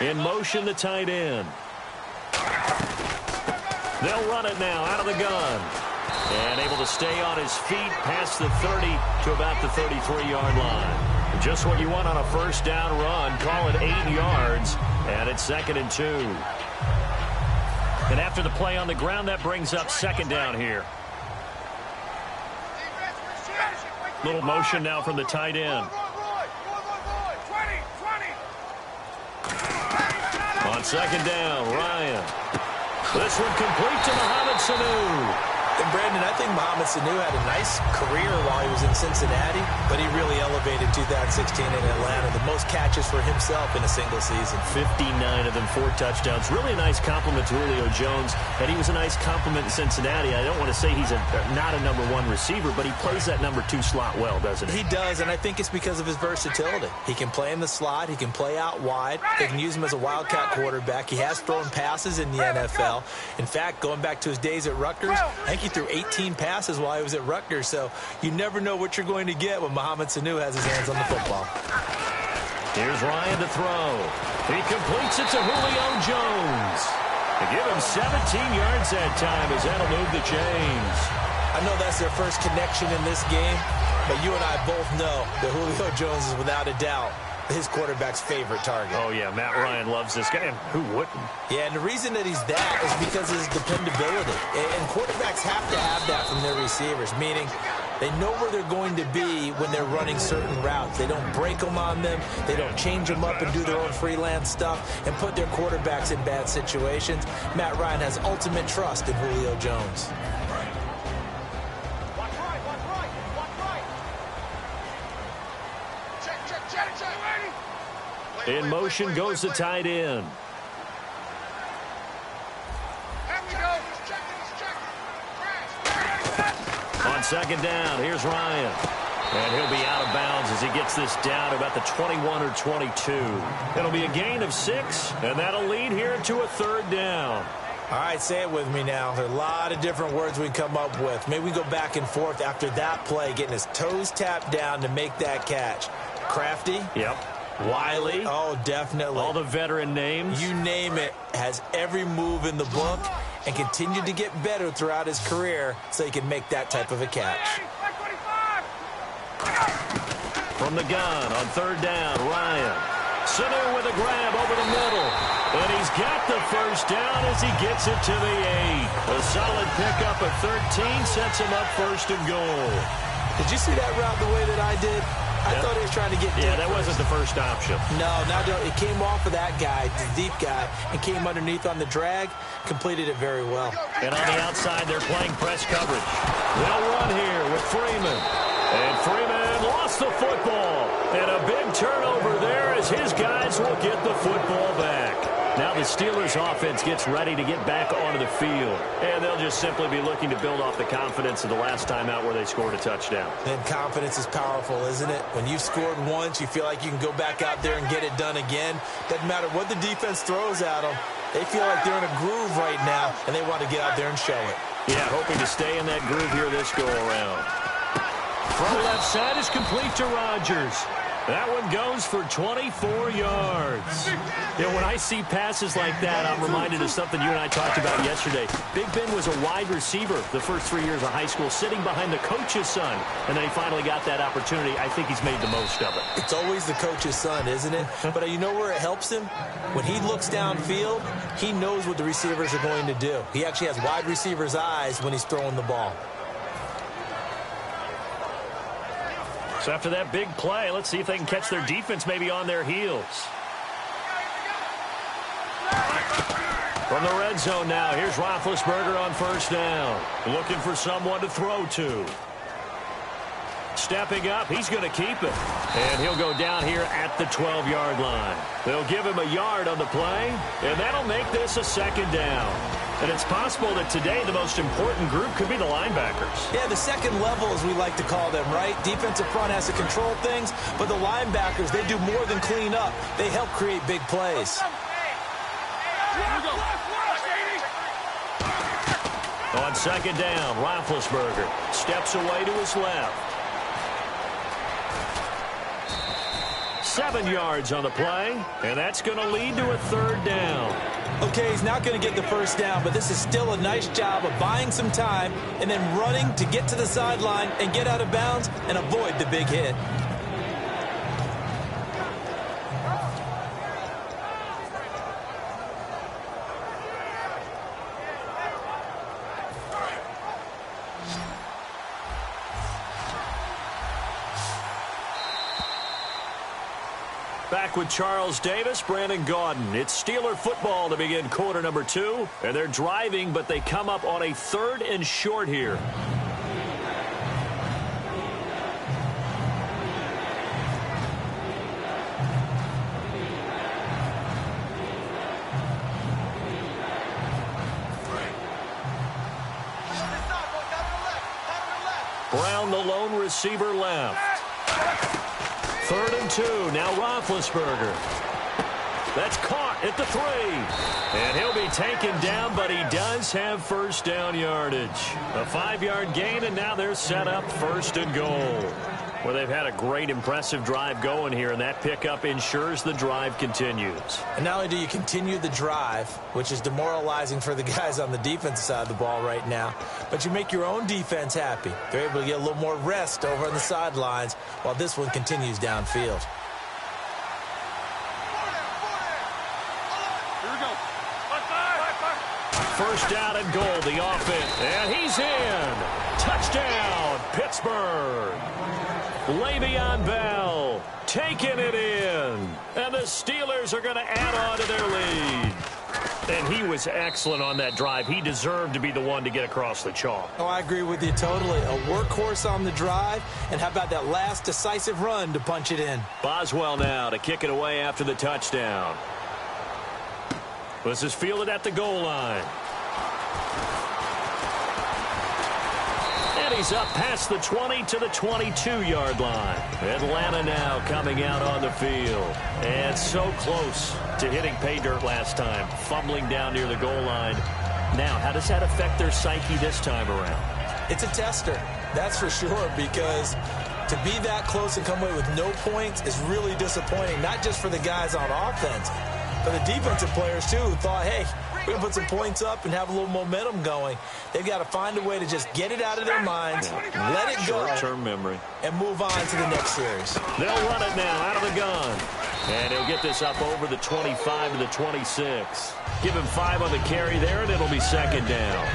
In motion, the tight end. They'll run it now out of the gun. And able to stay on his feet past the 30 to about the 33-yard line. Just what you want on a first down run. Call it 8 yards. And it's 2nd and 2. And after the play on the ground, that brings up 2nd down here. Little motion now from the tight end. On 2nd down, Ryan. This one complete to Mohamed Sanu. And Brandon, I think Mohamed Sanu had a nice career while he was in Cincinnati, but he really elevated 2016 in Atlanta. The most catches for himself in a single season. 59 of them, 4 touchdowns. Really a nice compliment to Julio Jones. And he was a nice compliment in Cincinnati. I don't want to say he's not a number 1 receiver, but he plays that number 2 slot well, doesn't he? He does, and I think it's because of his versatility. He can play in the slot. He can play out wide. They can use him as a wildcat quarterback. He has thrown passes in the NFL. In fact, going back to his days at Rutgers, I think he threw 18 passes while he was at Rutgers, so you never know what you're going to get when Mohamed Sanu has his hands on the football. Here's Ryan to throw. He completes it to Julio Jones. To give him 17 yards that time as that'll move the chains. I know that's their first connection in this game, but you and I both know that Julio Jones is without a doubt his quarterback's favorite target. Oh, yeah, Matt Ryan loves this guy. Who wouldn't? Yeah, and the reason that he's that is because of his dependability. And quarterbacks have to have that from their receivers, meaning they know where they're going to be when they're running certain routes. They don't break them on them. They don't change them up and do their own freelance stuff and put their quarterbacks in bad situations. Matt Ryan has ultimate trust in Julio Jones. In motion goes the tight end. On 2nd down, here's Ryan. And he'll be out of bounds as he gets this down about the 21 or 22. It'll be a gain of 6, and that'll lead here to a 3rd down. All right, say it with me now. There are a lot of different words we come up with. Maybe we go back and forth after that play, getting his toes tapped down to make that catch. Crafty? Yep. Wiley? Oh, definitely. All the veteran names. You name it. Has every move in the book and continued to get better throughout his career so he can make that type of a catch. From the gun on 3rd down, Ryan. Sanu with a grab over the middle. And he's got the first down as he gets it to the 8. A solid pickup of 13 sets him up 1st and goal. Did you see that route the way that I did? I thought he was trying to get deep. Yeah, that wasn't the first option. No, it came off of that guy, the deep guy, and came underneath on the drag, completed it very well. And on the outside, they're playing press coverage. They'll run here with Freeman. And Freeman lost the football. And a big turnover there as his guys will get the football back. Now the Steelers offense gets ready to get back onto the field. And they'll just simply be looking to build off the confidence of the last time out where they scored a touchdown. And confidence is powerful, isn't it? When you've scored once, you feel like you can go back out there and get it done again. Doesn't matter what the defense throws at them. They feel like they're in a groove right now, and they want to get out there and show it. Yeah, hoping to stay in that groove here this go-around. From left side is complete to Rodgers. That one goes for 24 yards. You know, when I see passes like that, I'm reminded of something you and I talked about yesterday. Big Ben was a wide receiver the first 3 years of high school, sitting behind the coach's son. And then he finally got that opportunity. I think he's made the most of it. It's always the coach's son, isn't it? But you know where it helps him? When he looks downfield, he knows what the receivers are going to do. He actually has wide receivers' eyes when he's throwing the ball. So after that big play, let's see if they can catch their defense maybe on their heels. From the red zone now, here's Roethlisberger on first down. Looking for someone to throw to. Stepping up, he's going to keep it. And he'll go down here at the 12-yard line. They'll give him a yard on the play, and that'll make this a second down. And it's possible that today the most important group could be the linebackers. Yeah, the second level, as we like to call them, right? Defensive front has to control things, but the linebackers, they do more than clean up. They help create big plays. On second down, Roethlisberger steps away to his left. 7 yards on the play, and that's going to lead to a third down. Okay, he's not going to get the first down, but this is still a nice job of buying some time and then running to get to the sideline and get out of bounds and avoid the big hit. Back with Charles Davis, Brandon Gaudin. It's Steeler football to begin quarter number 2. And they're driving, but they come up on a 3rd and short here. Brown, the lone receiver, left. 3rd and 2. Now Roethlisberger. That's caught at the 3. And he'll be taken down, but he does have first down yardage. A 5-yard gain, and now they're set up 1st and goal. Well, they've had a great, impressive drive going here, and that pickup ensures the drive continues. And not only do you continue the drive, which is demoralizing for the guys on the defensive side of the ball right now, but you make your own defense happy. They're able to get a little more rest over on the sidelines while this one continues downfield. First down and goal, the offense. And he's in. Touchdown, Pittsburgh. Le'Veon Bell taking it in. And the Steelers are going to add on to their lead. And he was excellent on that drive. He deserved to be the one to get across the chalk. Oh, I agree with you totally. A workhorse on the drive. And how about that last decisive run to punch it in? Boswell now to kick it away after the touchdown. This is fielded at the goal line. And he's up past the 20 to the 22-yard line. Atlanta now coming out on the field. And so close to hitting pay dirt last time. Fumbling down near the goal line. Now, how does that affect their psyche this time around? It's a tester, that's for sure, because to be that close and come away with no points is really disappointing, not just for the guys on offense, but the defensive players, too, who thought, hey, we're going to put some points up and have a little momentum going. They've got to find a way to just get it out of their minds, let it go, short-term memory, and move on to the next series. They'll run it now out of the gun. And he'll get this up over the 25 to the 26. Give him 5 on the carry there, and it'll be second down.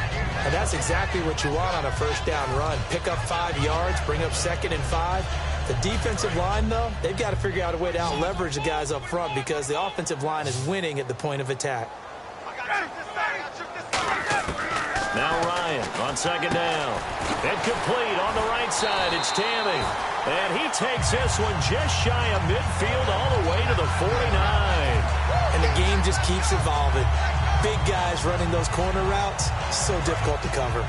And that's exactly what you want on a first down run. Pick up 5 yards, bring up 2nd and 5. The defensive line, though, they've got to figure out a way to out-leverage the guys up front because the offensive line is winning at the point of attack. Now Ryan on second down. Incomplete on the right side. It's Tammy. And he takes this one just shy of midfield all the way to the 49. And the game just keeps evolving. Big guys running those corner routes, so difficult to cover.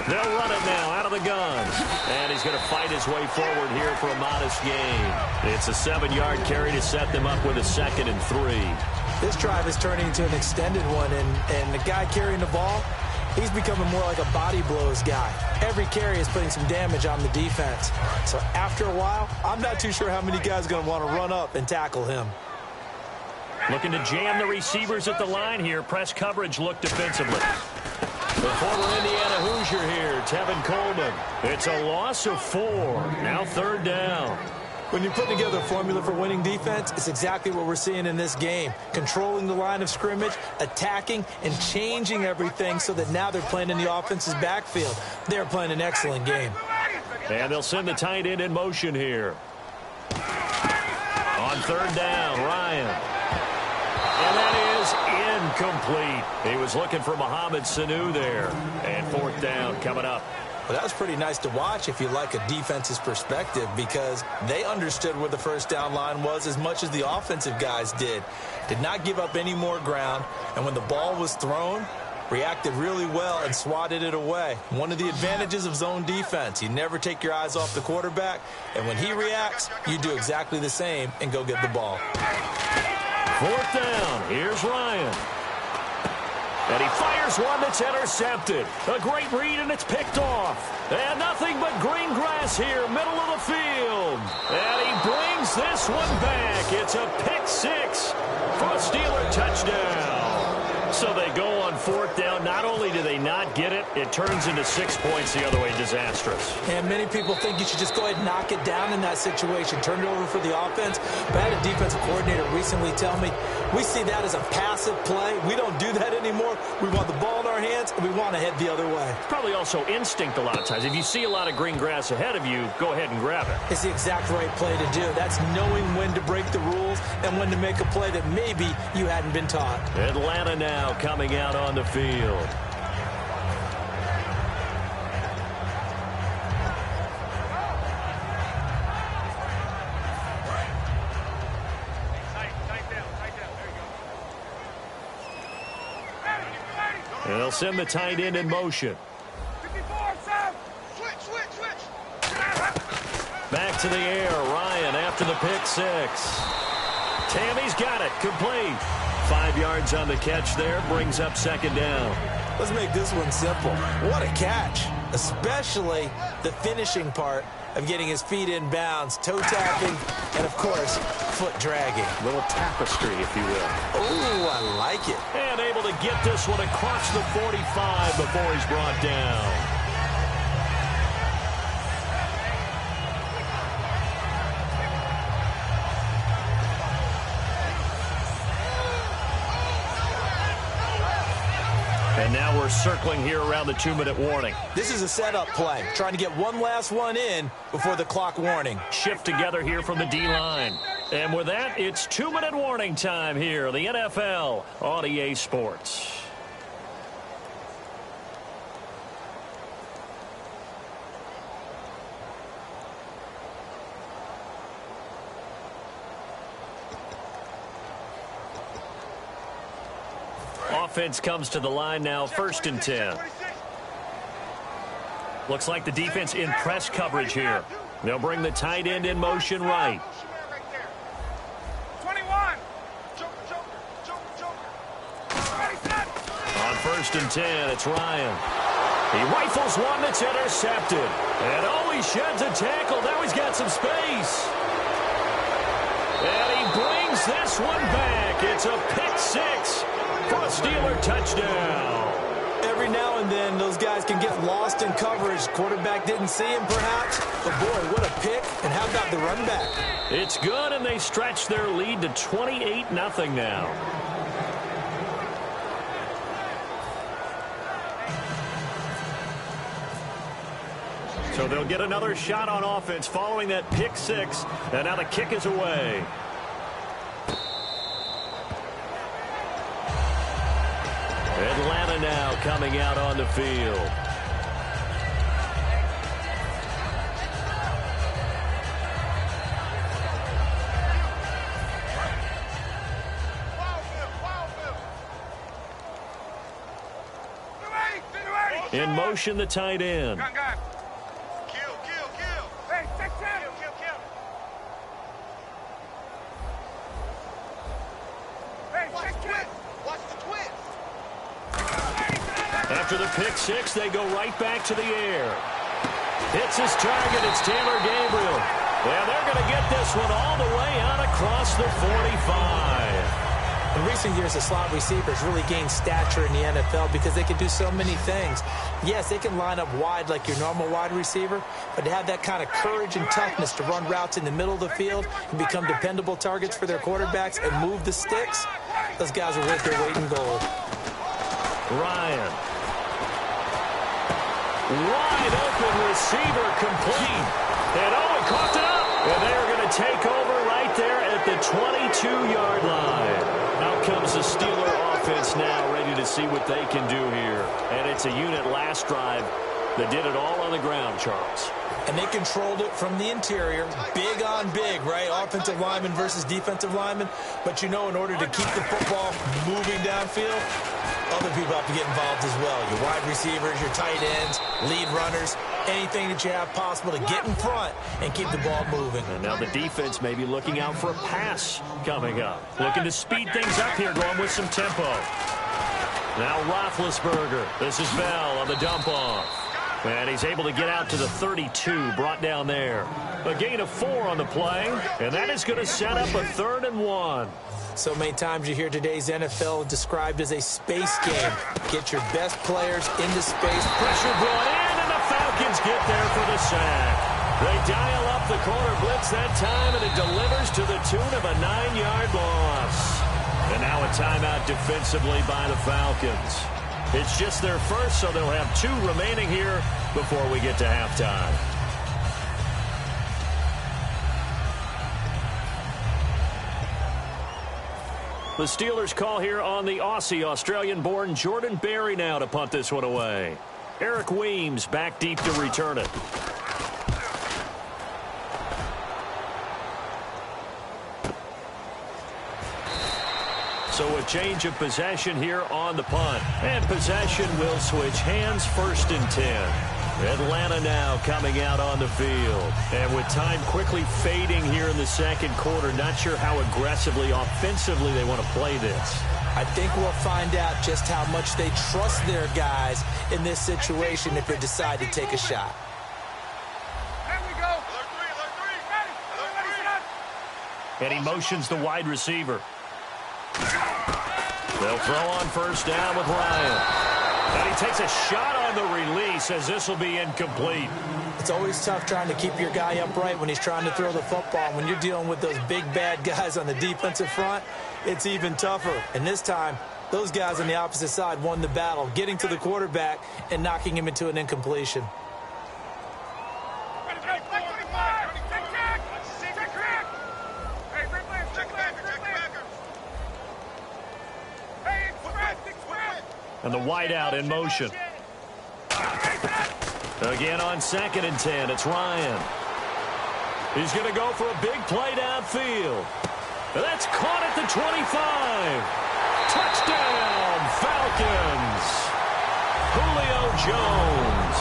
They'll run it now out of the gun. And he's going to fight his way forward here for a modest gain. It's a 7-yard carry to set them up with a 2nd and 3. This drive is turning into an extended one, and the guy carrying the ball, he's becoming more like a body blows guy. Every carry is putting some damage on the defense. So after a while, I'm not too sure how many guys are going to want to run up and tackle him. Looking to jam the receivers at the line here. Press coverage look defensively. The former Indiana Hoosier here, Tevin Coleman. It's a loss of 4. Now 3rd down. When you put together a formula for winning defense, it's exactly what we're seeing in this game. Controlling the line of scrimmage, attacking, and changing everything so that now they're playing in the offense's backfield. They're playing an excellent game. And they'll send the tight end in motion here. On 3rd down, Ryan. And that is incomplete. He was looking for Mohamed Sanu there. And 4th down coming up. Well, that was pretty nice to watch if you like a defense's perspective, because they understood where the first down line was as much as the offensive guys did. Did not give up any more ground, and when the ball was thrown, reacted really well and swatted it away. One of the advantages of zone defense, you never take your eyes off the quarterback, and when he reacts, you do exactly the same and go get the ball. 4th down. Here's Ryan. And he fires one that's intercepted. A great read, and it's picked off. And nothing but green grass here, middle of the field. And he brings this one back. It's a pick 6 for a Steeler touchdown. So they go on 4th down. Not only do they not get it, it turns into 6 points the other way. Disastrous. And many people think you should just go ahead and knock it down in that situation. Turn it over for the offense. But I had a defensive coordinator recently tell me, we see that as a passive play. We don't do that anymore. We want the ball in our hands, and we want to head the other way. It's probably also instinct a lot of times. If you see a lot of green grass ahead of you, go ahead and grab it. It's the exact right play to do. That's knowing when to break the rules and when to make a play that maybe you hadn't been taught. Atlanta now coming out on the field. And they'll send the tight end in motion. 54, Sam. Switch. Back to the air. Ryan after the pick 6. Tammy's got it. Complete. 5 yards on the catch there. Brings up 2nd down. Let's make this one simple. What a catch. Especially the finishing part of getting his feet in bounds, toe tapping, and, of course, foot dragging. Little tapestry, if you will. Oh, I like it. And able to get this one across the 45 before he's brought down. And now we're circling here around the 2-minute warning. This is a setup play, trying to get one last one in before the clock warning. Shift together here from the D-line. And with that, it's 2-minute warning time here, the NFL on EA Sports. Offense comes to the line now, 1st and 10. Looks like the defense in press coverage here. They'll bring the tight end in motion right. 21. On 1st and 10, it's Ryan. He rifles one that's intercepted. And he sheds a tackle. Now he's got some space. And he brings this one back. It's a pick 6 for a Steeler touchdown. Every now and then, those guys can get lost in coverage. Quarterback didn't see him, perhaps. But, boy, what a pick. And how about the run back? It's good, and they stretch their lead to 28-0 now. So they'll get another shot on offense following that pick 6. And now the kick is away. now coming out on the field. In motion, the tight end. Kill. Hey, kill. Hey, watch the twist. After the pick six, they go right back to the air. Hits his target. It's Taylor Gabriel. Well, they're going to get this one all the way out across the 45. In recent years, the slot receivers really gained stature in the NFL because they can do so many things. Yes, they can line up wide like your normal wide receiver, but to have that kind of courage and toughness to run routes in the middle of the field and become dependable targets for their quarterbacks and move the sticks, those guys are worth their weight in gold. Ryan. Wide open receiver complete. And Owen coughed it up. And they're going to take over right there at the 22-yard line. Out comes the Steeler offense now, ready to see what they can do here. And it's a unit last drive that did it all on the ground, Charles. And they controlled it from the interior, big on big, right? Offensive lineman versus defensive lineman. But you know, in order to keep the football moving downfield, other people have to get involved as well. Your wide receivers, your tight ends, lead runners, anything that you have possible to get in front and keep the ball moving. And now the defense may be looking out for a pass coming up. Looking to speed things up here, going with some tempo. Now Roethlisberger. This is Bell on the dump off. And he's able to get out to the 32, brought down there. A gain of 4 on the play, and that is going to set up a 3rd and 1. So many times you hear today's NFL described as a space game. Get your best players into space. Pressure brought in, and the Falcons get there for the sack. They dial up the corner blitz that time, and it delivers to the tune of a 9-yard loss. And now a timeout defensively by the Falcons. It's just their first, so they'll have 2 remaining here before we get to halftime. The Steelers call here on the Aussie, Australian-born Jordan Berry now to punt this one away. Eric Weems back deep to return it. So a change of possession here on the punt. And possession will switch hands, 1st and 10. Atlanta now coming out on the field. And with time quickly fading here in the second quarter, not sure how aggressively, offensively they want to play this. I think we'll find out just how much they trust their guys in this situation if they decide to take a shot. There we go. And he motions the wide receiver. They'll throw on 1st down with Ryan. And he takes a shot on the release as this will be incomplete. It's always tough trying to keep your guy upright when he's trying to throw the football. When you're dealing with those big, bad guys on the defensive front, it's even tougher. And this time, those guys on the opposite side won the battle, getting to the quarterback and knocking him into an incompletion. And the wideout in motion. Again on 2nd and 10, it's Ryan. He's going to go for a big play downfield. That's caught at the 25. Touchdown, Falcons. Julio Jones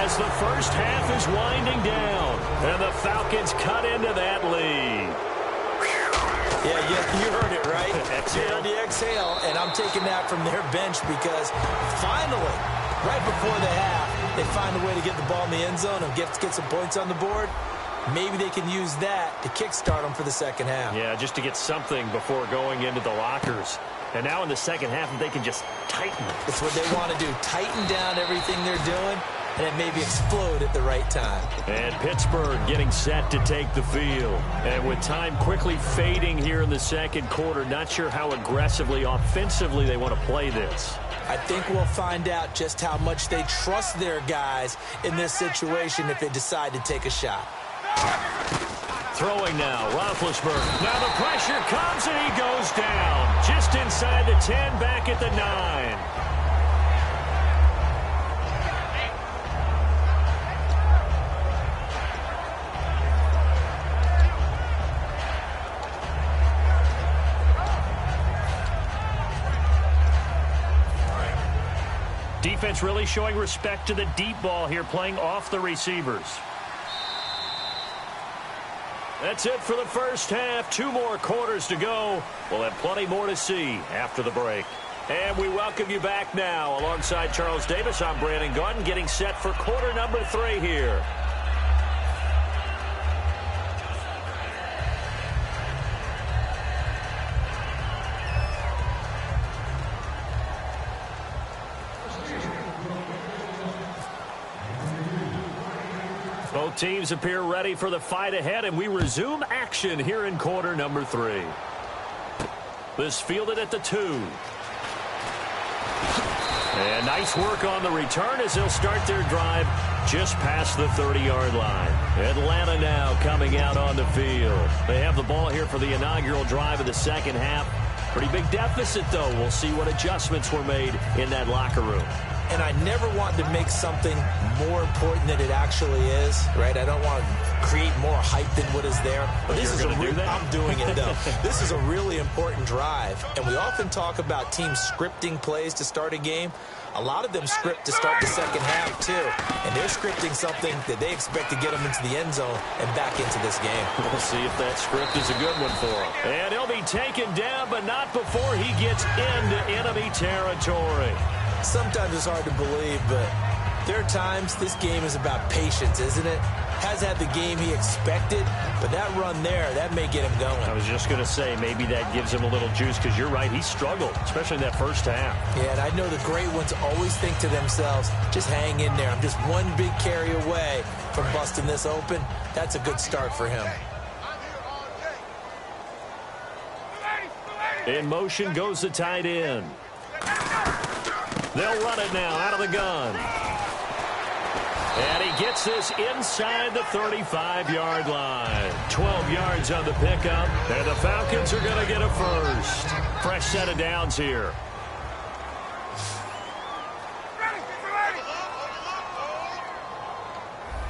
as the first half is winding down. And the Falcons cut into that lead. Yeah, you heard it, right? Exhale. You heard the exhale, and I'm taking that from their bench because finally, right before the half, they find a way to get the ball in the end zone and get some points on the board. Maybe they can use that to kickstart them for the second half. Yeah, just to get something before going into the lockers. And now in the second half, they can just tighten it. That's what they want to do, tighten down everything they're doing, and it maybe explode at the right time. And Pittsburgh getting set to take the field. And with time quickly fading here in the second quarter, not sure how aggressively, offensively they want to play this. I think we'll find out just how much they trust their guys in this situation if they decide to take a shot. Throwing now, Roethlisberger. Now the pressure comes and he goes down. Just inside the 10, back at the 9. Defense really showing respect to the deep ball here, playing off the receivers. That's it for the first half. 2 more quarters to go. We'll have plenty more to see after the break. And we welcome you back now. Alongside Charles Davis, I'm Brandon Gaudin, getting set for quarter number 3 here. Both teams appear ready for the fight ahead, and we resume action here in quarter number 3. This fielded at the 2. And nice work on the return as they'll start their drive just past the 30-yard line. Atlanta now coming out on the field. They have the ball here for the inaugural drive of the second half. Pretty big deficit, though. We'll see what adjustments were made in that locker room. And I never want to make something more important than it actually is, right? I don't want to create more hype than what is there. But this is I'm doing it, though. This is a really important drive. And we often talk about teams scripting plays to start a game. A lot of them script to start the second half, too. And they're scripting something that they expect to get them into the end zone and back into this game. We'll see if that script is a good one for him. And he'll be taken down, but not before he gets into enemy territory. Sometimes it's hard to believe, but there are times this game is about patience, isn't it? Has had the game he expected, but that run there, that may get him going. I was just going to say, maybe that gives him a little juice, because you're right, he struggled, especially in that first half. Yeah, and I know the great ones always think to themselves, just hang in there. I'm just one big carry away from busting this open. That's a good start for him. In motion goes the tight end. They'll run it now out of the gun. And he gets this inside the 35-yard line. 12 yards on the pickup. And the Falcons are going to get a first. Fresh set of downs here.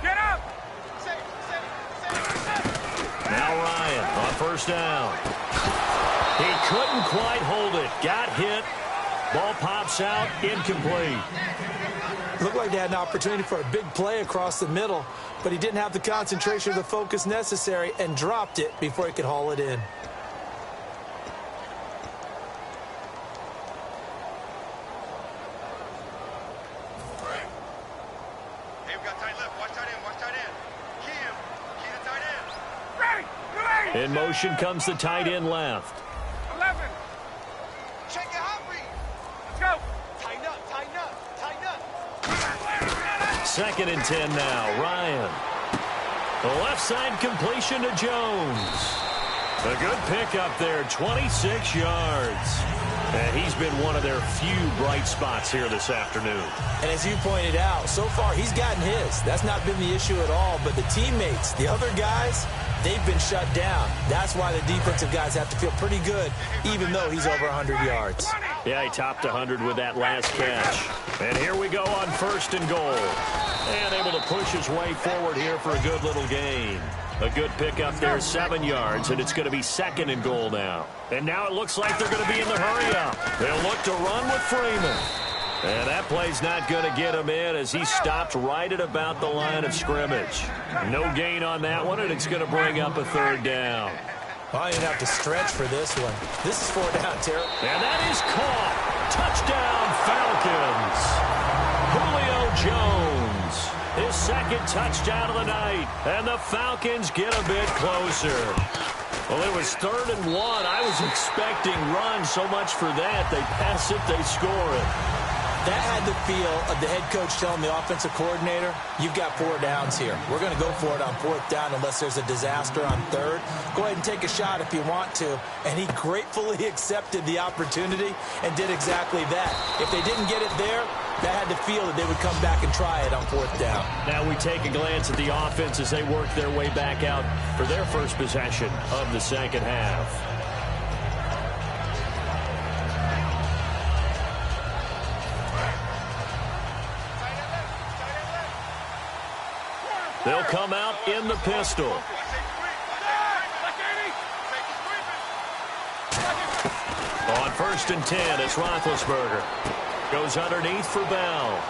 Get up! Now Ryan on first down. He couldn't quite hold it. Got hit. Ball pops out, incomplete. Looked like they had an opportunity for a big play across the middle, but he didn't have the concentration or the focus necessary and dropped it before he could haul it in. Hey, we got tight left. Watch tight end. Watch tight end. Key him. Key the tight end. Ready. In motion comes the tight end left. 11. Check it out, Reed. Let's go. Tighten up. Tighten up. Tighten up. 2nd and 10 now. Ryan. The left side completion to Jones. A good pickup there, 26 yards. And he's been one of their few bright spots here this afternoon. And as you pointed out, so far he's gotten his. That's not been the issue at all. But the teammates, the other guys, they've been shut down. That's why the defensive guys have to feel pretty good, even though he's over 100 yards. Yeah, he topped 100 with that last catch. And here we go on 1st and goal. And able to push his way forward here for a good little gain. A good pickup there, 7 yards, and it's going to be 2nd and goal now. And now it looks like they're going to be in the hurry-up. They'll look to run with Freeman. And that play's not going to get him in as he stopped right at about the line of scrimmage. No gain on that one, and it's going to bring up a 3rd down. Well, you have to stretch for this one. This is 4 down, Terry. And that is caught. Touchdown, Falcons. Julio Jones. His 2nd touchdown of the night. And the Falcons get a bit closer. Well, it was 3rd and 1. I was expecting run so much for that. They pass it, they score it. That had the feel of the head coach telling the offensive coordinator, you've got 4 downs here. We're going to go for it on 4th down unless there's a disaster on 3rd. Go ahead and take a shot if you want to. And he gratefully accepted the opportunity and did exactly that. If they didn't get it there, that had the feel that they would come back and try it on 4th down. Now we take a glance at the offense as they work their way back out for their first possession of the second half. They'll come out in the pistol. On 1st and 10, it's Roethlisberger. Goes underneath for Bell.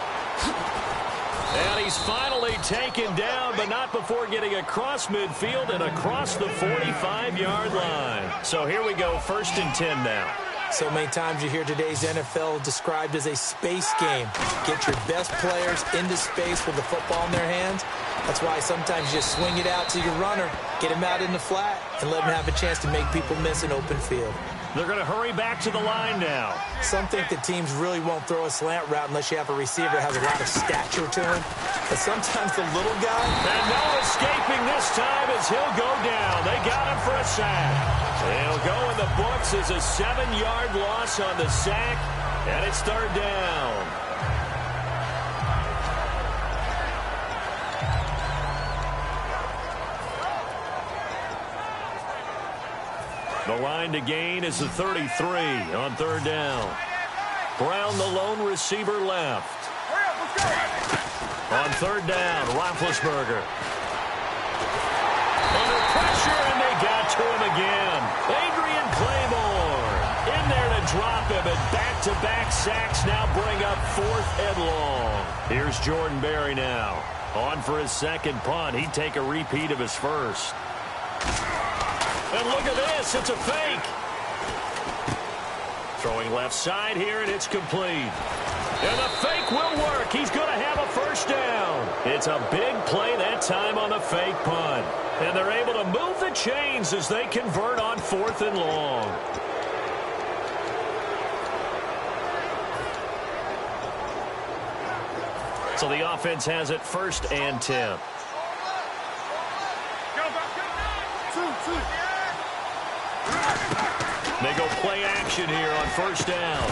And he's finally taken down, but not before getting across midfield and across the 45-yard line. So here we go, 1st and 10 now. So many times you hear today's NFL described as a space game. Get your best players into space with the football in their hands. That's why sometimes you just swing it out to your runner, get him out in the flat, and let him have a chance to make people miss an open field. They're going to hurry back to the line now. Some think that teams really won't throw a slant route unless you have a receiver that has a lot of stature to him. But sometimes the little guy... And no escaping this time as he'll go down. They got him for a sack. He'll go in the books as a 7-yard loss on the sack, and it's 3rd down. The line to gain is the 33 on 3rd down. Brown, the lone receiver, left. On 3rd down, Roethlisberger. Under pressure, and they got to him again. Adrian Claymore in there to drop him, and back-to-back sacks now bring up 4th and long. Here's Jordan Berry now. On for his 2nd punt. He'd take a repeat of his 1st. And look at this, it's a fake. Throwing left side here, and it's complete. And the fake will work. He's going to have a 1st down. It's a big play that time on the fake punt. And they're able to move the chains as they convert on 4th and long. So the offense has it 1st and 10. They go play action here on 1st down.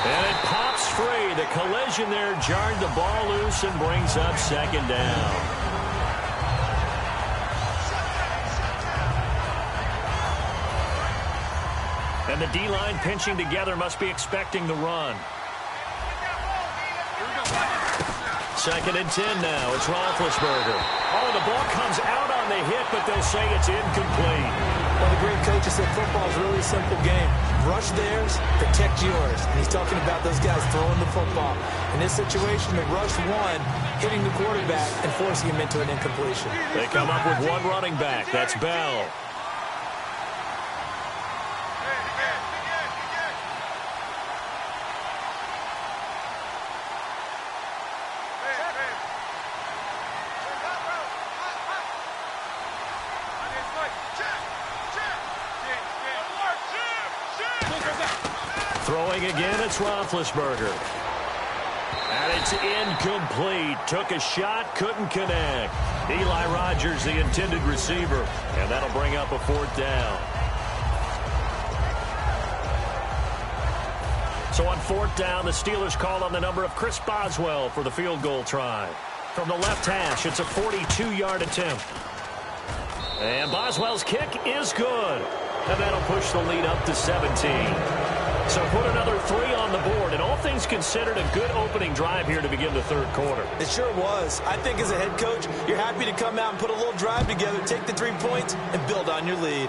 And it pops free. The collision there jarred the ball loose and brings up 2nd down. And the D-line pinching together must be expecting the run. 2nd and 10 now. It's Roethlisberger. Oh, the ball comes out on the hit, but they'll say it's incomplete. Well, the great coach said football is really a simple game. Rush theirs, protect yours. And he's talking about those guys throwing the football. In this situation, the rush one, hitting the quarterback and forcing him into an incompletion. They come up with one running back. That's Bell. Throwing again, it's Roethlisberger. And it's incomplete. Took a shot, couldn't connect. Eli Rogers, the intended receiver. And that'll bring up a 4th down. So on 4th down, the Steelers call on the number of Chris Boswell for the field goal try. From the left hash, it's a 42-yard attempt. And Boswell's kick is good. And that'll push the lead up to 17. So put another 3 on the board, and all things considered, a good opening drive here to begin the 3rd quarter. It sure was. I think as a head coach, you're happy to come out and put a little drive together, take the 3 points, and build on your lead.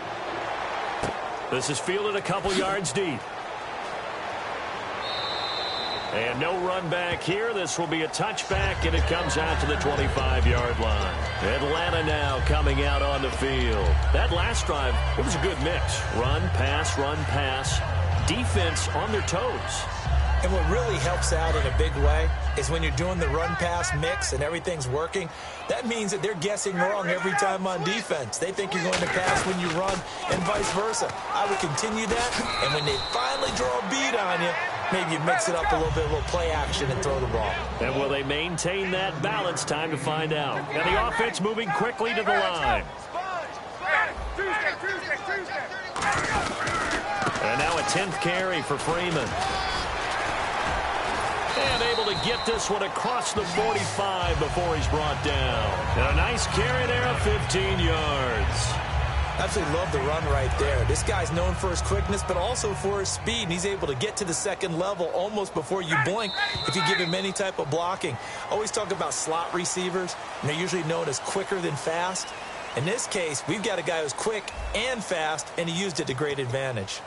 This is fielded a couple yards deep. And no run back here. This will be a touchback, and it comes out to the 25-yard line. Atlanta now coming out on the field. That last drive, it was a good mix. Run, pass. Defense on their toes. And what really helps out in a big way is when you're doing the run-pass mix and everything's working, that means that they're guessing wrong every time on defense. They think you're going to pass when you run and vice versa. I would continue that, and when they finally draw a bead on you, maybe you mix it up a little play action and throw the ball. And will they maintain that balance? Time to find out. And the offense moving quickly to the line. And now a 10th carry for Freeman. And able to get this one across the 45 before he's brought down. And a nice carry there of 15 yards. Absolutely love the run right there. This guy's known for his quickness, but also for his speed. And he's able to get to the 2nd level almost before you blink if you give him any type of blocking. Always talk about slot receivers, and they're usually known as quicker than fast. In this case, we've got a guy who's quick and fast, and he used it to great advantage.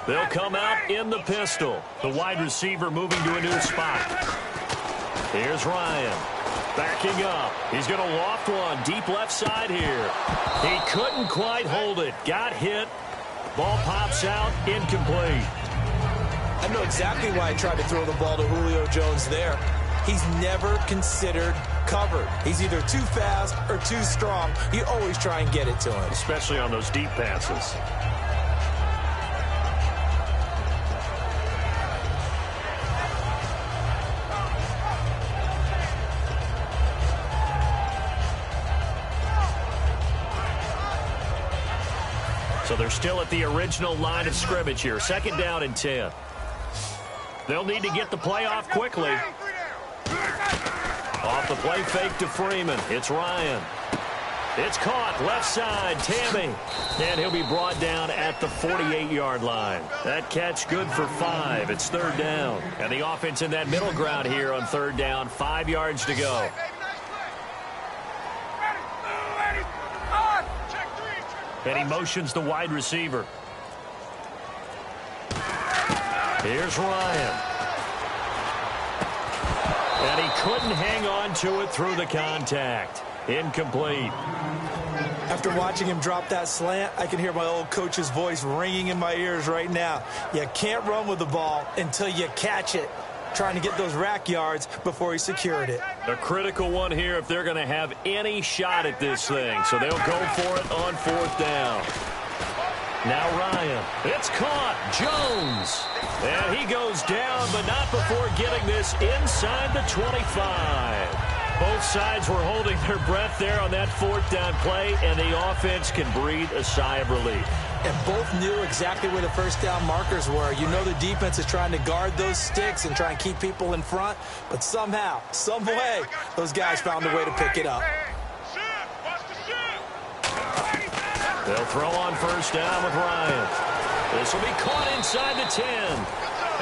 They'll come out in the pistol. The wide receiver moving to a new spot. Here's Ryan. Backing up. He's going to loft one. Deep left side here. He couldn't quite hold it. Got hit. Ball pops out. Incomplete. I know exactly why I tried to throw the ball to Julio Jones there. He's never considered covered. He's either too fast or too strong. You always try and get it to him. Especially on those deep passes. So they're still at the original line of scrimmage here. 2nd down and 10. They'll need to get the play off quickly. Off the play fake to Freeman. It's Ryan. It's caught. Left side. Tammy. And he'll be brought down at the 48-yard line. That catch good for 5. It's 3rd down. And the offense in that middle ground here on 3rd down. 5 yards to go. And he motions the wide receiver. Here's Ryan. And he couldn't hang on to it through the contact. Incomplete. After watching him drop that slant, I can hear my old coach's voice ringing in my ears right now. You can't run with the ball until you catch it. Trying to get those rack yards before he secured it. A critical one here if they're going to have any shot at this thing. So they'll go for it on 4th down. Now Ryan. It's caught. Jones. And he goes down, but not before getting this inside the 25. Both sides were holding their breath there on that 4th down play, and the offense can breathe a sigh of relief. And both knew exactly where the 1st down markers were. You know the defense is trying to guard those sticks and try and keep people in front, but somehow, some way, those guys found a way to pick it up. They'll throw on 1st down with Ryan. This will be caught inside the 10.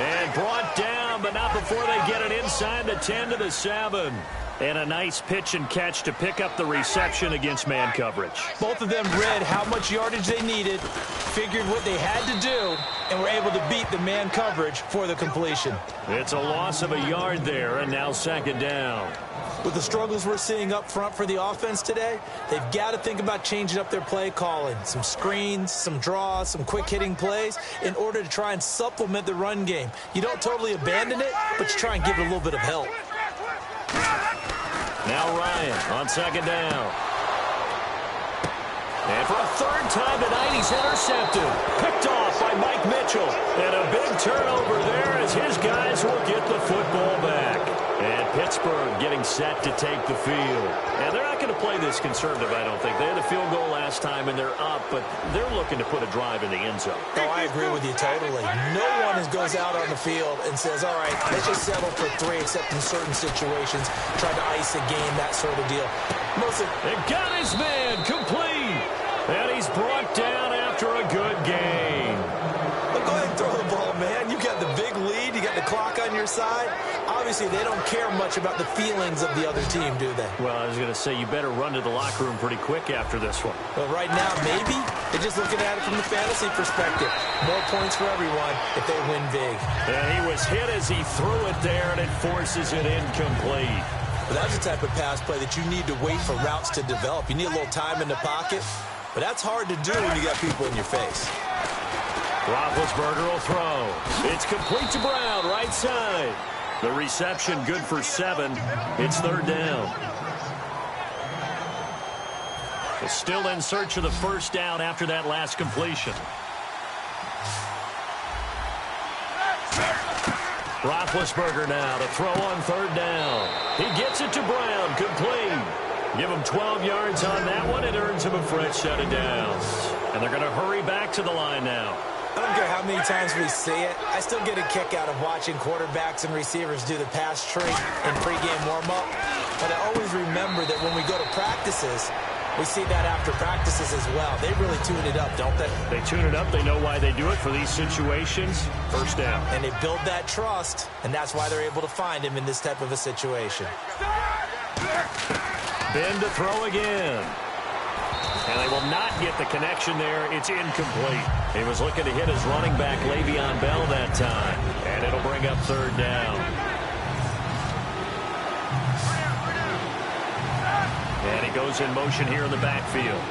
And brought down, but not before they get it inside the 10 to the 7. And a nice pitch and catch to pick up the reception against man coverage. Both of them read how much yardage they needed, figured what they had to do, and were able to beat the man coverage for the completion. It's a loss of a yard there, and now 2nd down. With the struggles we're seeing up front for the offense today, they've got to think about changing up their play calling. Some screens, some draws, some quick-hitting plays in order to try and supplement the run game. You don't totally abandon it, but you try and give it a little bit of help. Now Ryan on 2nd down. And for a 3rd time tonight, he's intercepted. Picked off by Mike Mitchell. And a big turnover there as his guys will get the football back. And Pittsburgh getting set to take the field. And they're not going to play this conservative, I don't think. They had a field goal last time, and they're up, but they're looking to put a drive in the end zone. Oh, I agree with you totally. No one goes out on the field and says, all right, let's just settle for 3, except in certain situations, try to ice a game, that sort of deal. And got his man complete. And he's brought down after a good game. But go ahead and throw the ball, man. You got the big lead. You got the clock on your side. Obviously, they don't care much about the feelings of the other team, do they? Well, I was going to say, you better run to the locker room pretty quick after this one. Well, right now, maybe. They're just looking at it from the fantasy perspective. More points for everyone if they win big. And he was hit as he threw it there, and it forces it incomplete. But that's the type of pass play that you need to wait for routes to develop. You need a little time in the pocket. But that's hard to do when you got people in your face. Roethlisberger will throw. It's complete to Brown, right side. The reception good for 7. It's 3rd down. They're still in search of the 1st down after that last completion. Roethlisberger now to throw on 3rd down. He gets it to Brown, complete. Give him 12 yards on that one. It earns him a fresh set of downs. And they're going to hurry back to the line now. I don't care how many times we see it. I still get a kick out of watching quarterbacks and receivers do the pass tree in pregame warm-up. But I always remember that when we go to practices, we see that after practices as well. They really tune it up, don't they? They tune it up. They know why they do it for these situations. 1st down. And they build that trust, and that's why they're able to find him in this type of a situation. Ben to throw again. And they will not get the connection there. It's incomplete. He was looking to hit his running back, Le'Veon Bell, that time. And it'll bring up third down. And he goes in motion here in the backfield.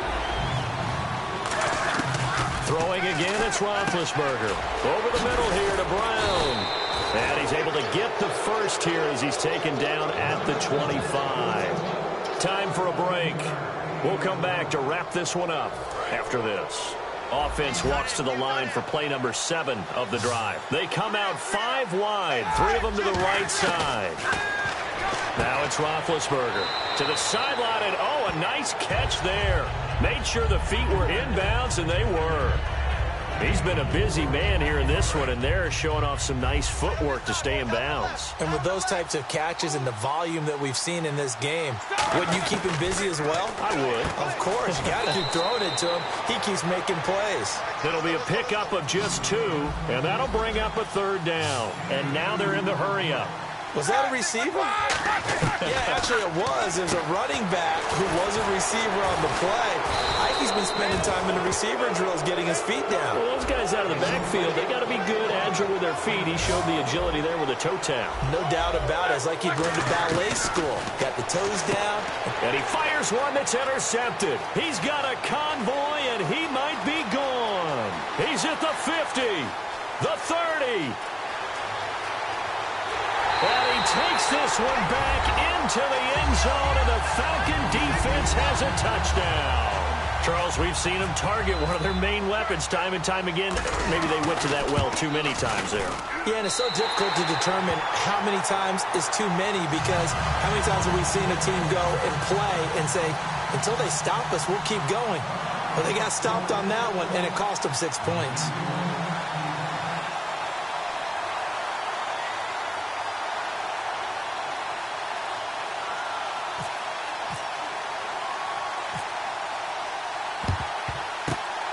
Throwing again, it's Roethlisberger. Over the middle here to Brown. And he's able to get the first here as he's taken down at the 25. Time for a break. We'll come back to wrap this one up after this. Offense walks to the line for play number 7 of the drive. They come out 5 wide, 3 of them to the right side. Now it's Roethlisberger to the sideline, and oh, a nice catch there. Made sure the feet were inbounds, and they were. He's been a busy man here in this one, and they're showing off some nice footwork to stay in bounds. And with those types of catches and the volume that we've seen in this game, wouldn't you keep him busy as well? I would. Of course. You got to keep throwing it to him. He keeps making plays. It'll be a pickup of just 2, and that'll bring up a third down. And now they're in the hurry-up. Was that a receiver? Yeah, actually it was. There's a running back who was a receiver on the play. Ike's been spending time in the receiver drills getting his feet down. Well, those guys out of the backfield, they got to be good, agile with their feet. He showed the agility there with a toe tap. No doubt about it. It's like he'd gone to ballet school. Got the toes down. And he fires one that's intercepted. He's got a convoy, and he might be gone. He's at the 50, the 30. And he takes this one back into the end zone, and the Falcon defense has a touchdown. Charles, we've seen them target one of their main weapons time and time again. Maybe they went to that well too many times there. Yeah, and it's so difficult to determine how many times is too many, because how many times have we seen a team go and play and say, until they stop us, we'll keep going. Well, they got stopped on that one, and it cost them 6 points.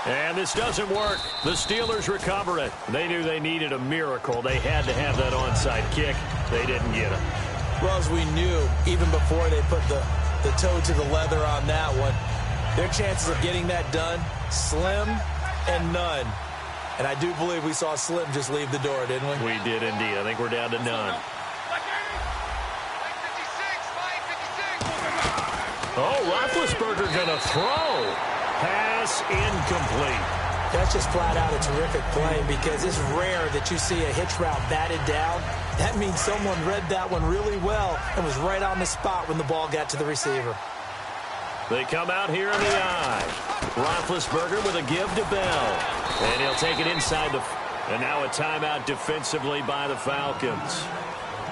And this doesn't work. The Steelers recover it. They knew they needed a miracle. They had to have that onside kick. They didn't get it. Well, as we knew, even before they put the toe to the leather on that one, their chances of getting that done, slim and none. And I do believe we saw Slim just leave the door, didn't we? We did indeed. I think we're down to none. Oh, Roethlisberger going to throw. Pass incomplete. That's just flat out a terrific play, because it's rare that you see a hitch route batted down. That means someone read that one really well and was right on the spot when the ball got to the receiver. They come out here in the eye. Roethlisberger with a give to Bell. And he'll take it inside the... And now a timeout defensively by the Falcons.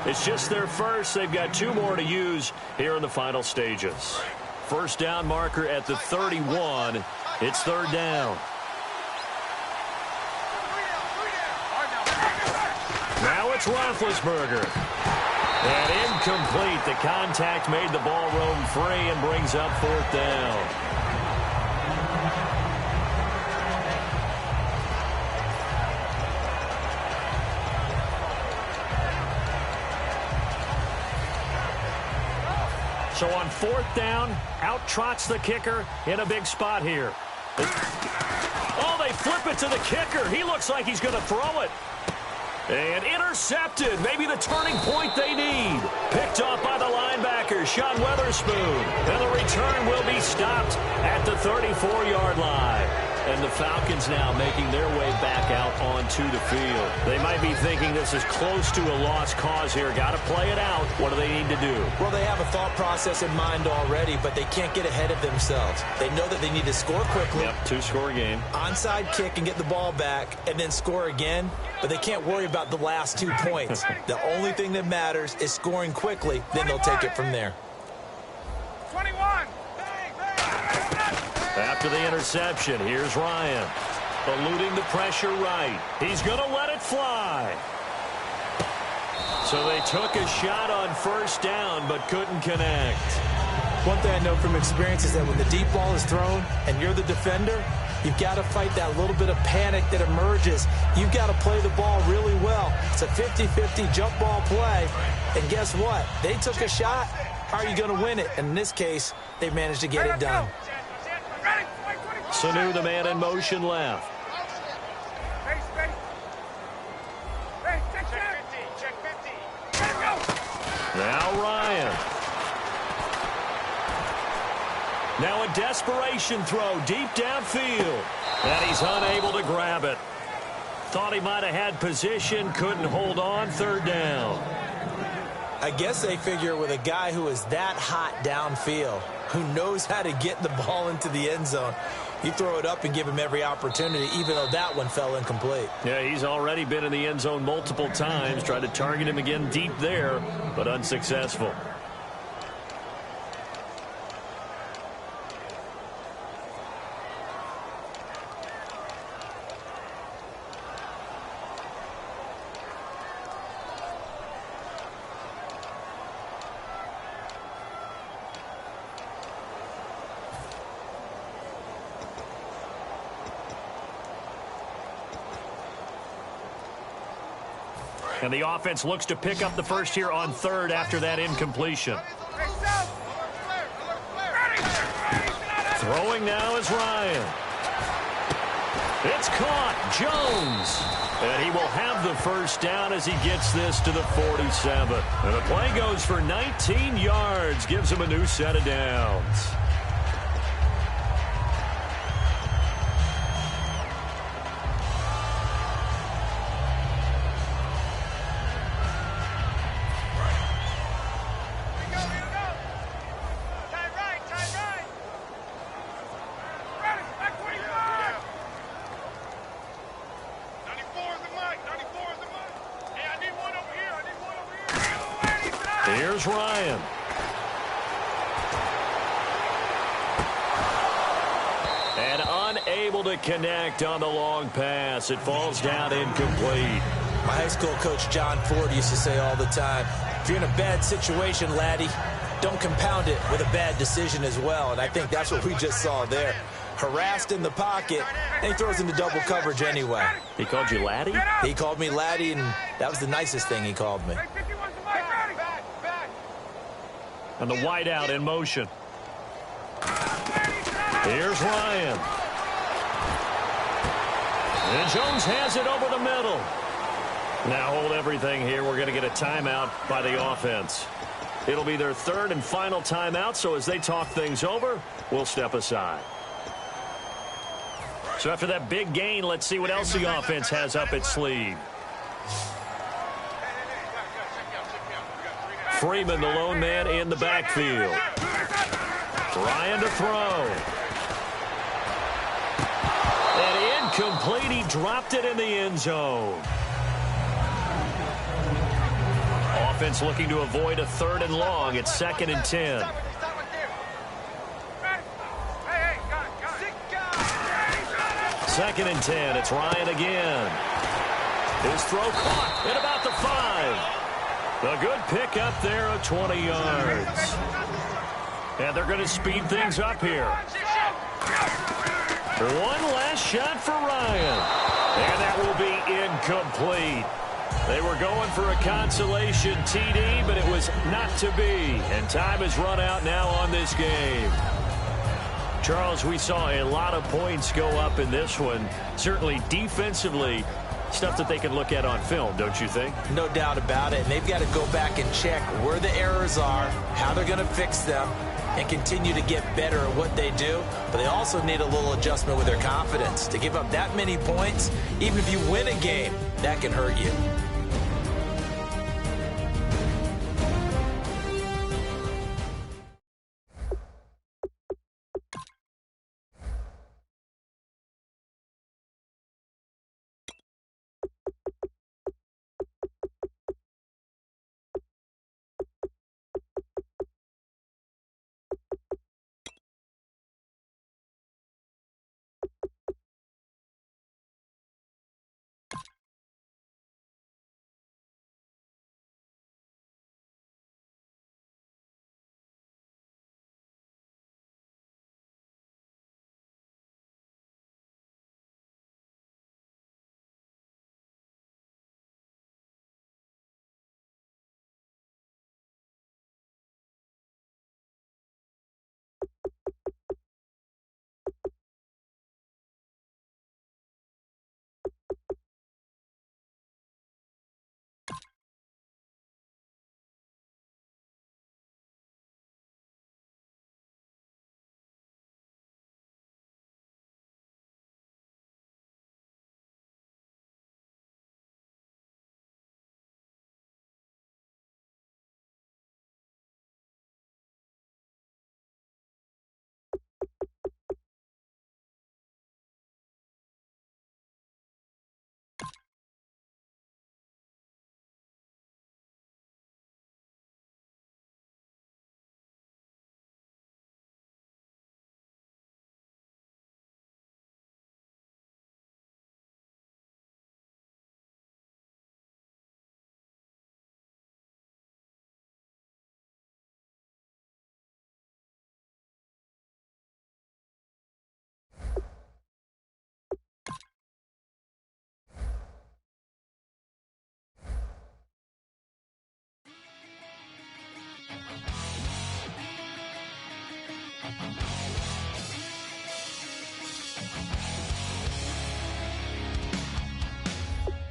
It's just their first. They've got 2 more to use here in the final stages. First down marker at the 31. It's third down. Now it's Roethlisberger. And incomplete. The contact made the ball roam free and brings up fourth down. So on fourth down, out trots the kicker in a big spot here. Oh, they flip it to the kicker. He looks like he's going to throw it. And intercepted. Maybe the turning point they need. Picked off by the linebacker, Sean Weatherspoon. And the return will be stopped at the 34-yard line. And the Falcons now making their way back out onto the field. They might be thinking this is close to a lost cause here. Got to play it out. What do they need to do? Well, they have a thought process in mind already, but they can't get ahead of themselves. They know that they need to score quickly. Yep, 2-score game. Onside kick and get the ball back and then score again. But they can't worry about the last 2 points. The only thing that matters is scoring quickly. Then they'll take it from there. 21. After the interception, here's Ryan. Eluding the pressure right. He's going to let it fly. So they took a shot on first down, but couldn't connect. One thing I know from experience is that when the deep ball is thrown and you're the defender, you've got to fight that little bit of panic that emerges. You've got to play the ball really well. It's a 50-50 jump ball play. And guess what? They took a shot. How are you going to win it? And in this case, they managed to get it done. Sanu, the man in motion left. Now Ryan. Now a desperation throw deep downfield. And he's unable to grab it. Thought he might have had position, couldn't hold on, third down. I guess they figure with a guy who is that hot downfield, who knows how to get the ball into the end zone, you throw it up and give him every opportunity, even though that one fell incomplete. Yeah, he's already been in the end zone multiple times, tried to target him again deep there, but unsuccessful. And the offense looks to pick up the first here on third after that incompletion. Throwing now is Ryan. It's caught. Jones. And he will have the first down as he gets this to the 47. And the play goes for 19 yards. Gives him a new set of downs. Here's Ryan. And unable to connect on the long pass. It falls down incomplete. My high school coach John Ford used to say all the time, if you're in a bad situation, laddie, don't compound it with a bad decision as well. And I think that's what we just saw there. Harassed in the pocket, and he throws into double coverage anyway. He called you laddie? He called me laddie, and that was the nicest thing he called me. And the wideout in motion. Here's Ryan. And Jones has it over the middle. Now hold everything here. We're going to get a timeout by the offense. It'll be their third and final timeout, so as they talk things over, we'll step aside. So after that big gain, let's see what else the offense has up its sleeve. Freeman, the lone man in the backfield. Ryan to throw. And incomplete. He dropped it in the end zone. Offense looking to avoid a third and long. It's 2nd and 10. Second and 10. It's Ryan again. His throw caught at about the 5. A good pick up there of 20 yards. And they're going to speed things up here. One last shot for Ryan. And that will be incomplete. They were going for a consolation TD, but it was not to be. And time has run out now on this game. Charles, we saw a lot of points go up in this one. Certainly defensively, stuff that they can look at on film, don't you think? No doubt about it. And they've got to go back and check where the errors are, how they're going to fix them, and continue to get better at what they do. But they also need a little adjustment with their confidence. To give up that many points, even if you win a game, that can hurt you.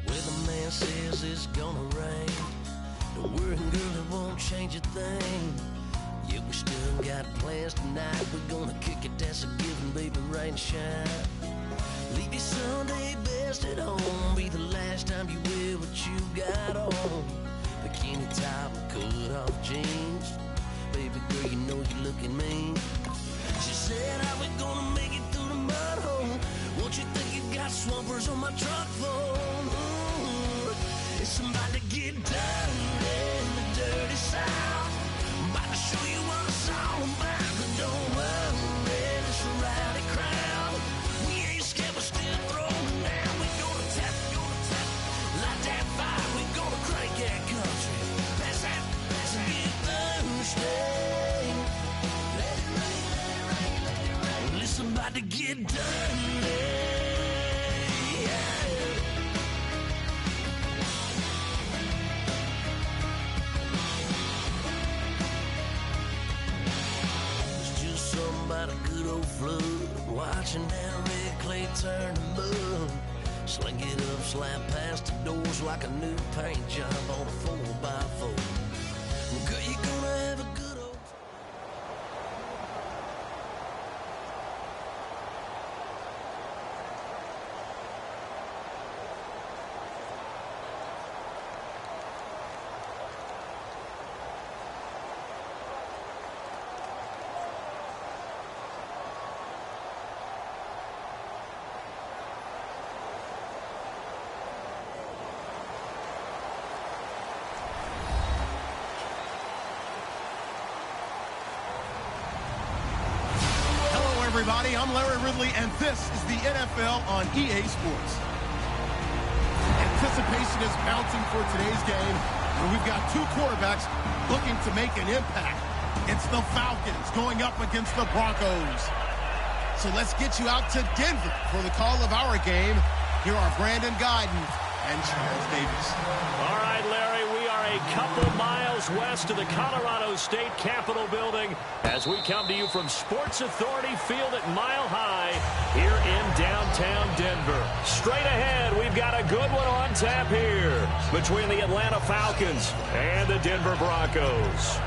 Weatherman says it's gonna rain. Don't worry, girl, it won't change a thing. Yeah, we still got plans tonight. We're gonna kick it, that's a given, baby, rain or shine. Leave your Sunday best at home. Be the last time you wear what you got on. Bikini top and cut off jeans. Baby girl, you know you're looking mean. She said, how we gonna make it through the mud hole? Won't you think you got swampers on my truck phone? Ooh, it's about to get dirty in the dirty south. About to show you what it's all about. But don't worry, it's a rowdy crowd. We ain't scared, we're still throwing down. We gonna tap, light that fire. We gonna crank that country. Pass and get thirsty. Let it rain. Well, it's about to get dirty. About a good old flood, watching that red clay turn to mud. Sling it up, slap past the doors like a new paint job on a 4x4. Well, girl, you gonna have a good old... Everybody, I'm Larry Ridley, and this is the NFL on EA Sports. Anticipation is mounting for today's game, where we've got two quarterbacks looking to make an impact. It's the Falcons going up against the Broncos. So let's get you out to Denver for the call of our game. Here are Brandon Guyton and Charles Davis. All right, Larry, we are a couple miles west of the Colorado State Capitol building as we come to you from Sports Authority Field at Mile High here in downtown Denver. Straight ahead, we've got a good one on tap here between the Atlanta Falcons and the Denver Broncos.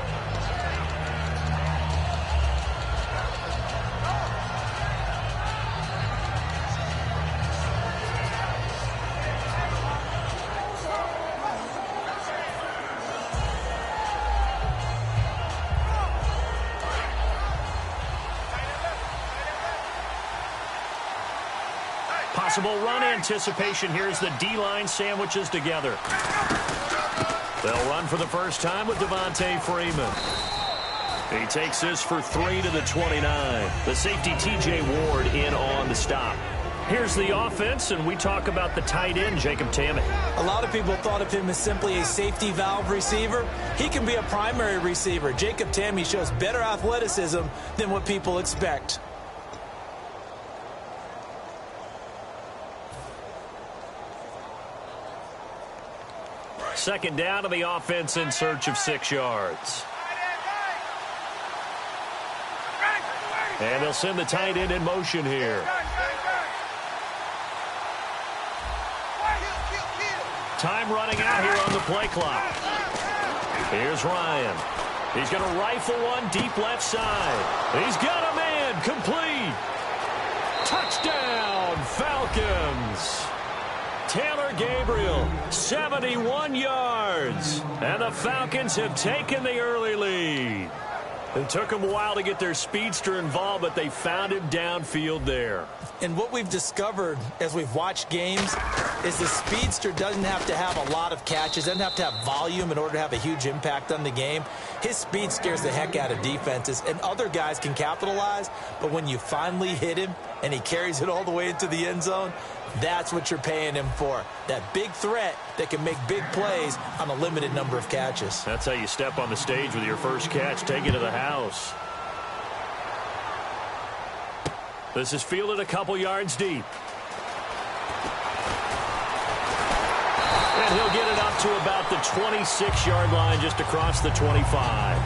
Possible run anticipation here as the D-line sandwiches together. They'll run for the first time with Devontae Freeman. He takes this for 3 to the 29. The safety T.J. Ward in on the stop. Here's the offense, and we talk about the tight end, Jacob Tammy. A lot of people thought of him as simply a safety valve receiver. He can be a primary receiver. Jacob Tammy shows better athleticism than what people expect. Second down to the offense in search of 6 yards. And they'll send the tight end in motion here. Time running out here on the play clock. Here's Ryan. He's going to rifle one deep left side. He's got a man. Complete. Touchdown, Falcons. Taylor Gabriel, 71 yards. And the Falcons have taken the early lead. It took them a while to get their speedster involved, but they found him downfield there. And what we've discovered as we've watched games is the speedster doesn't have to have a lot of catches, doesn't have to have volume in order to have a huge impact on the game. His speed scares the heck out of defenses, and other guys can capitalize, but when you finally hit him and he carries it all the way into the end zone, that's what you're paying him for. That big threat that can make big plays on a limited number of catches. That's how you step on the stage with your first catch. Take it to the house. This is fielded a couple yards deep. And he'll get it up to about the 26-yard line, just across the 25.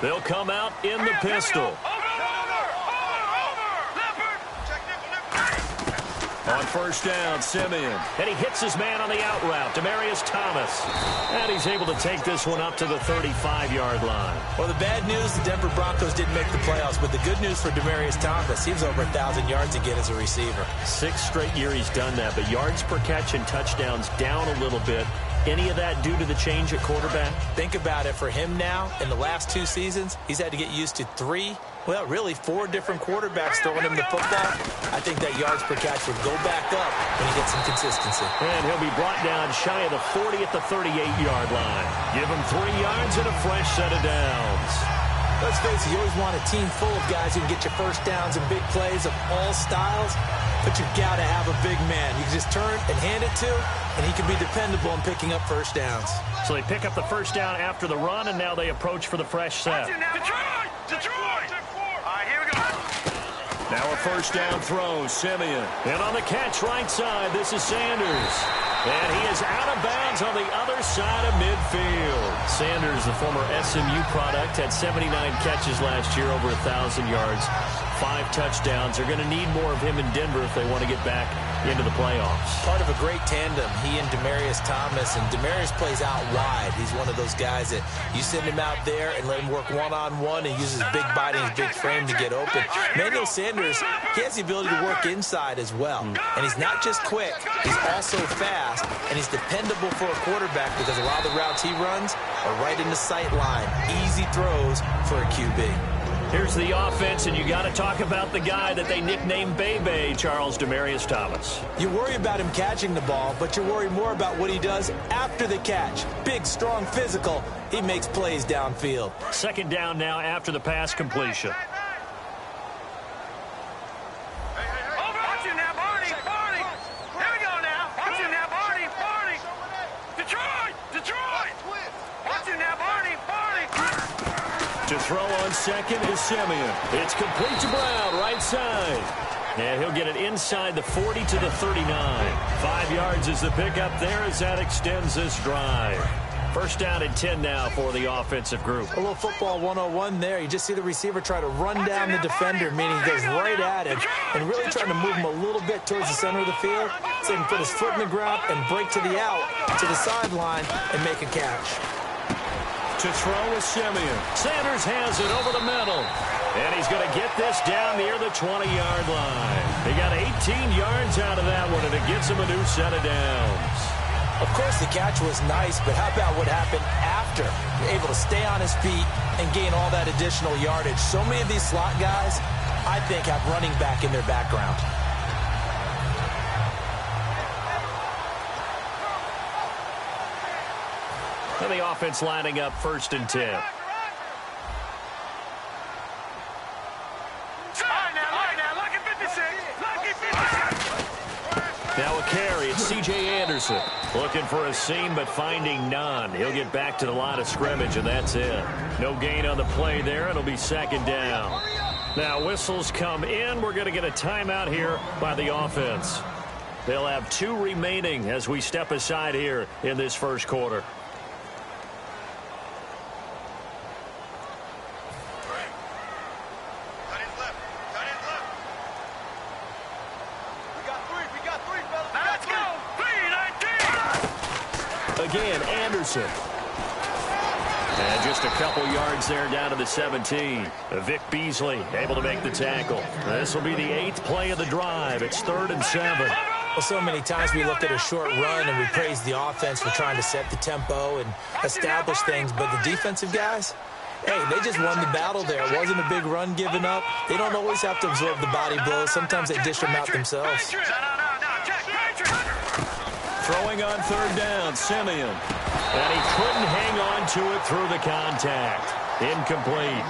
They'll come out in the pistol. On first down, Simeon. And he hits his man on the out route, Demaryius Thomas. And he's able to take this one up to the 35-yard line. Well, the bad news, the Denver Broncos didn't make the playoffs, but the good news for Demaryius Thomas, he was over 1,000 yards again as a receiver. 6th straight year he's done that, but yards per catch and touchdowns down a little bit. Any of that due to the change at quarterback? Think about it. For him now, in the last 2 seasons, he's had to get used to 4 different quarterbacks throwing him the football. I think that yards per catch would go back up when he gets some consistency. And he'll be brought down shy of the 40 at the 38-yard line. Give him 3 yards and a fresh set of downs. Let's face it, you always want a team full of guys who can get you first downs and big plays of all styles, but you got to have a big man you can just turn and hand it to, and he can be dependable in picking up first downs. So they pick up the first down after the run, and now they approach for the fresh set. Detroit! All right, here we go. Now a first down throw, Simeon. And on the catch right side, this is Sanders. And he is out of bounds on the other side of midfield. Sanders, the former SMU product, had 79 catches last year, over 1,000 yards, 5 touchdowns. They're going to need more of him in Denver if they want to get back into the playoffs. Part of a great tandem, he and Demaryius Thomas, and Demaryius plays out wide. He's one of those guys that you send him out there and let him work one-on-one and use his big body and his big frame to get open. Emmanuel Sanders, he has the ability to work inside as well. And he's not just quick, he's also fast, and he's dependable for a quarterback because a lot of the routes he runs are right in the sight line. Easy throws for a QB. Here's the offense, and you got to talk about the guy that they nicknamed Bebe, Charles Demaryius Thomas. You worry about him catching the ball, but you worry more about what he does after the catch. Big, strong, physical. He makes plays downfield. Second down now after the pass completion. Watch you now, Barney. Here we go now. Watch you now, Barney. Detroit. Watch you now, Barney. To throw on second is Simeon. It's complete to Brown, right side. And he'll get it inside the 40 to the 39. 5 yards is the pickup there as that extends this drive. First down and 10 now for the offensive group. A little football 101 there. You just see the receiver try to run down the defender, meaning he goes right at him, and really trying to move him a little bit towards the center of the field so he can put his foot in the ground and break to the out, to the sideline, and make a catch. To throw is Simeon. Sanders has it over the middle. And he's going to get this down near the 20-yard line. He got 18 yards out of that one, and it gets him a new set of downs. Of course, the catch was nice, but how about what happened after? You're able to stay on his feet and gain all that additional yardage. So many of these slot guys, I think, have running back in their background. And the offense lining up 1st and 10. Now a carry, it's C.J. Anderson. Looking for a seam, but finding none. He'll get back to the line of scrimmage, and that's it. No gain on the play there. It'll be second down. Now whistles come in. We're going to get a timeout here by the offense. They'll have 2 remaining as we step aside here in this first quarter. Again, Anderson. And just a couple yards there down to the 17. Vic Beasley able to make the tackle. This will be the 8th play of the drive. It's 3rd and 7. Well, so many times we look at a short run and we praise the offense for trying to set the tempo and establish things, but the defensive guys, hey, they just won the battle there. It wasn't a big run given up. They don't always have to absorb the body blows. Sometimes they dish them out themselves. Throwing on 3rd down, Simeon. And he couldn't hang on to it through the contact. Incomplete.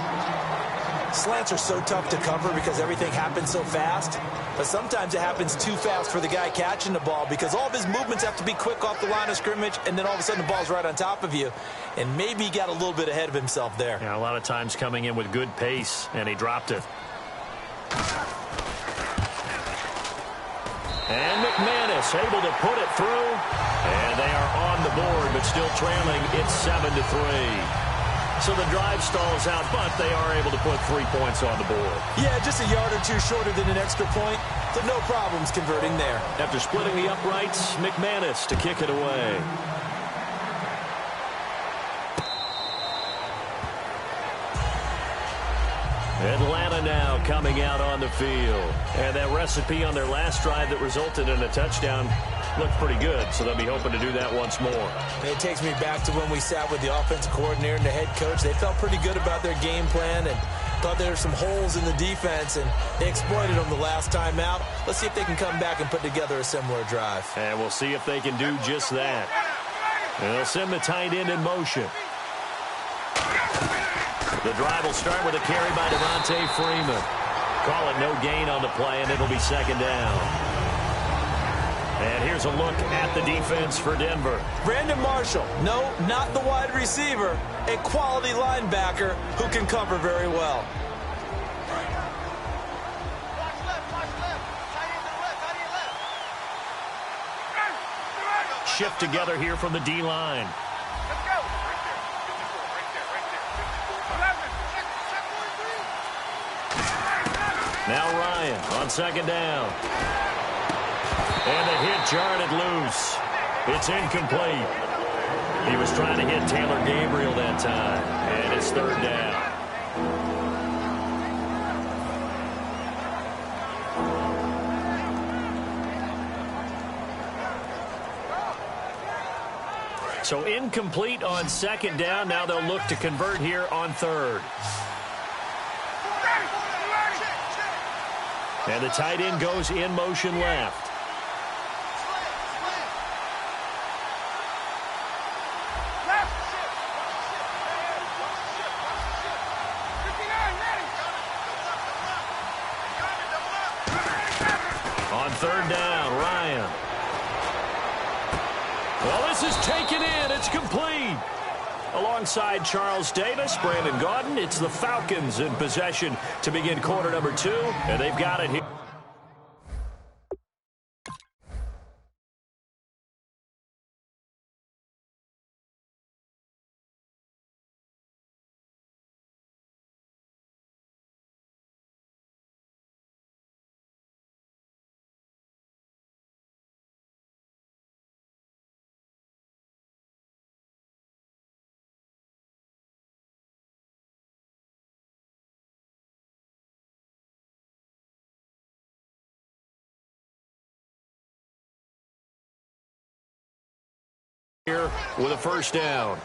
Slants are so tough to cover because everything happens so fast. But sometimes it happens too fast for the guy catching the ball because all of his movements have to be quick off the line of scrimmage, and then all of a sudden the ball's right on top of you. And maybe he got a little bit ahead of himself there. Yeah, a lot of times coming in with good pace, and he dropped it. And McManus able to put it through. And they are on the board, but still trailing. It's 7-3. So the drive stalls out, but they are able to put 3 points on the board. Yeah, just a yard or two shorter than an extra point, so no problems converting there. After splitting the uprights, McManus to kick it away. Atlanta now coming out on the field. And that recipe on their last drive that resulted in a touchdown looked pretty good, so they'll be hoping to do that once more. It takes me back to when we sat with the offensive coordinator and the head coach. They felt pretty good about their game plan and thought there were some holes in the defense, and they exploited them the last time out. Let's see if they can come back and put together a similar drive. And we'll see if they can do just that. And they'll send the tight end in motion. The drive will start with a carry by Devontae Freeman. Call it no gain on the play, and it'll be second down. And here's a look at the defense for Denver. Brandon Marshall, no, not the wide receiver, a quality linebacker who can cover very well. Shift together here from the D-line. Now Ryan on second down. And the hit jarred it loose. It's incomplete. He was trying to hit Taylor Gabriel that time. And it's third down. So incomplete on second down. Now they'll look to convert here on third. And the tight end goes in motion left. On third down, Ryan. Well, this is taken in. It's complete. Alongside Charles Davis, Brandon Gaudin, it's the Falcons in possession to begin quarter number 2, and they've got it here. Here with a first down.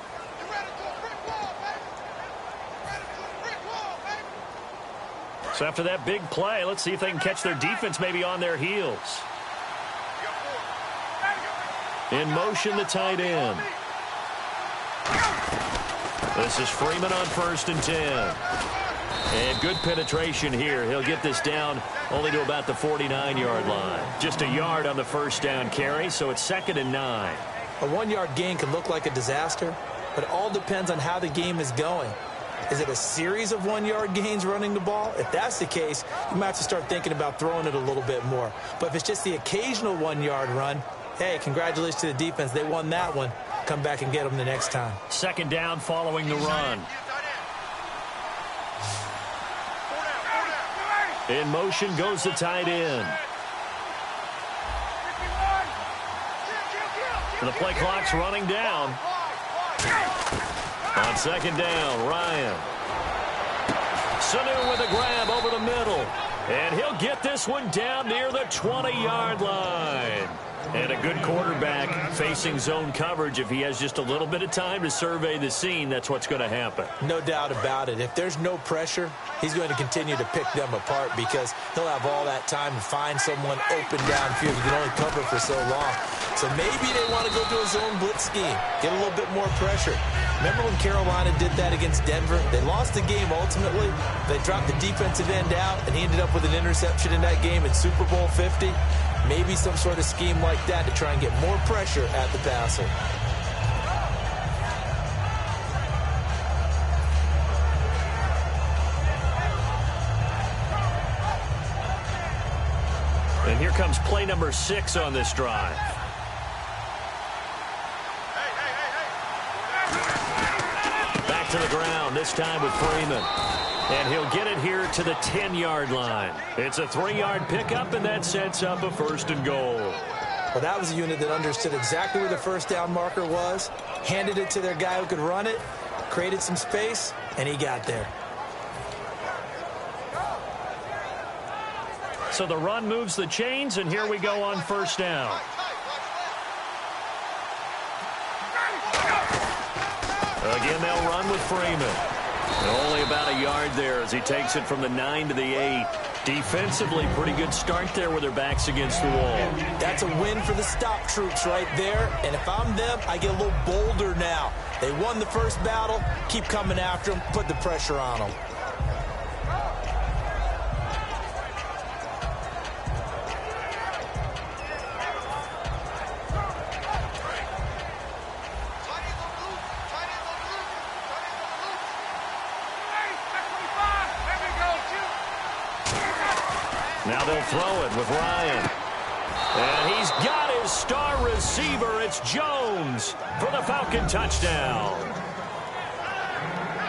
So after that big play, let's see if they can catch their defense maybe on their heels. In motion, the tight end. This is Freeman on 1st and 10. And good penetration here. He'll get this down only to about the 49-yard line. Just a yard on the first down carry, so it's 2nd and 9. A 1-yard gain can look like a disaster, but it all depends on how the game is going. Is it a series of 1-yard gains running the ball? If that's the case, you might have to start thinking about throwing it a little bit more. But if it's just the occasional 1-yard run, hey, congratulations to the defense. They won that one. Come back and get them the next time. 2nd down following the run. In motion goes the tight end. The play clock's running down. On 2nd down, Ryan. Sanu with a grab over the middle. And he'll get this one down near the 20-yard line. And a good quarterback facing zone coverage. If he has just a little bit of time to survey the scene, that's what's going to happen. No doubt about it. If there's no pressure, he's going to continue to pick them apart because he'll have all that time to find someone open downfield. He can only cover for so long. So maybe they want to go to a zone blitz scheme, get a little bit more pressure. Remember when Carolina did that against Denver? They lost the game ultimately. They dropped the defensive end out, and he ended up with an interception in that game in Super Bowl 50. Maybe some sort of scheme like that to try and get more pressure at the passer. And here comes play number 6 on this drive. to the ground, this time with Freeman. And he'll get it here to the 10-yard line. It's a 3-yard pickup, and that sets up a 1st and goal. Well, that was a unit that understood exactly where the first down marker was, handed it to their guy who could run it, created some space, and he got there. So the run moves the chains, and here we go on 1st down. Again, they'll run with Freeman. Only about a yard there as he takes it from the 9 to the 8. Defensively, pretty good start there with their backs against the wall. That's a win for the stop troops right there. And if I'm them, I get a little bolder now. They won the first battle. Keep coming after them. Put the pressure on them. Now they'll throw it with Ryan. And he's got his star receiver. It's Jones for the Falcon touchdown.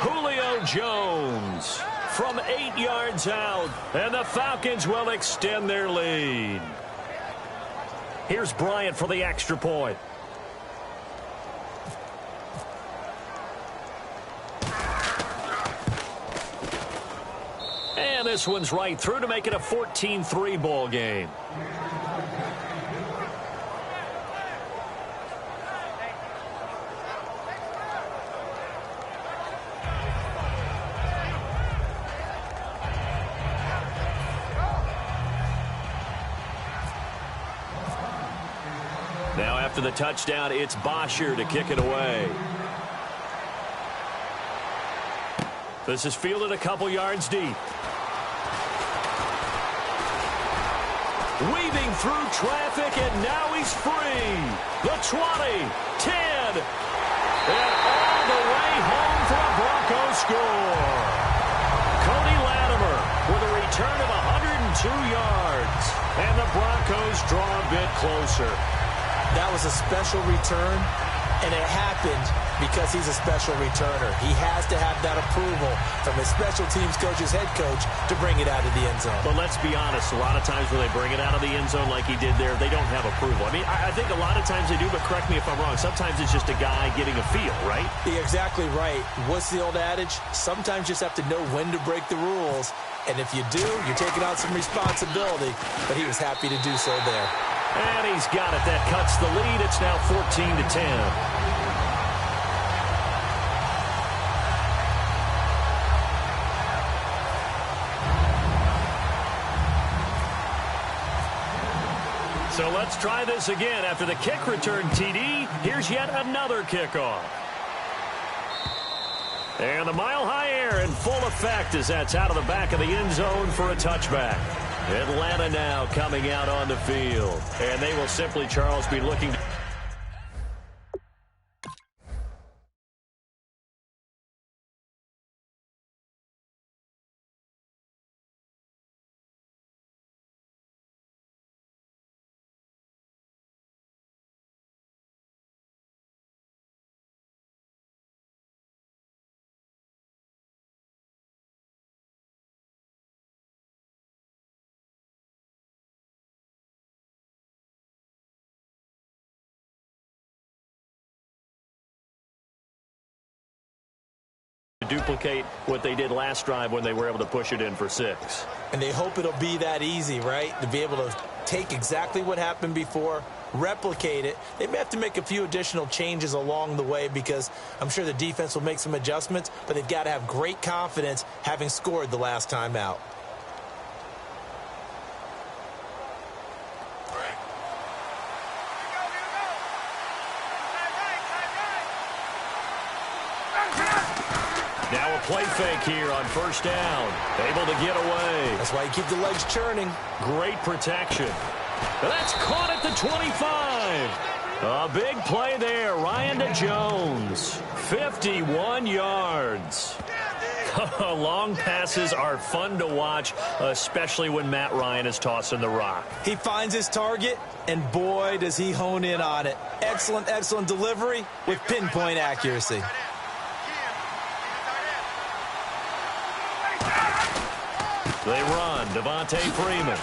Julio Jones from 8 yards out. And the Falcons will extend their lead. Here's Bryant for the extra point. And this one's right through to make it a 14-3 ball game. Now after the touchdown, it's Bosher to kick it away. This is fielded a couple yards deep. Weaving through traffic, and now he's free. The 20, 10, and all the way home for a Broncos score. Cody Latimer with a return of 102 yards, and the Broncos draw a bit closer. That was a special return, and it happened because he's a special returner. He has to have that approval from his special teams coach's head coach to bring it out of the end zone. But let's be honest, a lot of times when they bring it out of the end zone like he did there, they don't have approval. I mean, I think a lot of times they do, but correct me if I'm wrong. Sometimes it's just a guy getting a feel, right? You're exactly right. What's the old adage? Sometimes you just have to know when to break the rules. And if you do, you're taking on some responsibility. But he was happy to do so there. And he's got it. That cuts the lead. It's now 14-10. So let's try this again. After the kick return TD, here's yet another kickoff. And the mile-high air in full effect as that's out of the back of the end zone for a touchback. Atlanta now coming out on the field. And they will simply, Charles, be looking to... duplicate what they did last drive when they were able to push it in for 6. And they hope it'll be that easy, right? To be able to take exactly what happened before, replicate it. They may have to make a few additional changes along the way because I'm sure the defense will make some adjustments, but they've got to have great confidence having scored the last time out. Now a play fake here on first down. Able to get away. That's why you keep the legs churning. Great protection. That's caught at the 25. A big play there. Ryan to Jones. 51 yards. Long passes are fun to watch, especially when Matt Ryan is tossing the rock. He finds his target, and boy, does he hone in on it. Excellent, excellent delivery with pinpoint accuracy. They run. Devontae Freeman.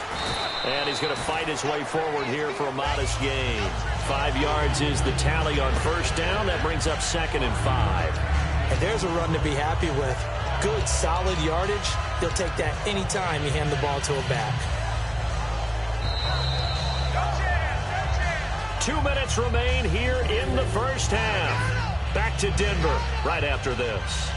And he's going to fight his way forward here for a modest gain. 5 yards is the tally on first down. That brings up 2nd and 5. And there's a run to be happy with. Good, solid yardage. He'll take that anytime you hand the ball to a back. 2 minutes remain here in the first half. Back to Denver right after this.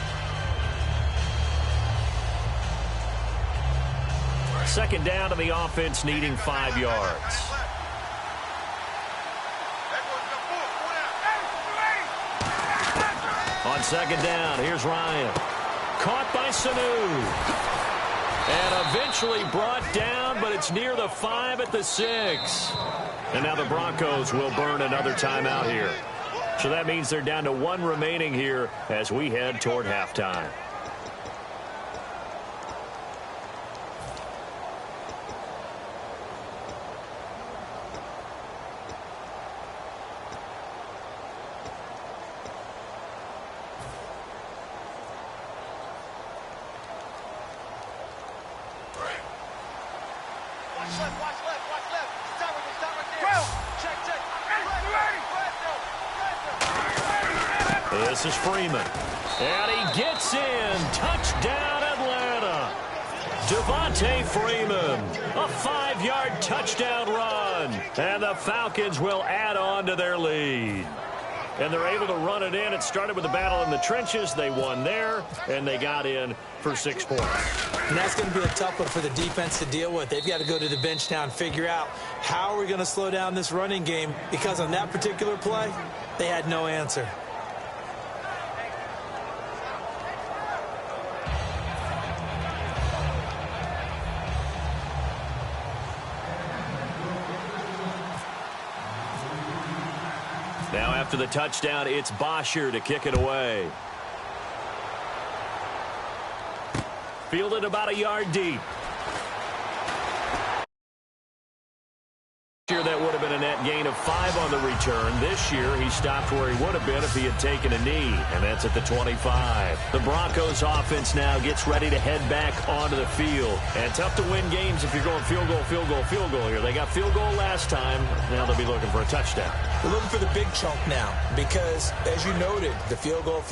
Second down to the offense, needing 5 yards. On second down, here's Ryan. Caught by Sanu. And eventually brought down, but it's near the 5 at the 6. And now the Broncos will burn another timeout here. So that means they're down to 1 remaining here as we head toward halftime. This is Freeman. And he gets in. Touchdown, Atlanta. Devontae Freeman. A 5-yard touchdown run. And the Falcons will add on to their lead. And they're able to run it in. It started with a battle in the trenches. They won there, and they got in for 6 points. And that's going to be a tough one for the defense to deal with. They've got to go to the bench now and figure out how are we going to slow down this running game, because on that particular play, they had no answer. Now after the touchdown, it's Bosher to kick it away. Fielded about a yard deep. That would have been a net gain of 5 on the return. This year, he stopped where he would have been if he had taken a knee, and that's at the 25. The Broncos offense now gets ready to head back onto the field. And tough to win games if you're going field goal, field goal, field goal here. They got field goal last time. Now they'll be looking for a touchdown. They're looking for the big chunk now because, as you noted, the field goal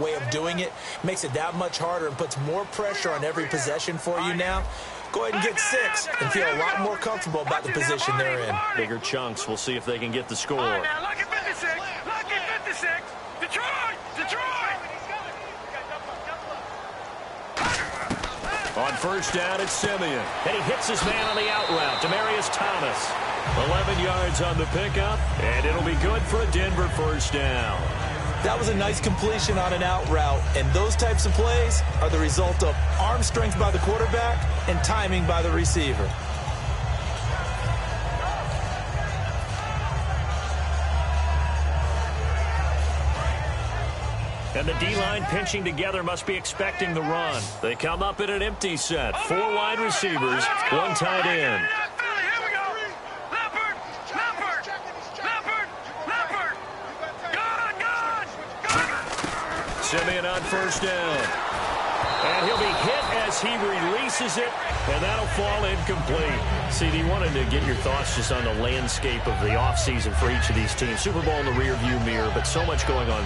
way of doing it makes it that much harder and puts more pressure on every possession for you now. Go ahead and get 6 and feel a lot more comfortable about the position they're in. Bigger chunks. We'll see if they can get the score. Now, lucky 56. Lucky 56. Detroit. Detroit. On first down, it's Simeon. And he hits his man on the out route, Demaryius Thomas. 11 yards on the pickup, and it'll be good for a Denver first down. That was a nice completion on an out route, and those types of plays are the result of arm strength by the quarterback and timing by the receiver. And the D-line pinching together must be expecting the run. They come up in an empty set. 4 wide receivers, 1 tight end. Simeon on first down. And he'll be hit as he releases it, and that'll fall incomplete. CD, wanted to get your thoughts just on the landscape of the offseason for each of these teams. Super Bowl in the rearview mirror, but so much going on.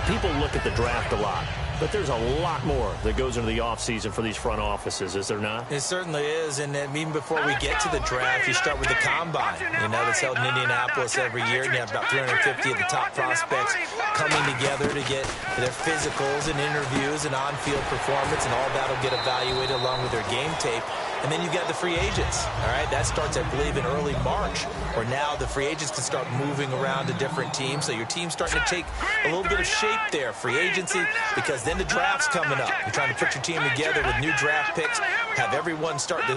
People look at the draft a lot, but there's a lot more that goes into the offseason for these front offices, is there not? It certainly is, and even before we get to the draft, you start with the combine. You know, that's held in Indianapolis every year, and you have about 350 of the top prospects coming together to get their physicals and interviews and on-field performance, and all that will get evaluated along with their game tape. And then you've got the free agents, all right? That starts, I believe, in early March, where now the free agents can start moving around to different teams. So your team's starting to take a little bit of shape there, free agency, because then the draft's coming up. You're trying to put your team together with new draft picks, have everyone start to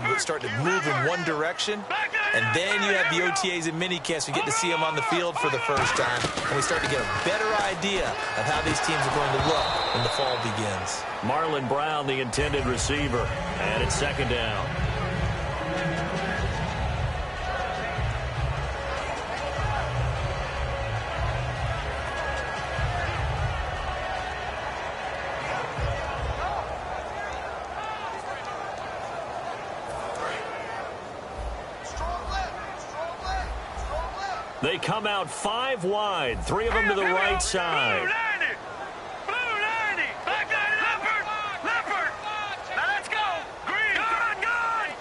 move in one direction, and then you have the OTAs and minicamps. We get to see them on the field for the first time, and we start to get a better idea of how these teams are going to look when the fall begins. Marlon Brown, the intended receiver, and it's second down. They come out 5 wide, 3 of them to the right side. Blue 90! Blue 90! Black 90, Leopard! Leopard! Now let's go! Green! Gone!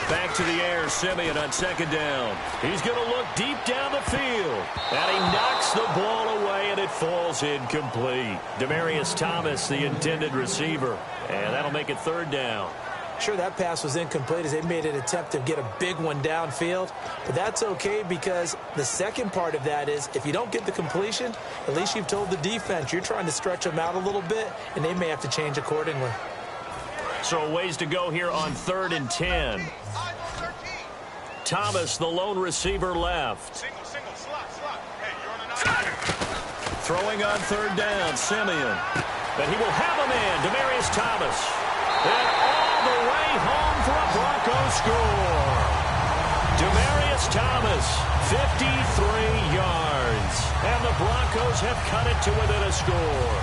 Back to the air, Simeon on second down. He's going to look deep down the field. And he knocks the ball away, and it falls incomplete. Demaryius Thomas, the intended receiver. And that'll make it third down. Sure, that pass was incomplete as they made an attempt to get a big one downfield. But that's okay because the second part of that is if you don't get the completion, at least you've told the defense you're trying to stretch them out a little bit, and they may have to change accordingly. So a ways to go here on 3rd and 10. Thomas, the lone receiver left. Single, slot. Hey, you're on the 9. Throwing on 3rd down, Simeon. But he will have a man, Demaryius Thomas. And all the way home for a Broncos score. Demaryius Thomas, 53 yards. And the Broncos have cut it to within a score.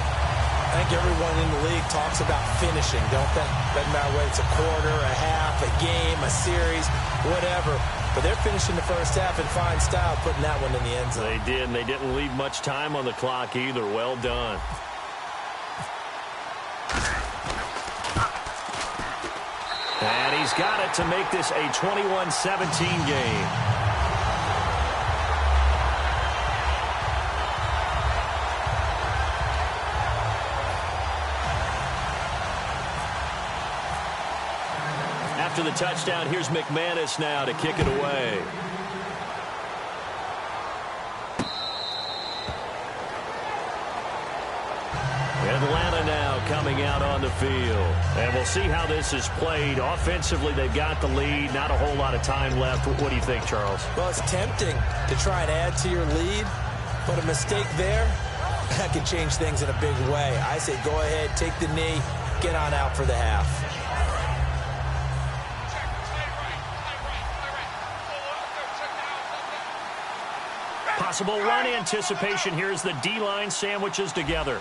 I think everyone in the league talks about finishing, don't they? Doesn't matter whether it's a quarter, a half, a game, a series, whatever. But they're finishing the first half in fine style, putting that one in the end zone. They did, and they didn't leave much time on the clock either. Well done. And he's got it to make this a 21-17 game. After the touchdown, here's McManus now to kick it away. Atlanta now coming out on the field. And we'll see how this is played. Offensively, they've got the lead. Not a whole lot of time left. What do you think, Charles? Well, it's tempting to try and add to your lead, but a mistake there, that can change things in a big way. I say go ahead, take the knee, get on out for the half. Possible run anticipation here as the D-line sandwiches together.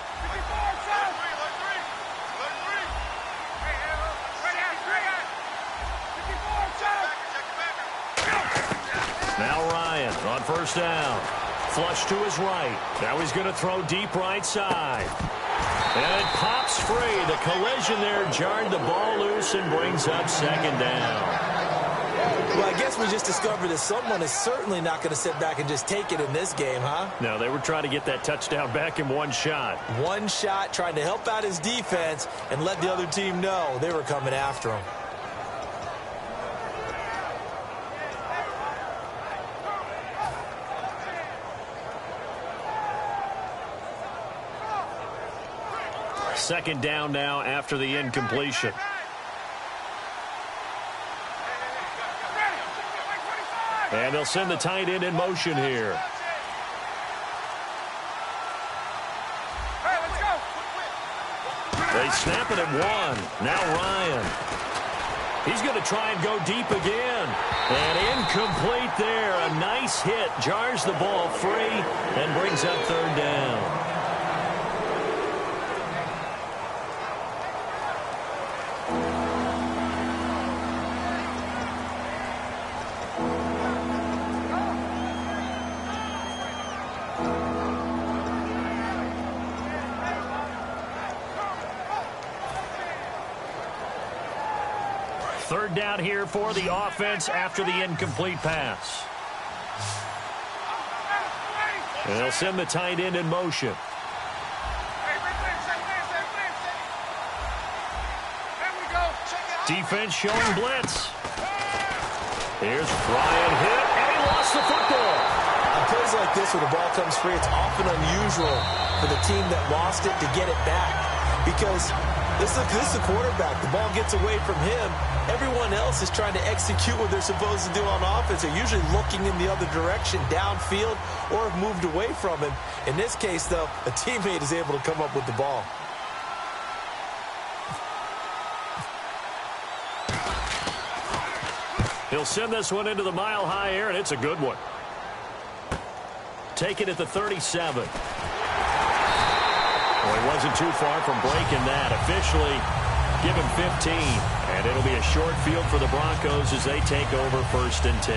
Now Ryan on first down. Flush to his right. Now he's going to throw deep right side. And it pops free. The collision there jarred the ball loose and brings up second down. Well, I guess we just discovered that someone is certainly not going to sit back and just take it in this game, huh? No, they were trying to get that touchdown back in one shot. One shot, trying to help out his defense and let the other team know they were coming after him. Second down now after the incompletion. And they'll send the tight end in motion here. They snap it at 1. Now Ryan. He's going to try and go deep again. And incomplete there. A nice hit. Jars the ball free and brings up third down. Third down here for the offense after the incomplete pass. And they'll send the tight end in motion. Defense showing blitz. Here's Ryan hit, and he lost the football. On plays like this where the ball comes free, it's often unusual for the team that lost it to get it back. Because this is the quarterback. The ball gets away from him. Everyone else is trying to execute what they're supposed to do on offense. They're usually looking in the other direction, downfield, or have moved away from him. In this case, though, a teammate is able to come up with the ball. He'll send this one into the mile-high air, and it's a good one. Take it at the 37. Well, he wasn't too far from breaking that. Officially, give him 15. And it'll be a short field for the Broncos as they take over 1st and 10.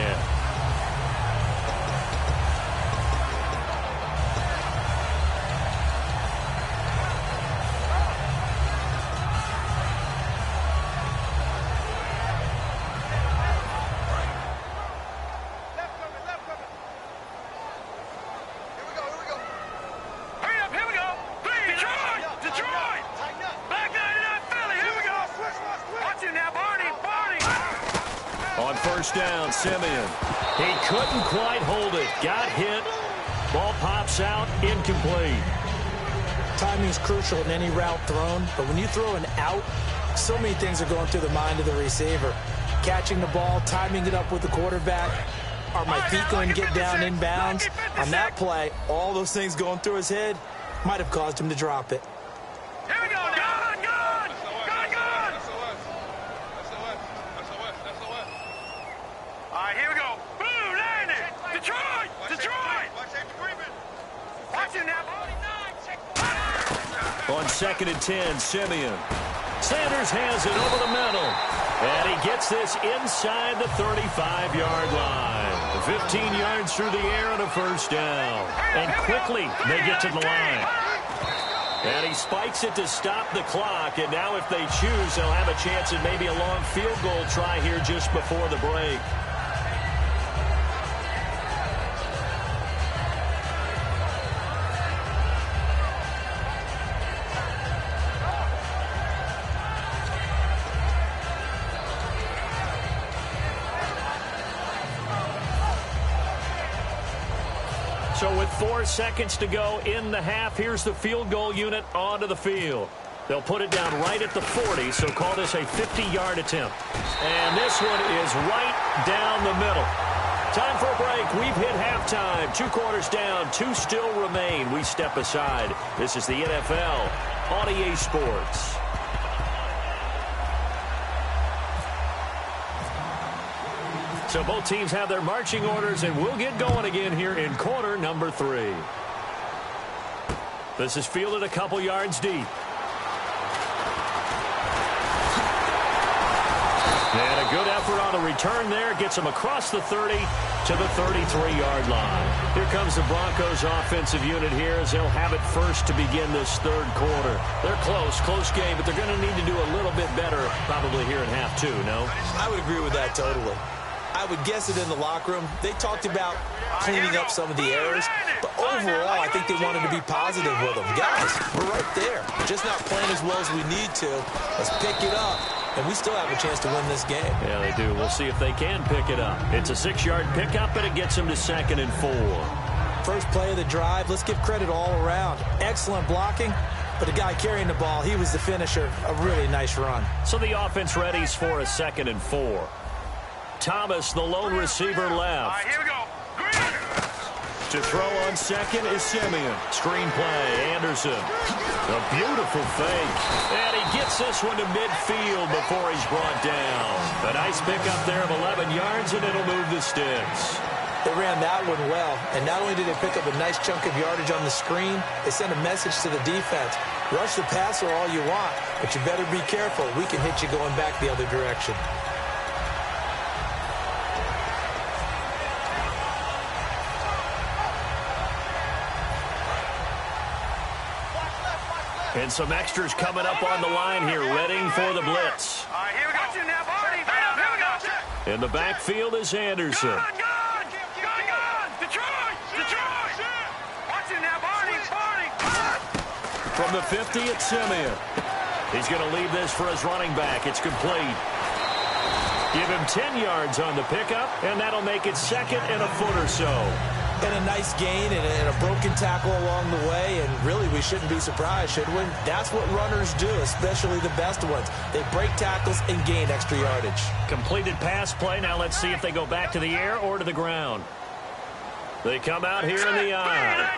On first down, Simeon. He couldn't quite hold it. Got hit. Ball pops out, incomplete. Timing is crucial in any route thrown, but when you throw an out, so many things are going through the mind of the receiver. Catching the ball, timing it up with the quarterback. Are my feet going to get down inbounds? On that play, all those things going through his head might have caused him to drop it. Here we go. Good. All right, here we go. Boom, landed. Detroit. Watch it now. On 2nd and 10, Simeon. Sanders has it over the middle. And he gets this inside the 35-yard line. 15 yards through the air and a first down. And quickly they get to the line. And he spikes it to stop the clock. And now if they choose, they'll have a chance at maybe a long field goal try here just before the break. So with 4 seconds to go in the half, here's the field goal unit onto the field. They'll put it down right at the 40, so call this a 50-yard attempt. And this one is right down the middle. Time for a break. We've hit halftime. 2 quarters down, 2 still remain. We step aside. This is the NFL on EA Sports. So both teams have their marching orders, and we'll get going again here in quarter number 3. This is fielded a couple yards deep. And a good effort on the return there. Gets him across the 30 to the 33-yard line. Here comes the Broncos offensive unit here as they'll have it first to begin this 3rd quarter. They're close game, but they're going to need to do a little bit better probably here in half 2, no? I would agree with that totally. I would guess it in the locker room. They talked about cleaning up some of the errors, but overall, I think they wanted to be positive with them. Guys, we're right there. Just not playing as well as we need to. Let's pick it up, and we still have a chance to win this game. Yeah, they do. We'll see if they can pick it up. It's a 6-yard pickup, and it gets them to 2nd and 4. First play of the drive, let's give credit all around. Excellent blocking, but the guy carrying the ball, he was the finisher. A really nice run. So the offense readies for a 2nd and 4. Thomas, the lone receiver, left. Here we go. To throw on 2nd is Simeon. Screen play, Anderson. A beautiful fake. And he gets this one to midfield before he's brought down. A nice pickup there of 11 yards, and it'll move the sticks. They ran that one well, and not only did they pick up a nice chunk of yardage on the screen, they sent a message to the defense. Rush the passer all you want, but you better be careful. We can hit you going back the other direction. And some extras coming up on the line here, readying for the blitz. All right, here we go. Watch it now, Barney. Here we go. In the backfield is Anderson. Gun. Detroit. Watch it now, Barney. From the 50, it's Simeon. He's going to leave this for his running back. It's complete. Give him 10 yards on the pickup, and that'll make it 2nd and a foot or so. And a nice gain and a broken tackle along the way, and really we shouldn't be surprised, should we? That's what runners do, especially the best ones. They break tackles and gain extra yardage. Completed pass play. Now let's see if they go back to the air or to the ground. They come out here in the eye.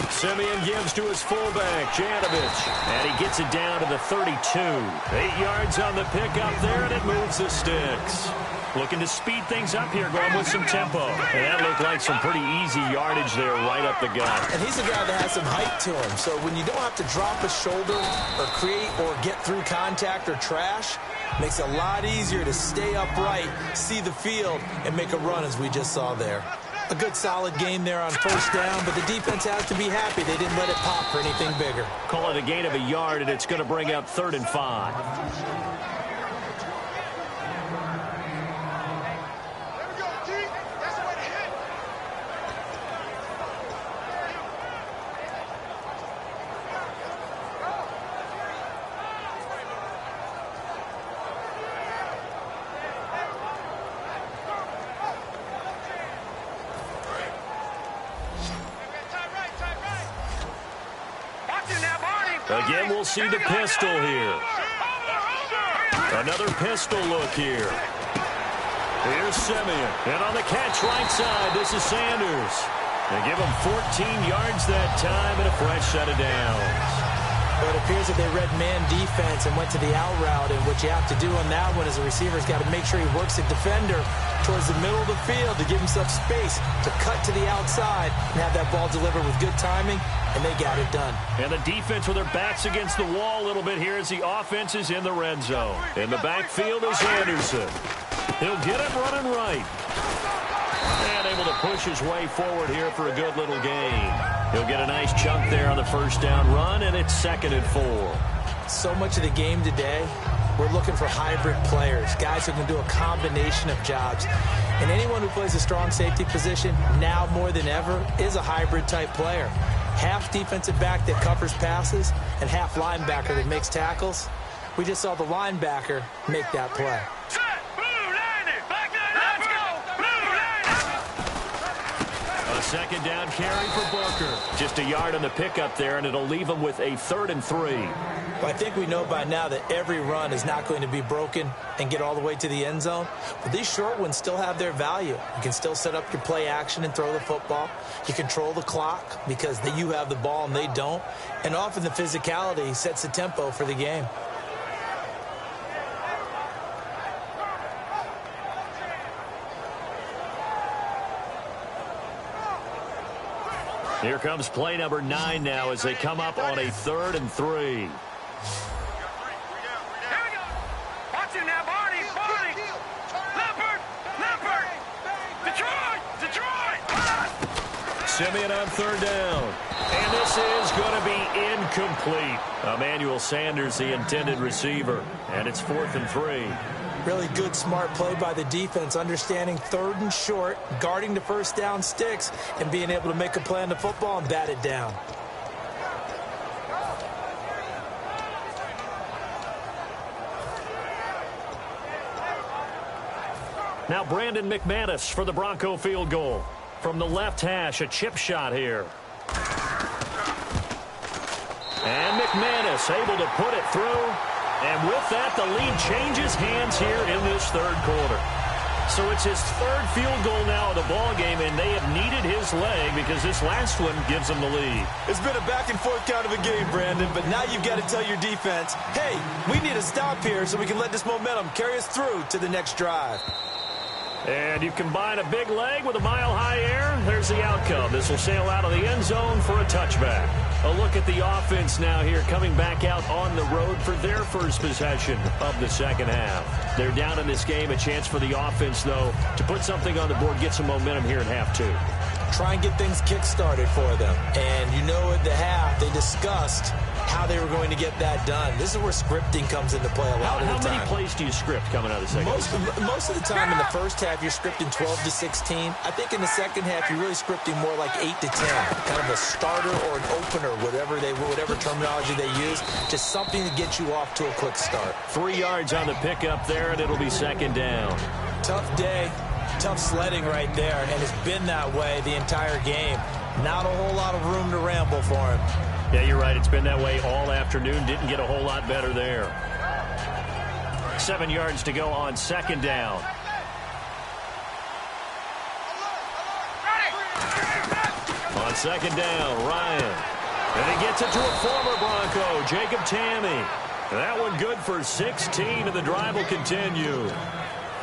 Simeon gives to his fullback, Janovich, and he gets it down to the 32. 8 yards on the pickup there, and it moves the sticks. Looking to speed things up here, going with some tempo. And that looked like some pretty easy yardage there right up the gut. And he's a guy that has some height to him. So when you don't have to drop a shoulder or create or get through contact or trash, makes it a lot easier to stay upright, see the field, and make a run as we just saw there. A good solid game there on first down, but the defense has to be happy they didn't let it pop for anything bigger. Call it a gain of a yard, and it's going to bring up 3rd and 5. Again, we'll see the pistol here. Another pistol look here. Here's Simeon. And on the catch right side, this is Sanders. They give him 14 yards that time and a fresh set of downs. But it appears that they read man defense and went to the out route, and what you have to do on that one is the receiver's got to make sure he works the defender towards the middle of the field to give himself space to cut to the outside and have that ball delivered with good timing, and they got it done. And the defense with their backs against the wall a little bit here as the offense is in the red zone. In the backfield is Anderson. He'll get it running right. And able to push his way forward here for a good little gain. He'll get a nice chunk there on the first down run, and it's 2nd and 4. So much of the game today, we're looking for hybrid players, guys who can do a combination of jobs. And anyone who plays a strong safety position, now more than ever, is a hybrid type player. Half defensive back that covers passes and half linebacker that makes tackles. We just saw the linebacker make that play. Second down carry for Booker. Just a yard on the pickup there, and it'll leave him with a 3rd and 3. Well, I think we know by now that every run is not going to be broken and get all the way to the end zone. But these short ones still have their value. You can still set up your play action and throw the football. You control the clock because you have the ball and they don't. And often the physicality sets the tempo for the game. Here comes play number 9 now as they come up on a 3rd and 3. Here we go. Watch him now, Barney. Leopard. Detroit. Simeon on 3rd down. And this is going to be incomplete. Emmanuel Sanders, the intended receiver. And it's 4th and 3. Really good, smart play by the defense, understanding 3rd and short, guarding the first down sticks, and being able to make a play on the football and bat it down. Now Brandon McManus for the Bronco field goal. From the left hash, a chip shot here. And McManus able to put it through. And with that, the lead changes hands here in this 3rd quarter. So it's his 3rd field goal now of the ball game, and they have needed his leg because this last one gives them the lead. It's been a back-and-forth kind of a game, Brandon, but now you've got to tell your defense, hey, we need to stop here so we can let this momentum carry us through to the next drive. And you combine a big leg with a mile-high air, there's the outcome. This will sail out of the end zone for a touchback. A look at the offense now here, coming back out on the road for their first possession of the second half. They're down in this game. A chance for the offense, though, to put something on the board, get some momentum here in half 2. Try and get things kick-started for them. And you know at the half, they discussed how they were going to get that done. This is where scripting comes into play a lot of the time. How many plays do you script coming out of the second half? Most of the time in the first half, you're scripting 12 to 16. I think in the second half, you're really scripting more like 8 to 10. Kind of a starter or an opener, whatever terminology they use. Just something to get you off to a quick start. 3 yards on the pickup there, and it'll be 2nd down. Tough day, tough sledding right there, and it's been that way the entire game. Not a whole lot of room to ramble for him. Yeah, you're right. It's been that way all afternoon. Didn't get a whole lot better there. 7 yards to go on 2nd down. On 2nd down, Ryan. And he gets it to a former Bronco, Jacob Tamme. That one good for 16, and the drive will continue.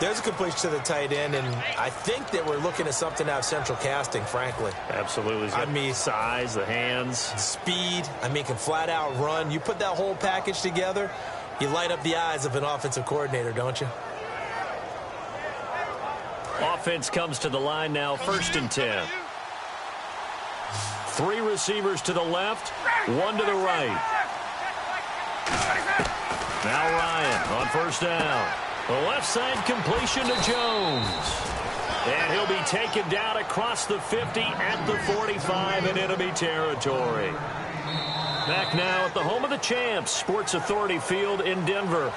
There's a completion to the tight end, and I think that we're looking at something out of central casting, frankly. Absolutely. I mean, size, the hands. Speed. I mean, can flat out run. You put that whole package together, you light up the eyes of an offensive coordinator, don't you? Offense comes to the line now, 1st and 10. 3 receivers to the left, 1 to the right. Now Ryan on 1st down. The left side completion to Jones. And he'll be taken down across the 50 at the 45 in enemy territory. Back now at the home of the champs, Sports Authority Field in Denver.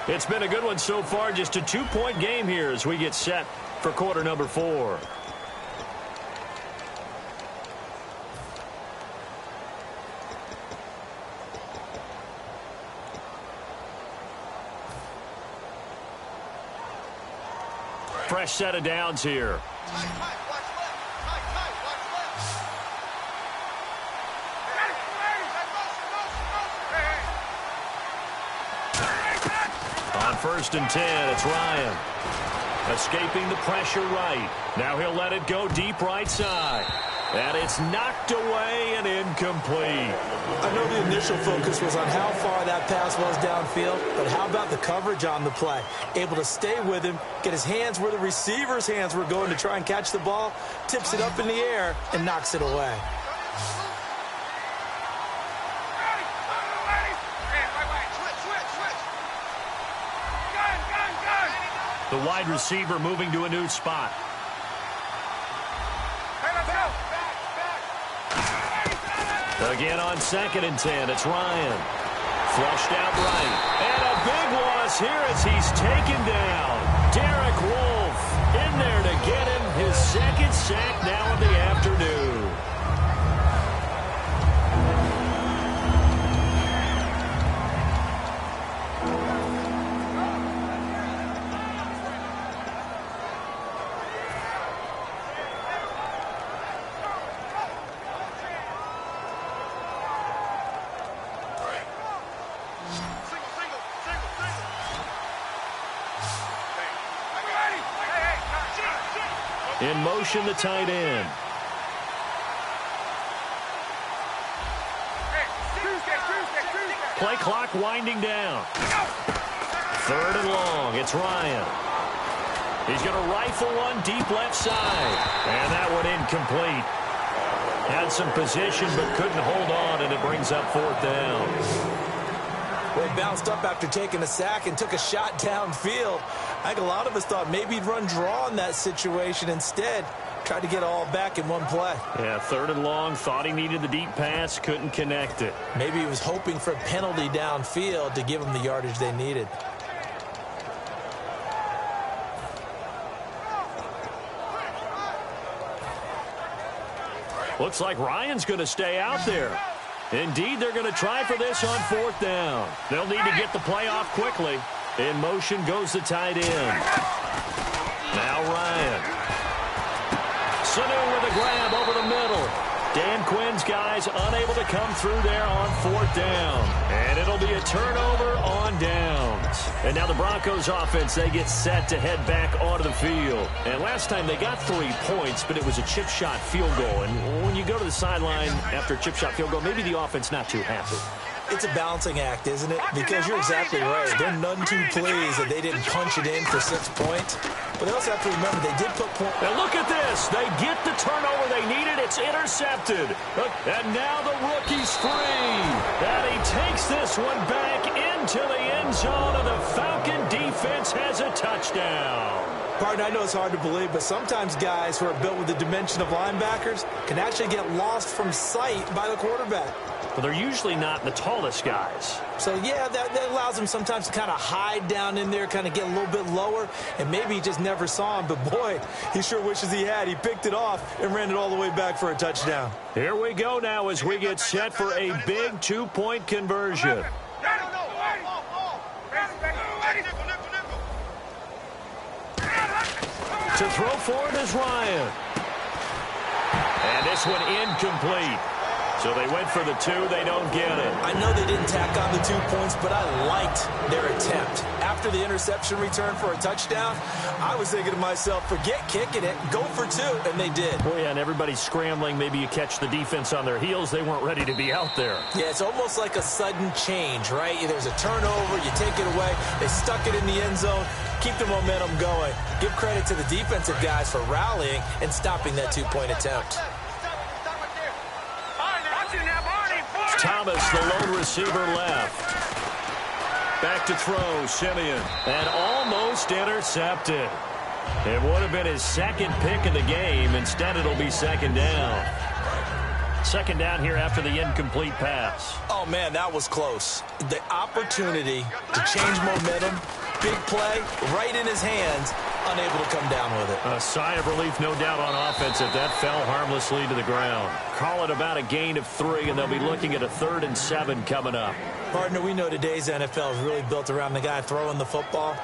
It's been a good one so far, just a 2-point game here as we get set for quarter number 4. fresh set of downs here. Tight, tight, watch left. Tight, tight, watch left. On 1st and 10, it's Ryan. Escaping the pressure right. Now he'll let it go deep right side. And it's knocked away and incomplete. I know the initial focus was on how far that pass was downfield, but how about the coverage on the play? Able to stay with him, get his hands where the receiver's hands were going to try and catch the ball, tips it up in the air, and knocks it away. The wide receiver moving to a new spot. Again on 2nd and 10, it's Ryan. Flushed out right. And a big loss here as he's taken down. Derek Wolfe in there to get him his 2nd sack now of the afternoon. In motion, the tight end. Play clock winding down. 3rd and long. It's Ryan. He's going to rifle one deep left side. And that one incomplete. Had some position but couldn't hold on, and it brings up 4th down. Well, he bounced up after taking a sack and took a shot downfield. I think a lot of us thought maybe he'd run draw in that situation. Instead, tried to get all back in one play. Yeah, 3rd and long. Thought he needed the deep pass. Couldn't connect it. Maybe he was hoping for a penalty downfield to give him the yardage they needed. Looks like Ryan's going to stay out there. Indeed, they're going to try for this on 4th down. They'll need to get the play off quickly. In motion goes the tight end. Now Ryan. Sanu with a grab over the middle. Dan Quinn's guys unable to come through there on 4th down. And it'll be a turnover on downs. And now the Broncos offense, they get set to head back onto the field. And last time they got 3 points, but it was a chip shot field goal. And when you go to the sideline after a chip shot field goal, maybe the offense not too happy. It's a balancing act, isn't it? Because you're exactly right. They're none too pleased that they didn't punch it in for 6 points. But they also have to remember they did put points. And look at this. They get the turnover they needed. It's intercepted. And now the rookie's free. And he takes this one back into the end zone, and the Falcon defense has a touchdown. Partner, I know it's hard to believe, but sometimes guys who are built with the dimension of linebackers can actually get lost from sight by the quarterback. But they're usually not the tallest guys. So, yeah, that allows him sometimes to kind of hide down in there, kind of get a little bit lower, and maybe he just never saw him. But, boy, he sure wishes he had. He picked it off and ran it all the way back for a touchdown. Here we go now as we get set for a big 2-point conversion. To throw forward is Ryan. And this one incomplete. So they went for the 2. They don't get it. I know they didn't tack on the 2 points, but I liked their attempt. After the interception return for a touchdown, I was thinking to myself, forget kicking it, go for 2, and they did. Well, yeah, and everybody's scrambling. Maybe you catch the defense on their heels. They weren't ready to be out there. Yeah, it's almost like a sudden change, right? There's a turnover, you take it away, they stuck it in the end zone, keep the momentum going. Give credit to the defensive guys for rallying and stopping that 2-point attempt. Thomas, the lone receiver, left. Back to throw, Simeon. And almost intercepted. It would have been his 2nd pick of the game. Instead, it'll be 2nd down. 2nd down here after the incomplete pass. Oh, man, that was close. The opportunity to change momentum, big play, right in his hands, unable to come down with it. A sigh of relief, no doubt, on offense if that fell harmlessly to the ground. Call it about a gain of 3, and they'll be looking at a 3rd and 7 coming up. Partner, we know today's NFL is really built around the guy throwing the football.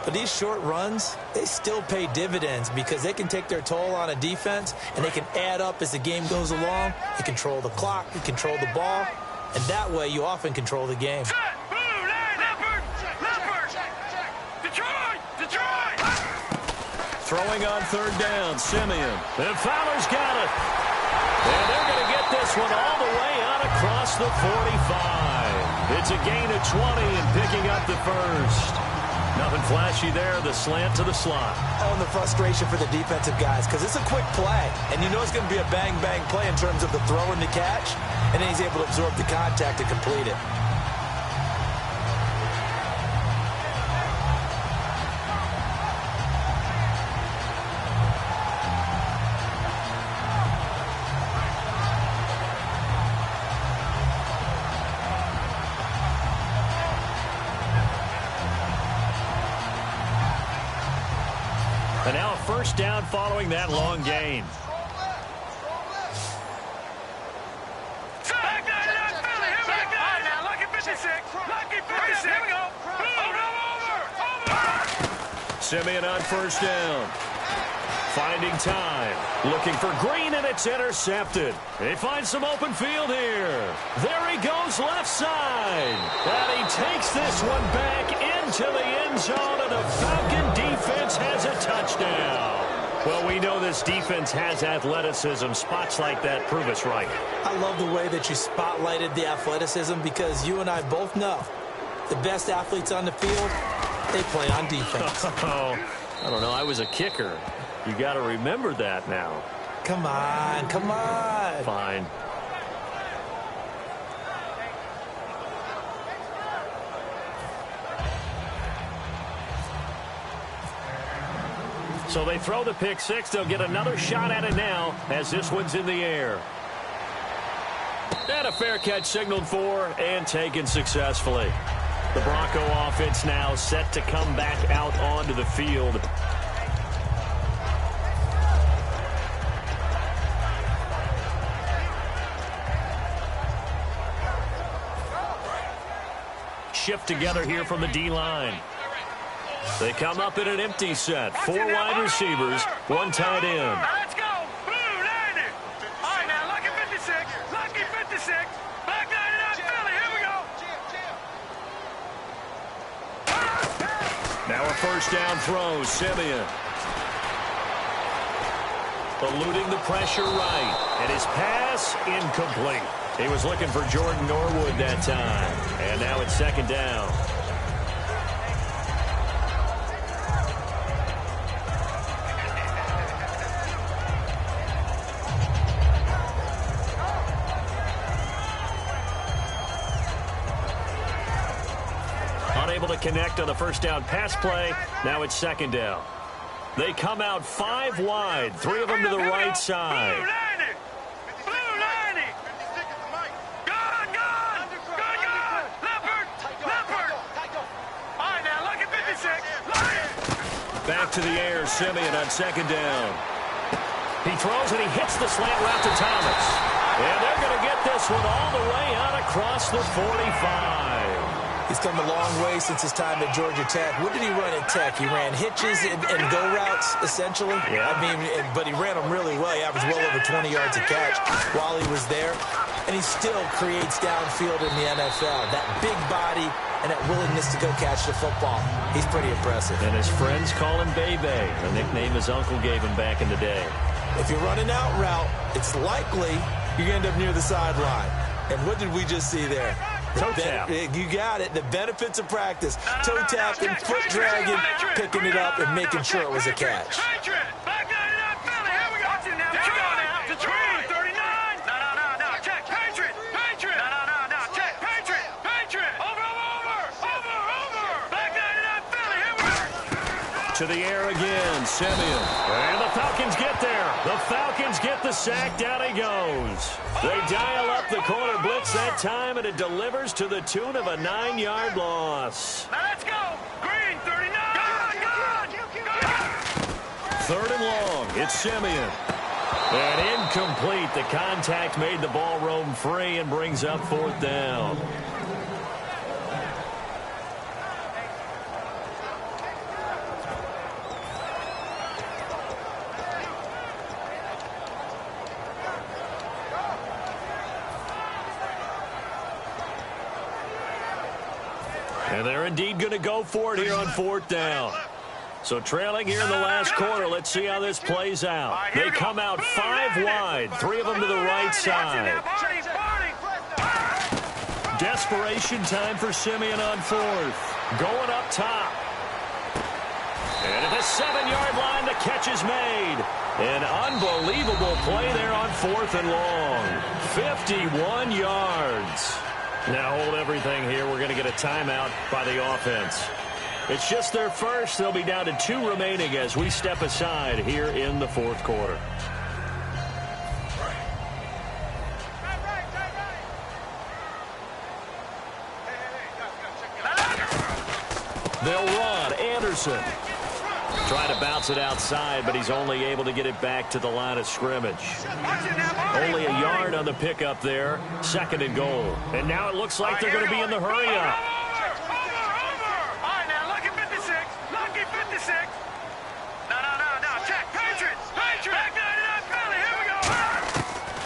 But these short runs, they still pay dividends because they can take their toll on a defense, and they can add up as the game goes along. You control the clock, you control the ball, and that way you often control the game. Throwing on third down, Simeon. And Fowler's got it. And they're going to get this one all the way out across the 45. It's a gain of 20 and picking up the first. Nothing flashy there, the slant to the slot. Oh, and the frustration for the defensive guys because it's a quick play. And you know it's going to be a bang-bang play in terms of the throw and the catch. And then he's able to absorb the contact and complete it. And now a first down following that long gain. Simeon on first down. Finding time. Looking for Green, and it's intercepted. He finds some open field here. There he goes left side. And he takes this one back into the end zone, and the Falcon defense has a touchdown. Well, we know this defense has athleticism. Spots like that prove us right. I love the way that you spotlighted the athleticism because you and I both know the best athletes on the field, they play on defense. Oh, I don't know. I was a kicker. You got to remember that now. Come on, come on. Fine. So they throw the pick six. They'll get another shot at it now as this one's in the air. And a fair catch signaled for and taken successfully. The Bronco offense now set to come back out onto the field. Shift together here from the D-line. They come up in an empty set. 4 wide receivers, 1 tight end. Let's go. Blue 90. All right, now, lucky 56. Lucky 56. Back 99, Philly. Here we go. Now a first down throw, Simeon. Eluding the pressure right. And his pass incomplete. He was looking for Jordan Norwood that time. And now it's second down. Unable to connect on the first down pass play. Now it's second down. They come out 5 wide, 3 of them to the right side. Blue 90. Blue 90. Gone, gone. Good, good. Leopard. Leopard. All right, now, lucky 56. Lucky. Back to the air, Simeon on second down. He throws and he hits the slant route to Thomas. And they're going to get this one all the way out across the 45. He's come a long way since his time at Georgia Tech. What did he run at Tech? He ran hitches and go routes, essentially. Yeah. I mean, but he ran them really well. He averaged well over 20 yards a catch while he was there. And he still creates downfield in the NFL. That big body and that willingness to go catch the football. He's pretty impressive. And his friends call him Bebe, a nickname his uncle gave him back in the day. If you run an out route, it's likely you end up near the sideline. And what did we just see there? Toe tap. You got it. The benefits of practice. Toe tapping, foot dragging, picking it up, and making sure it was a catch. Patriot. Back 99, Philly. Here we go. Watch it now. Check now. Detroit. 39. No. Check. Patriot. Patriot. No. Check. Patriot. Patriot. Over. Back 99, Philly. Here we go. To the air again, Simeon. And the Falcons get there. The Falcons get the sack. Down he goes. They dial up the corner blitz that time, and it delivers to the tune of a 9-yard loss. Now let's go. Green, 39. Gone. Third and long. It's Simeon. And incomplete. The contact made the ball roam free and brings up fourth down. they're indeed going to go for it here on 4th down. So trailing here in the last quarter, let's see how this plays out. They come out 5 wide, 3 of them to the right side. Desperation time for Simeon on 4th. Going up top. And at the 7-yard line, the catch is made. An unbelievable play there on 4th and long. 51 yards. Now hold everything here. We're going to get a timeout by the offense. It's just their first. They'll be down to 2 remaining as we step aside here in the 4th quarter. They'll run. Anderson trying to bounce it outside, but he's only able to get it back to the line of scrimmage. Only a yard on the pickup there. 2nd and goal. And now it looks like they're going to be in the hurry-up.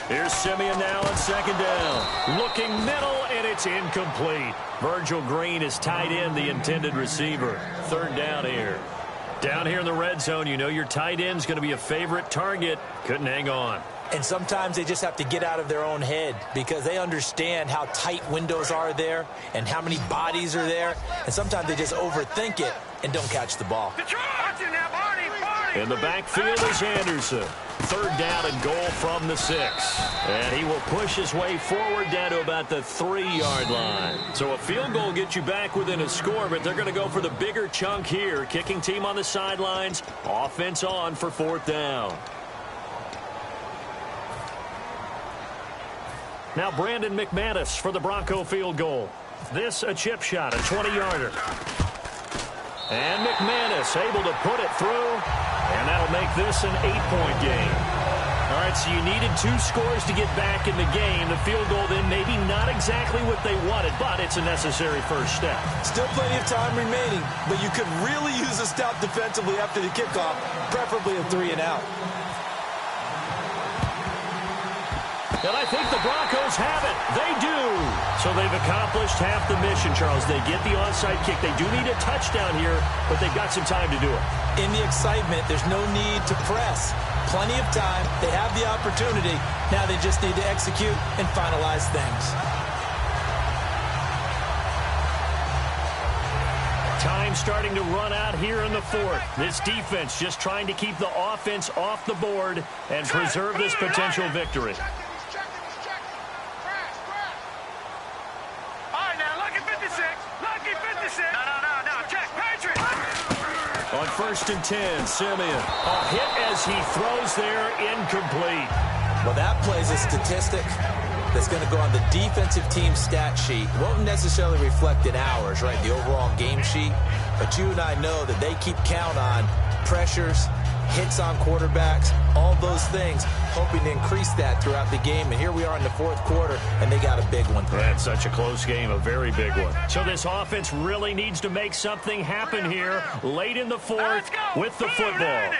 Here's Simeon now on 2nd down. Looking middle, and it's incomplete. Virgil Green is tied in, the intended receiver. 3rd down here. Down here in the red zone, you know your tight end's going to be a favorite target. Couldn't hang on. And sometimes they just have to get out of their own head because they understand how tight windows are there and how many bodies are there. And sometimes they just overthink it and don't catch the ball. In the backfield is Anderson. 3rd down and goal from the 6. And he will push his way forward down to about the 3-yard line. So a field goal gets you back within a score, but they're going to go for the bigger chunk here. Kicking team on the sidelines. Offense on for 4th down. Now Brandon McManus for the Bronco field goal. This a chip shot, a 20-yarder. And McManus able to put it through. And that'll make this an 8-point game. All right, so you needed 2 scores to get back in the game. The field goal then maybe not exactly what they wanted, but it's a necessary first step. Still plenty of time remaining, but you could really use a stop defensively after the kickoff, preferably a 3-and-out. And I think the Broncos have it. They do. So they've accomplished half the mission, Charles. They get the onside kick. They do need a touchdown here, but they've got some time to do it. In the excitement, there's no need to press. Plenty of time. They have the opportunity. Now they just need to execute and finalize things. Time starting to run out here in the 4th. This defense just trying to keep the offense off the board and preserve this potential victory. On 1st and 10, Simeon. A hit as he throws there, incomplete. Well, that plays a statistic that's going to go on the defensive team stat sheet. Won't necessarily reflect in ours, right, the overall game sheet. But you and I know that they keep count on pressures, hits on quarterbacks, all those things, hoping to increase that throughout the game. And here we are in the 4th quarter, and they got a big one. That's such a close game, a very big one. So this offense really needs to make something happen here late in the 4th with the football.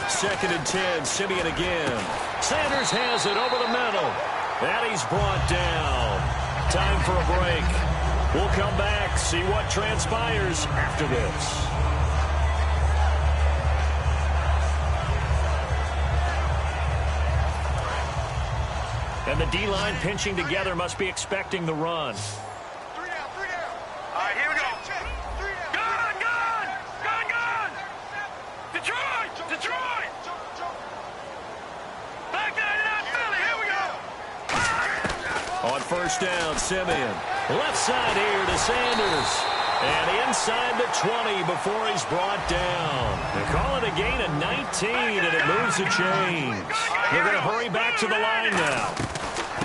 Second and 10, Simeon again. Sanders has it over the middle. And he's brought down. Time for a break. We'll come back, see what transpires after this. And the D-line pinching together must be expecting the run. 3 down. All right, here we go. Gun! Detroit! Back down, Philly, here we go. On 1st down, Simeon. Left side here to Sanders. And inside the 20 before he's brought down. They call it a gain of 19, and it moves the chains. They're going to hurry back to the line now.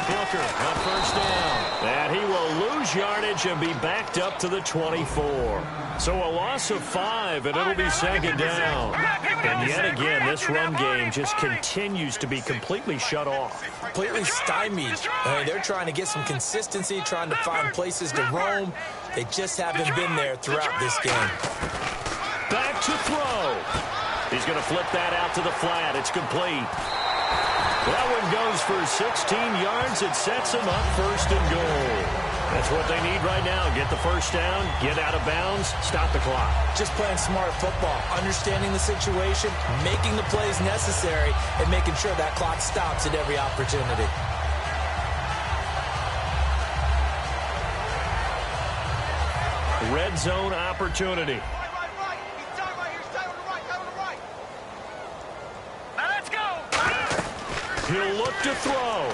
Booker on 1st down. And he will lose yardage and be backed up to the 24. So a loss of 5, and it'll be 2nd down. And yet again, this run game just continues to be completely shut off. Completely stymied. They're trying to get some consistency, trying to find places to roam. They just haven't been there throughout this game. Back to throw. He's going to flip that out to the flat. It's complete. That one goes for 16 yards. It sets him up 1st and goal. That's what they need right now. Get the first down, get out of bounds, stop the clock. Just playing smart football, understanding the situation, making the plays necessary, and making sure that clock stops at every opportunity. Red zone opportunity. Right. He's tight right here. He's tight on the right. Now let's go. He'll look to throw.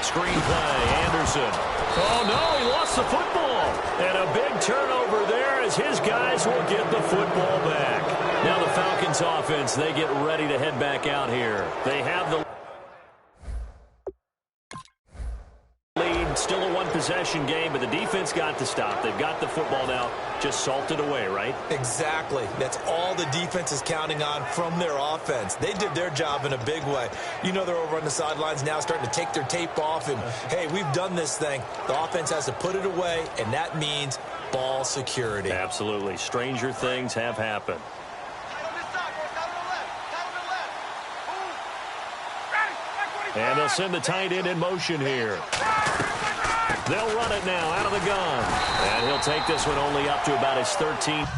Screenplay, Anderson. Oh, no, he lost the football. And a big turnover there as his guys will get the football back. Now the Falcons offense, they get ready to head back out here. They have the lead, still a one-possession game, but the defense got to stop. They've got the football now, just salted away, right? Exactly. That's all the defense is counting on from their offense. They did their job in a big way. You know they're over on the sidelines now starting to take their tape off and, hey, we've done this thing. The offense has to put it away, and that means ball security. Absolutely. Stranger things have happened. Tight on this side, boys. Tight on the left. Tight on the left. Ready. Back 25. And they'll send the tight end in motion here. They'll run it now out of the gun. And he'll take this one only up to about his 13th.